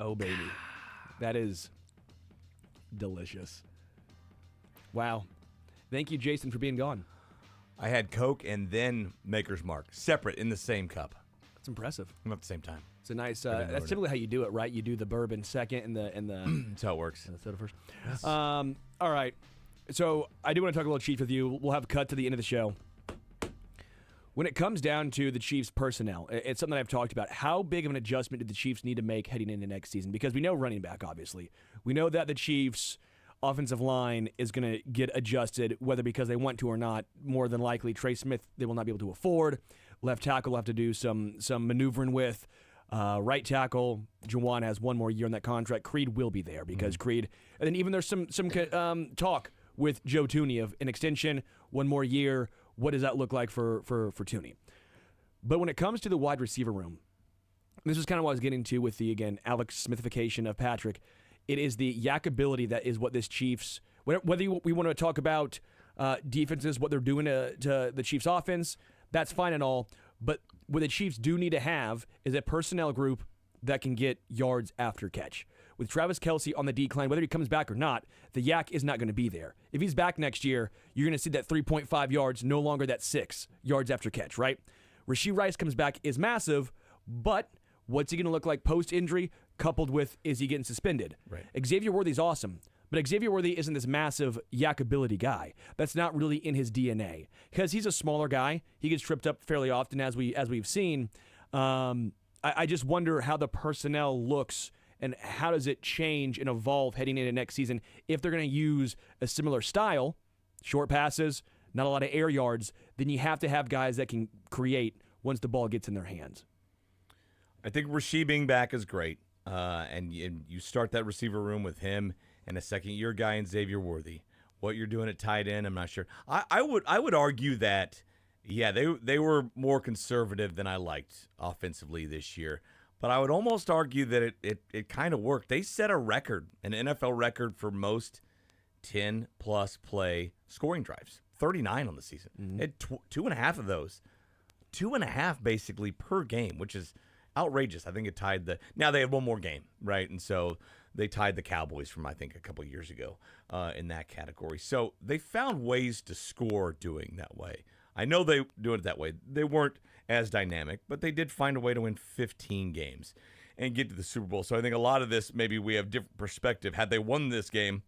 Oh, baby. That is delicious. Wow. Thank you, Jason, for being gone. I had Coke and then Maker's Mark, separate in the same cup. That's impressive. At the same time. It's a nice. didn't That's order typically how you do it, right? You do the bourbon second and the That's how it works. soda first. All right. So I do want to talk a little Chiefs with you. We'll have a cut to the end of the show. When it comes down to the Chiefs' personnel, it's something that I've talked about. How big of an adjustment do the Chiefs need to make heading into next season? Because we know running back, obviously. We know that the Chiefs' offensive line is going to get adjusted, whether because they want to or not. More than likely, Trey Smith, they will not be able to afford. Left tackle will have to do some maneuvering with. Right tackle, Juwan has one more year on that contract. Creed will be there because Creed. And then even there's some talk with Joe Tooney of an extension, one more year. What does that look like for Tooney? But when it comes to the wide receiver room, this is kind of what I was getting to with the, again, Alex Smithification of Patrick. It is the yak ability that is what this Chiefs, whether we want to talk about defenses, what they're doing to the Chiefs offense, that's fine and all. But what the Chiefs do need to have is a personnel group that can get yards after catch. With Travis Kelce on the decline, whether he comes back or not, the yak is not going to be there. If he's back next year, you're going to see that 3.5 yards, no longer that 6 yards after catch, right? Rashee Rice comes back is massive, but what's he going to look like post-injury, coupled with is he getting suspended? Right. Xavier Worthy's awesome, but Xavier Worthy isn't this massive yak ability guy. That's not really in his DNA. Because he's a smaller guy. He gets tripped up fairly often, as we've seen. I just wonder how the personnel looks and how does it change and evolve heading into next season if they're going to use a similar style, short passes, not a lot of air yards, then you have to have guys that can create once the ball gets in their hands. I think Rashee being back is great. And you start that receiver room with him and a second-year guy in Xavier Worthy. What you're doing at tight end, I'm not sure. I would argue that, yeah, they were more conservative than I liked offensively this year. But I would almost argue that it kind of worked. They set a record, an NFL record for most 10-plus play scoring drives, 39 on the season. Mm-hmm. They had 2.5 of those, 2.5 basically per game, which is outrageous. I think it tied now they had one more game, right? And so they tied the Cowboys from, I think, a couple of years ago in that category. So they found ways to score doing that way. I know they do it that way. They weren't as dynamic, but they did find a way to win 15 games and get to the Super Bowl. So I think a lot of this, maybe we have different perspective. Had they won this game,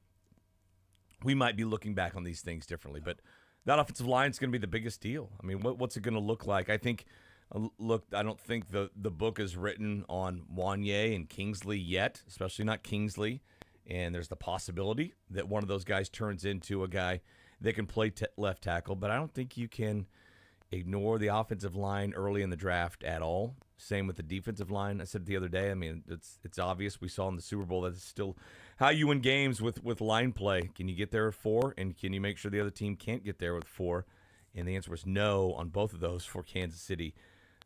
we might be looking back on these things differently. But that offensive line is going to be the biggest deal. I mean, what's it going to look like? I think, I don't think the book is written on Wanye and Kingsley yet, especially not Kingsley. And there's the possibility that one of those guys turns into a guy that can play left tackle. But I don't think you can ignore the offensive line early in the draft at all. Same with the defensive line. I said the other day, I mean, it's obvious. We saw in the Super Bowl that it's still how you win games with line play. Can you get there with 4, and can you make sure the other team can't get there with 4? And the answer was no on both of those for Kansas City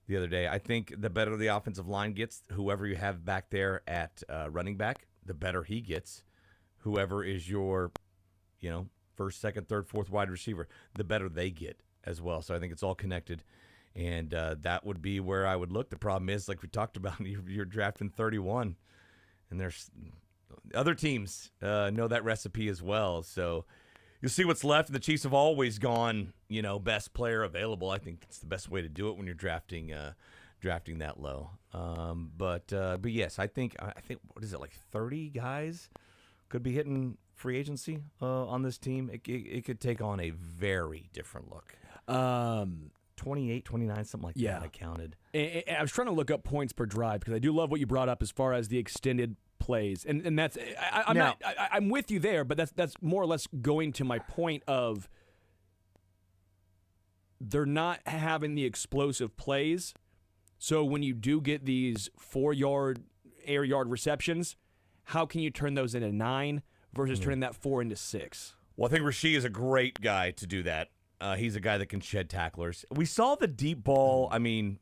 the other day. I think the better the offensive line gets, whoever you have back there at running back, the better he gets. Whoever is your, first, second, third, fourth wide receiver, the better they get as well. So I think it's all connected. And that would be where I would look. The problem is, like we talked about, you're drafting 31, and there's other teams know that recipe as well. So you'll see what's left. And the Chiefs have always gone, best player available. I think it's the best way to do it when you're drafting that low. But yes, I think what is it, like 30 guys could be hitting free agency on this team. It could take on a very different look. 28, 29, something like that, I counted. And I was trying to look up points per drive because I do love what you brought up as far as the extended plays. And that's I'm with you there, but that's more or less going to my point of they're not having the explosive plays. So when you do get these 4-yard, air yard receptions, how can you turn those into 9 versus turning that 4 into 6? Well, I think Rasheed is a great guy to do that. He's a guy that can shed tacklers. We saw the deep ball,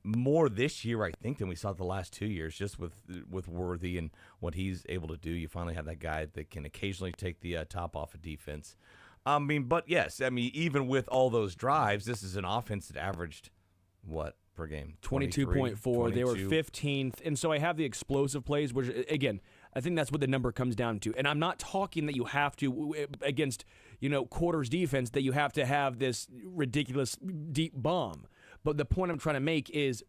more this year, I think, than we saw the last 2 years, just with Worthy and what he's able to do. You finally have that guy that can occasionally take the top off of defense. But yes, even with all those drives, this is an offense that averaged, what, per game? 22.4. They were 15th. And so I have the explosive plays, which, again, I think that's what the number comes down to. And I'm not talking that you have to, against quarters defense, that you have to have this ridiculous deep bomb. But the point I'm trying to make is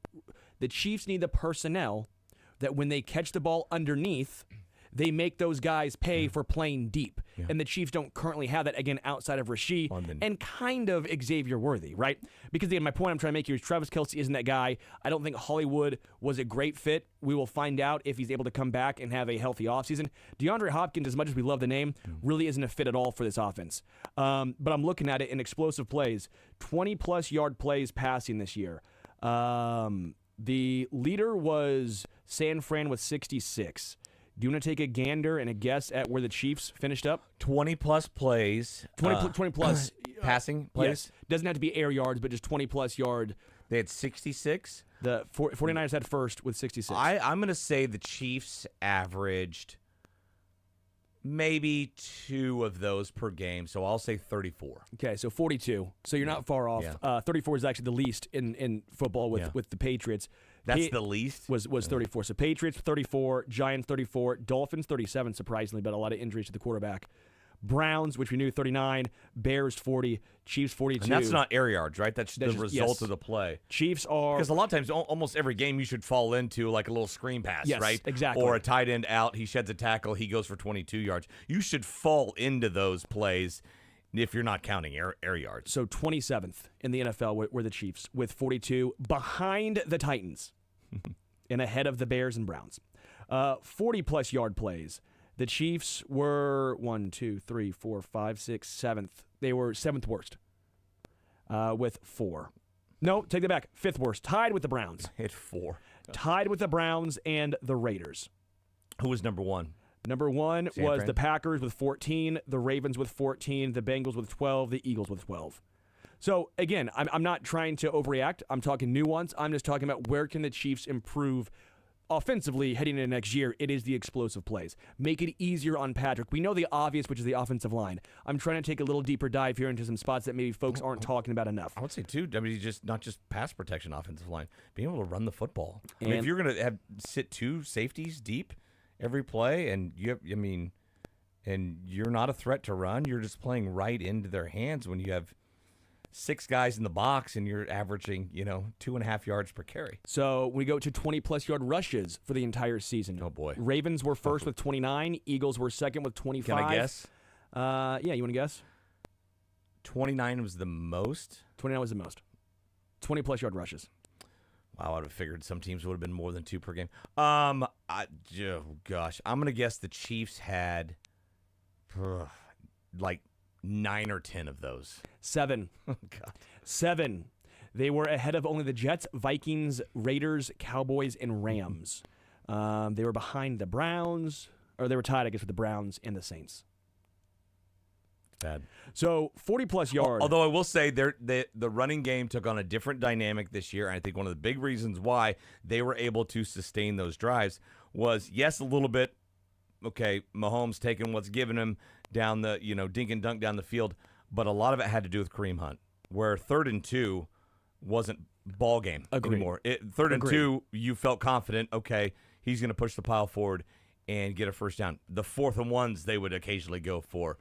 the Chiefs need the personnel that when they catch the ball underneath, they make those guys pay for playing deep. Yeah. And the Chiefs don't currently have that, again, outside of Rasheed and kind of Xavier Worthy, right? Because, again, my point I'm trying to make here is Travis Kelce isn't that guy. I don't think Hollywood was a great fit. We will find out if he's able to come back and have a healthy offseason. DeAndre Hopkins, as much as we love the name, really isn't a fit at all for this offense. But I'm looking at it in explosive plays, 20-plus yard plays passing this year. The leader was San Fran with 66. Do you want to take a gander and a guess at where the Chiefs finished up? 20-plus plays. 20-plus passing plays? Yes. Doesn't have to be air yards, but just 20-plus yard. They had 66? The 49ers had first with 66. I'm going to say the Chiefs averaged maybe 2 of those per game, so I'll say 34. Okay, so 42. So you're not far off. Yeah. 34 is actually the least in football with the Patriots. That's the least? Was 34. So Patriots 34, Giants 34, Dolphins 37, surprisingly, but a lot of injuries to the quarterback. Browns, which we knew, 39, Bears 40, Chiefs 42. And that's not air yards, right? That's the result of the play. Chiefs are... Because a lot of times, almost every game, you should fall into like a little screen pass, right? Exactly. Or a tight end out, he sheds a tackle, he goes for 22 yards. You should fall into those plays if you're not counting air yards. So 27th in the NFL were the Chiefs with 42, behind the Titans and ahead of the Bears and Browns. 40-plus yard plays. The Chiefs were 1, 2, 3, 4, 5, 6, 7th. They were 7th worst with 4. No, take that back. 5th worst. Tied with the Browns. Hit 4. Tied with the Browns and the Raiders. Who was number 1? Number 1 San was Fran? the Packers with 14, the Ravens with 14, the Bengals with 12, the Eagles with 12. So, again, I'm not trying to overreact. I'm talking nuance. I'm just talking about where can the Chiefs improve offensively heading into next year. It is the explosive plays. Make it easier on Patrick. We know the obvious, which is the offensive line. I'm trying to take a little deeper dive here into some spots that maybe folks aren't talking about enough. I would say, too, just not just pass protection offensive line, being able to run the football. If you're going to sit 2 safeties deep every play and and you're not a threat to run, you're just playing right into their hands when you have 6 guys in the box and you're averaging, 2.5 yards per carry. So we go to 20-plus yard rushes for the entire season. Oh, boy. Ravens were first with 29. Eagles were second with 25. Can I guess? Yeah, you want to guess? 29 was the most? 29 was the most. 20-plus yard rushes. Wow, I would have figured some teams would have been more than 2 per game. Oh, gosh. I'm going to guess the Chiefs had, like, 9 or 10 of those. 7. Oh, God. 7. They were ahead of only the Jets, Vikings, Raiders, Cowboys, and Rams. They were behind the Browns, or they were tied, I guess, with the Browns and the Saints. Bad. So 40-plus yards. Although I will say the running game took on a different dynamic this year, and I think one of the big reasons why they were able to sustain those drives was, yes, a little bit, okay, Mahomes taking what's given him down the, dink and dunk down the field, but a lot of it had to do with Kareem Hunt, where 3rd and 2 wasn't ball game anymore. 3rd and 2, you felt confident, okay, he's going to push the pile forward and get a first down. The 4th and 1s they would occasionally go for,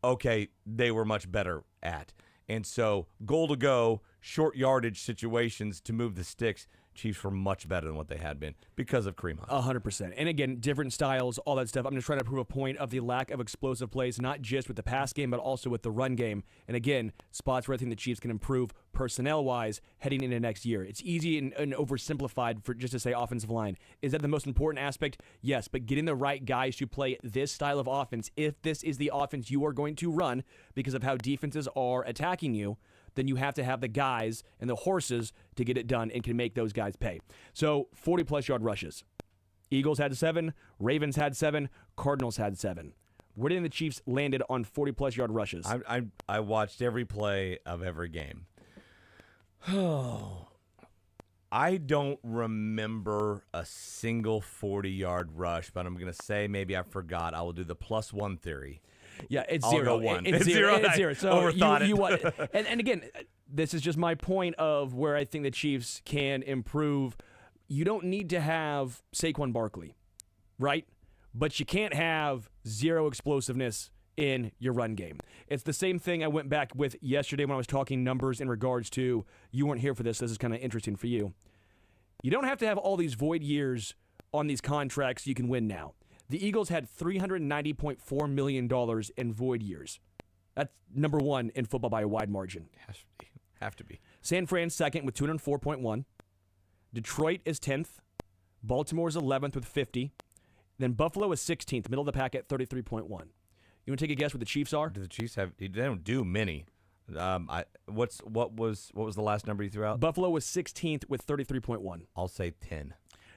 okay, they were much better at. And so goal to go, short yardage situations to move the sticks, Chiefs were much better than what they had been because of Kareem Hunt. 100%. And again, different styles, all that stuff. I'm just trying to prove a point of the lack of explosive plays, not just with the pass game, but also with the run game. And again, spots where I think the Chiefs can improve personnel-wise heading into next year. It's easy and oversimplified for just to say offensive line. Is that the most important aspect? Yes, but getting the right guys to play this style of offense, if this is the offense you are going to run because of how defenses are attacking you, then you have to have the guys and the horses to get it done and can make those guys pay. So 40-plus yard rushes. Eagles had 7, Ravens had 7, Cardinals had 7. Where did the Chiefs landed on 40-plus yard rushes? I watched every play of every game. I don't remember a single 40-yard rush, but I'm going to say maybe I forgot. I will do the +1 theory. Yeah, it's I'll 0. go 1. It's 0. It's 0. So overthought it. you want, and again, this is just my point of where I think the Chiefs can improve. You don't need to have Saquon Barkley, right? But you can't have 0 explosiveness in your run game. It's the same thing I went back with yesterday when I was talking numbers in regards to, you weren't here for this is kind of interesting for you. You don't have to have all these void years on these contracts you can win now. The Eagles had $390.4 million in void years. That's number 1 in football by a wide margin. Have to be. San Fran's second with 204.1. Detroit is 10th. Baltimore is 11th with 50. Then Buffalo is 16th, middle of the pack at 33.1. You want to take a guess what the Chiefs are? Do the Chiefs have? They don't do many. What was the last number you threw out? Buffalo was 16th with 33.1. I'll say 10.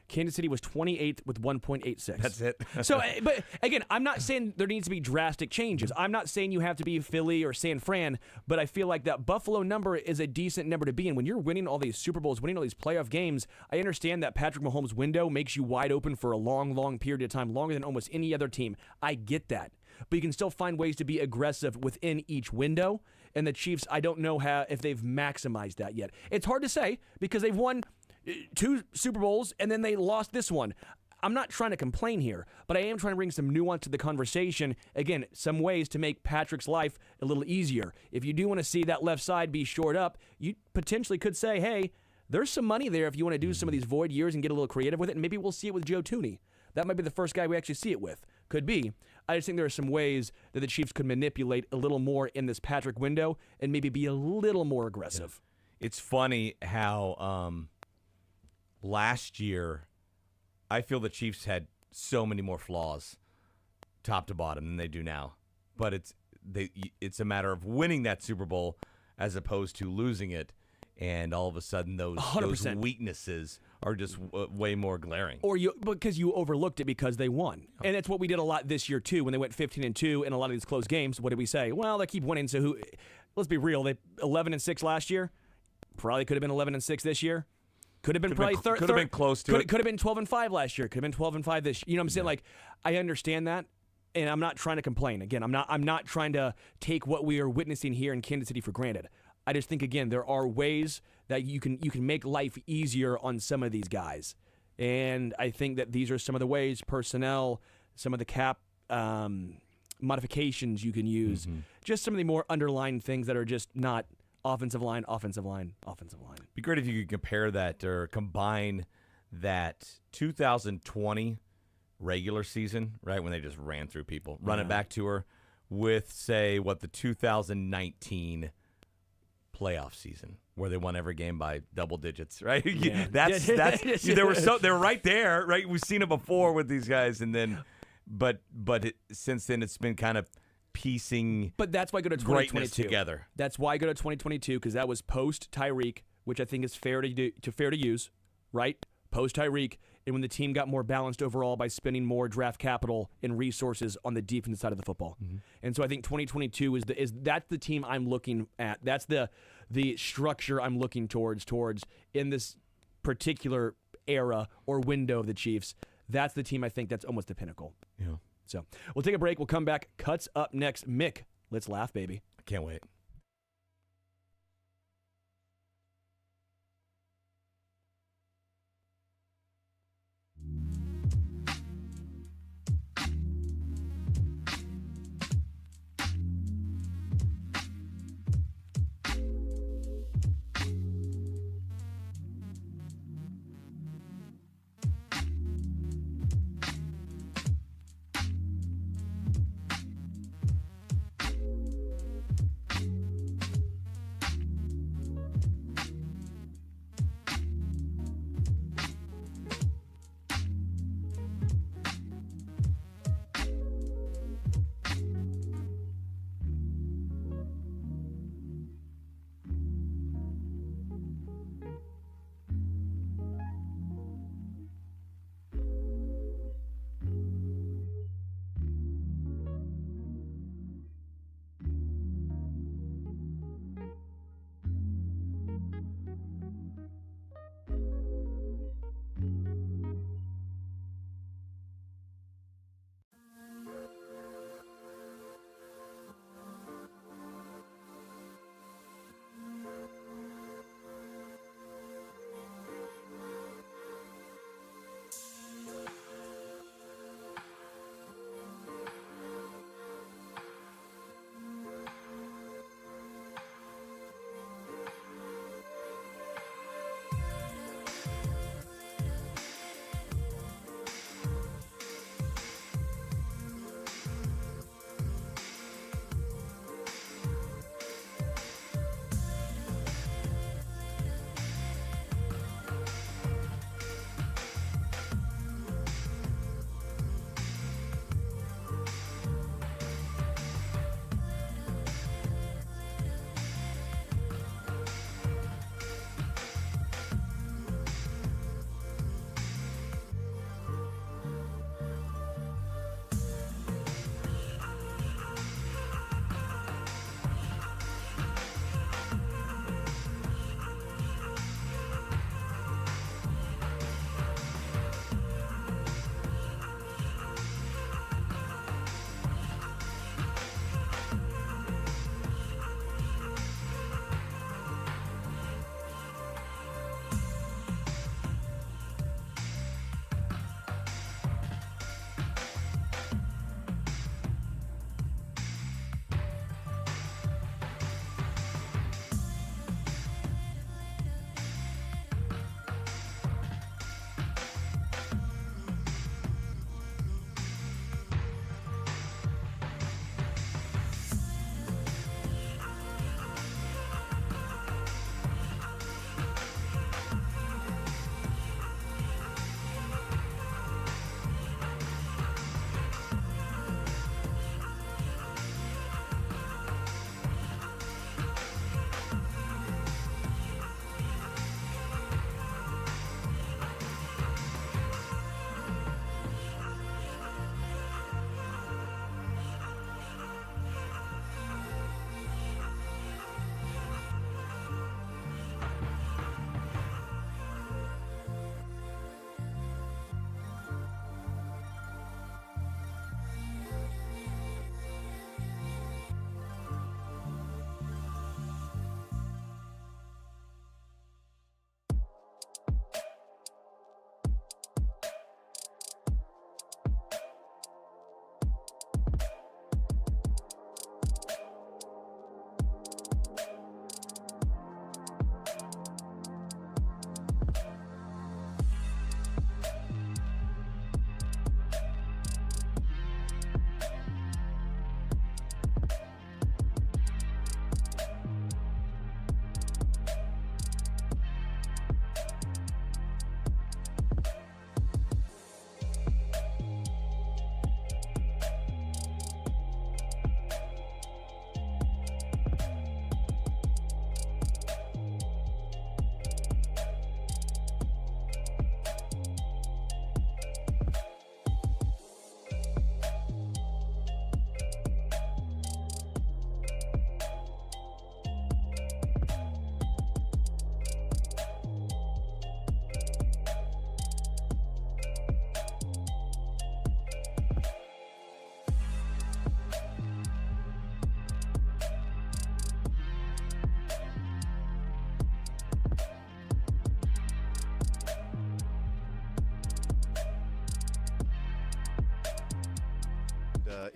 Kansas City was 28th with 1.86. That's it. So, but again, I'm not saying there needs to be drastic changes. I'm not saying you have to be Philly or San Fran, but I feel like that Buffalo number is a decent number to be in. When you're winning all these Super Bowls, winning all these playoff games, I understand that Patrick Mahomes' window makes you wide open for a long, long period of time, longer than almost any other team. I get that. But you can still find ways to be aggressive within each window. And the Chiefs, I don't know if they've maximized that yet. It's hard to say because they've won 2 Super Bowls, and then they lost this one. I'm not trying to complain here, but I am trying to bring some nuance to the conversation. Again, some ways to make Patrick's life a little easier. If you do want to see that left side be shored up, you potentially could say, hey, there's some money there if you want to do some of these void years and get a little creative with it, and maybe we'll see it with Joe Tooney. That might be the first guy we actually see it with. Could be. I just think there are some ways that the Chiefs could manipulate a little more in this Patrick window and maybe be a little more aggressive. Yeah. It's funny how last year I feel the Chiefs had so many more flaws top to bottom than they do now. But it's a matter of winning that Super Bowl as opposed to losing it. And all of a sudden, those weaknesses are just way more glaring. Or because you overlooked it because they won, and that's what we did a lot this year too. When they went 15-2 in a lot of these close games, what did we say? Well, they keep winning. So let's be real. They 11-6 last year. Probably could have been 11-6 this year. Could have been could have been close to it. Could have been 12-5 last year. Could have been 12-5 this. You know what I'm saying? Like, I understand that. And I'm not trying to complain. Again, I'm not trying to take what we are witnessing here in Kansas City for granted. I just think, again, there are ways that you can make life easier on some of these guys. And I think that these are some of the ways, personnel, some of the cap modifications you can use, just some of the more underlying things that are just not offensive line. Be great if you could compare that or combine that 2020 regular season, right, when they just ran through people, run it back to her, with, say, what the 2019 playoff season where they won every game by double digits, right? Yeah. that's they're right there, right? We've seen it before with these guys, and then but since then it's been kind of piecing. But that's why I go to 2022 together. That's why I go to 2022 because that was post Tyreek, which I think is fair to use, right? Post Tyreek, and when the team got more balanced overall by spending more draft capital and resources on the defensive side of the football. And so I think 2022 that's the team I'm looking at. That's the structure I'm looking towards in this particular era or window of the Chiefs. That's the team I think that's almost the pinnacle. Yeah. So we'll take a break. We'll come back. Cuts up next. Mick, let's laugh, baby. I can't wait.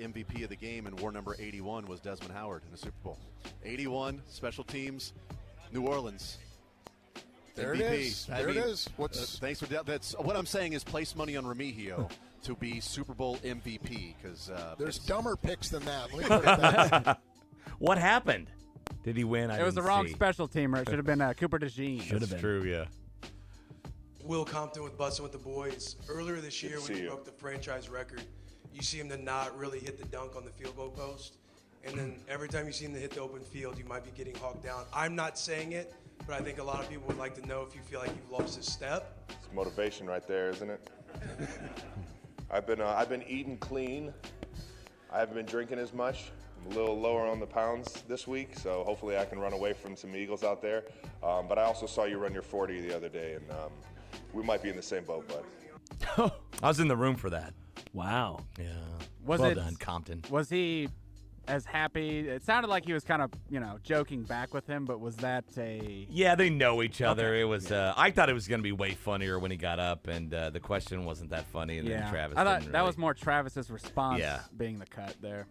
MVP of the game and wore number 81 was Desmond Howard in the Super Bowl. 81, special teams, New Orleans. There MVP. it is. I There mean, it is. Thanks for that. That's what I'm saying is place money on Remigio to be Super Bowl MVP because there's dumber picks than that. Let me put it that way. What happened? Did he win? It was the wrong special teamer. It should have been Cooper DeJean. Should have been. True, yeah. Will Compton with Bussin' with the Boys. Earlier this year when he broke the franchise record, you see him to not really hit the dunk on the field goal post. And then every time you see him to hit the open field, you might be getting hawked down. I'm not saying it, but I think a lot of people would like to know if you feel like you've lost his step. It's motivation right there, isn't it? I've been eating clean. I haven't been drinking as much. I'm a little lower on the pounds this week, so hopefully I can run away from some Eagles out there. But I also saw you run your 40 the other day, and we might be in the same boat, bud. I was in the room for that. Wow. Yeah. Was well it- done, Compton. Was he as happy? It sounded like he was kind of, joking back with him, but was that a... Yeah, they know each other. It was. I thought it was going to be way funnier when he got up, and the question wasn't that funny. And then Travis. I thought didn't that really- was more Travis's response Yeah. being the cut there.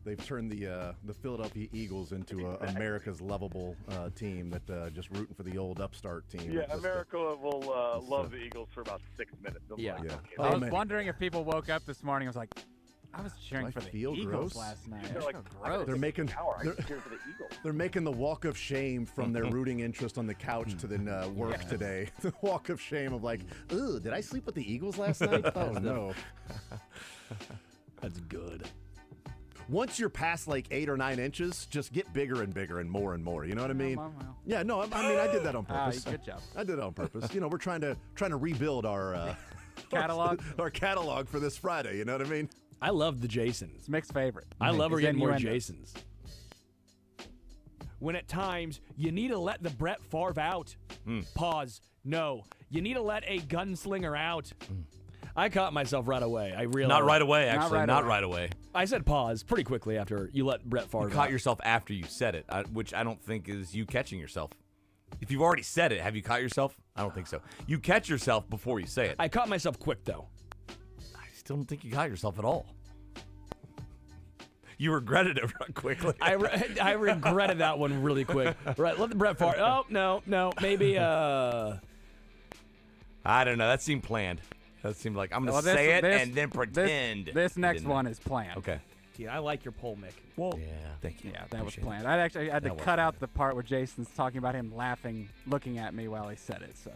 They've turned the Philadelphia Eagles into America's lovable team that just rooting for the old upstart team. Yeah, It's just America will love the Eagles for about 6 minutes. They'll be like, okay. I was wondering if people woke up this morning and was like, I was cheering I for the feel Eagles gross? last night. They're like, gross. They're making I cheer for the Eagles. they're making the walk of shame from their rooting interest on the couch to then work today. The walk of shame of like, ooh, did I sleep with the Eagles last night? Oh no. That's good. Once you're past like 8 or 9 inches, just get bigger and bigger and more. You know what I mean? Well. Yeah, no, I mean I did that on purpose. Good job. I did it on purpose. We're trying to rebuild our Catalog? our catalog for this Friday. You know what I mean? I love the Jasons. It's Mick's favorite. I love we're It's getting more innuendo. Jasons. When at times you need to let the Brett Favre out. Pause. No. You need to let a gunslinger out. I caught myself right away. I realized. Not right away, actually. right Not away. right away. I said pause pretty quickly after you let Brett Favre You out. caught yourself after you said it, which I don't think is you catching yourself. If you've already said it, have you caught yourself? I don't think so. You catch yourself before you say it. I caught myself quick, though. I still don't think you caught yourself at all. You regretted it quickly. I regretted that one really quick. Right, let the Brett Favre. Oh, no. Maybe, I don't know. That seemed planned. That seemed like I'm going to Well, say it this- and then pretend. This I next didn't. one is planned. Okay. yeah, I like your poll, Mick. Well, Yeah, thank you. Yeah, that was Appreciate it. planned. I had to That was cut out planned. the part where Jason's talking about him laughing, looking at me while he said it. So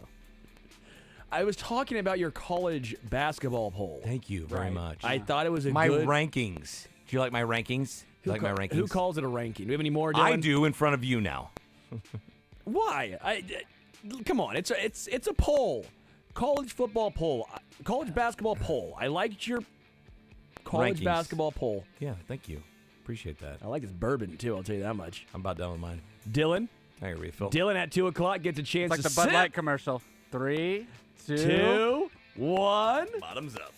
I was talking about your college basketball poll. Thank you very Right. much. I thought it was a my good... rankings. Do you like my rankings? Do you like my rankings? Who calls it a ranking? Do we have any more, Dylan? I do in front of you now. Why? Come on, it's a poll. College football poll. College basketball poll. I liked your college Rankings. basketball poll. Yeah, thank you. Appreciate that. I like this bourbon, too, I'll tell you that much. I'm about done with mine. Dylan? I got a refill. Dylan at 2 o'clock gets a chance it's like to the Bud sip. Light commercial. 3, 2, 2, 1. Bottoms up.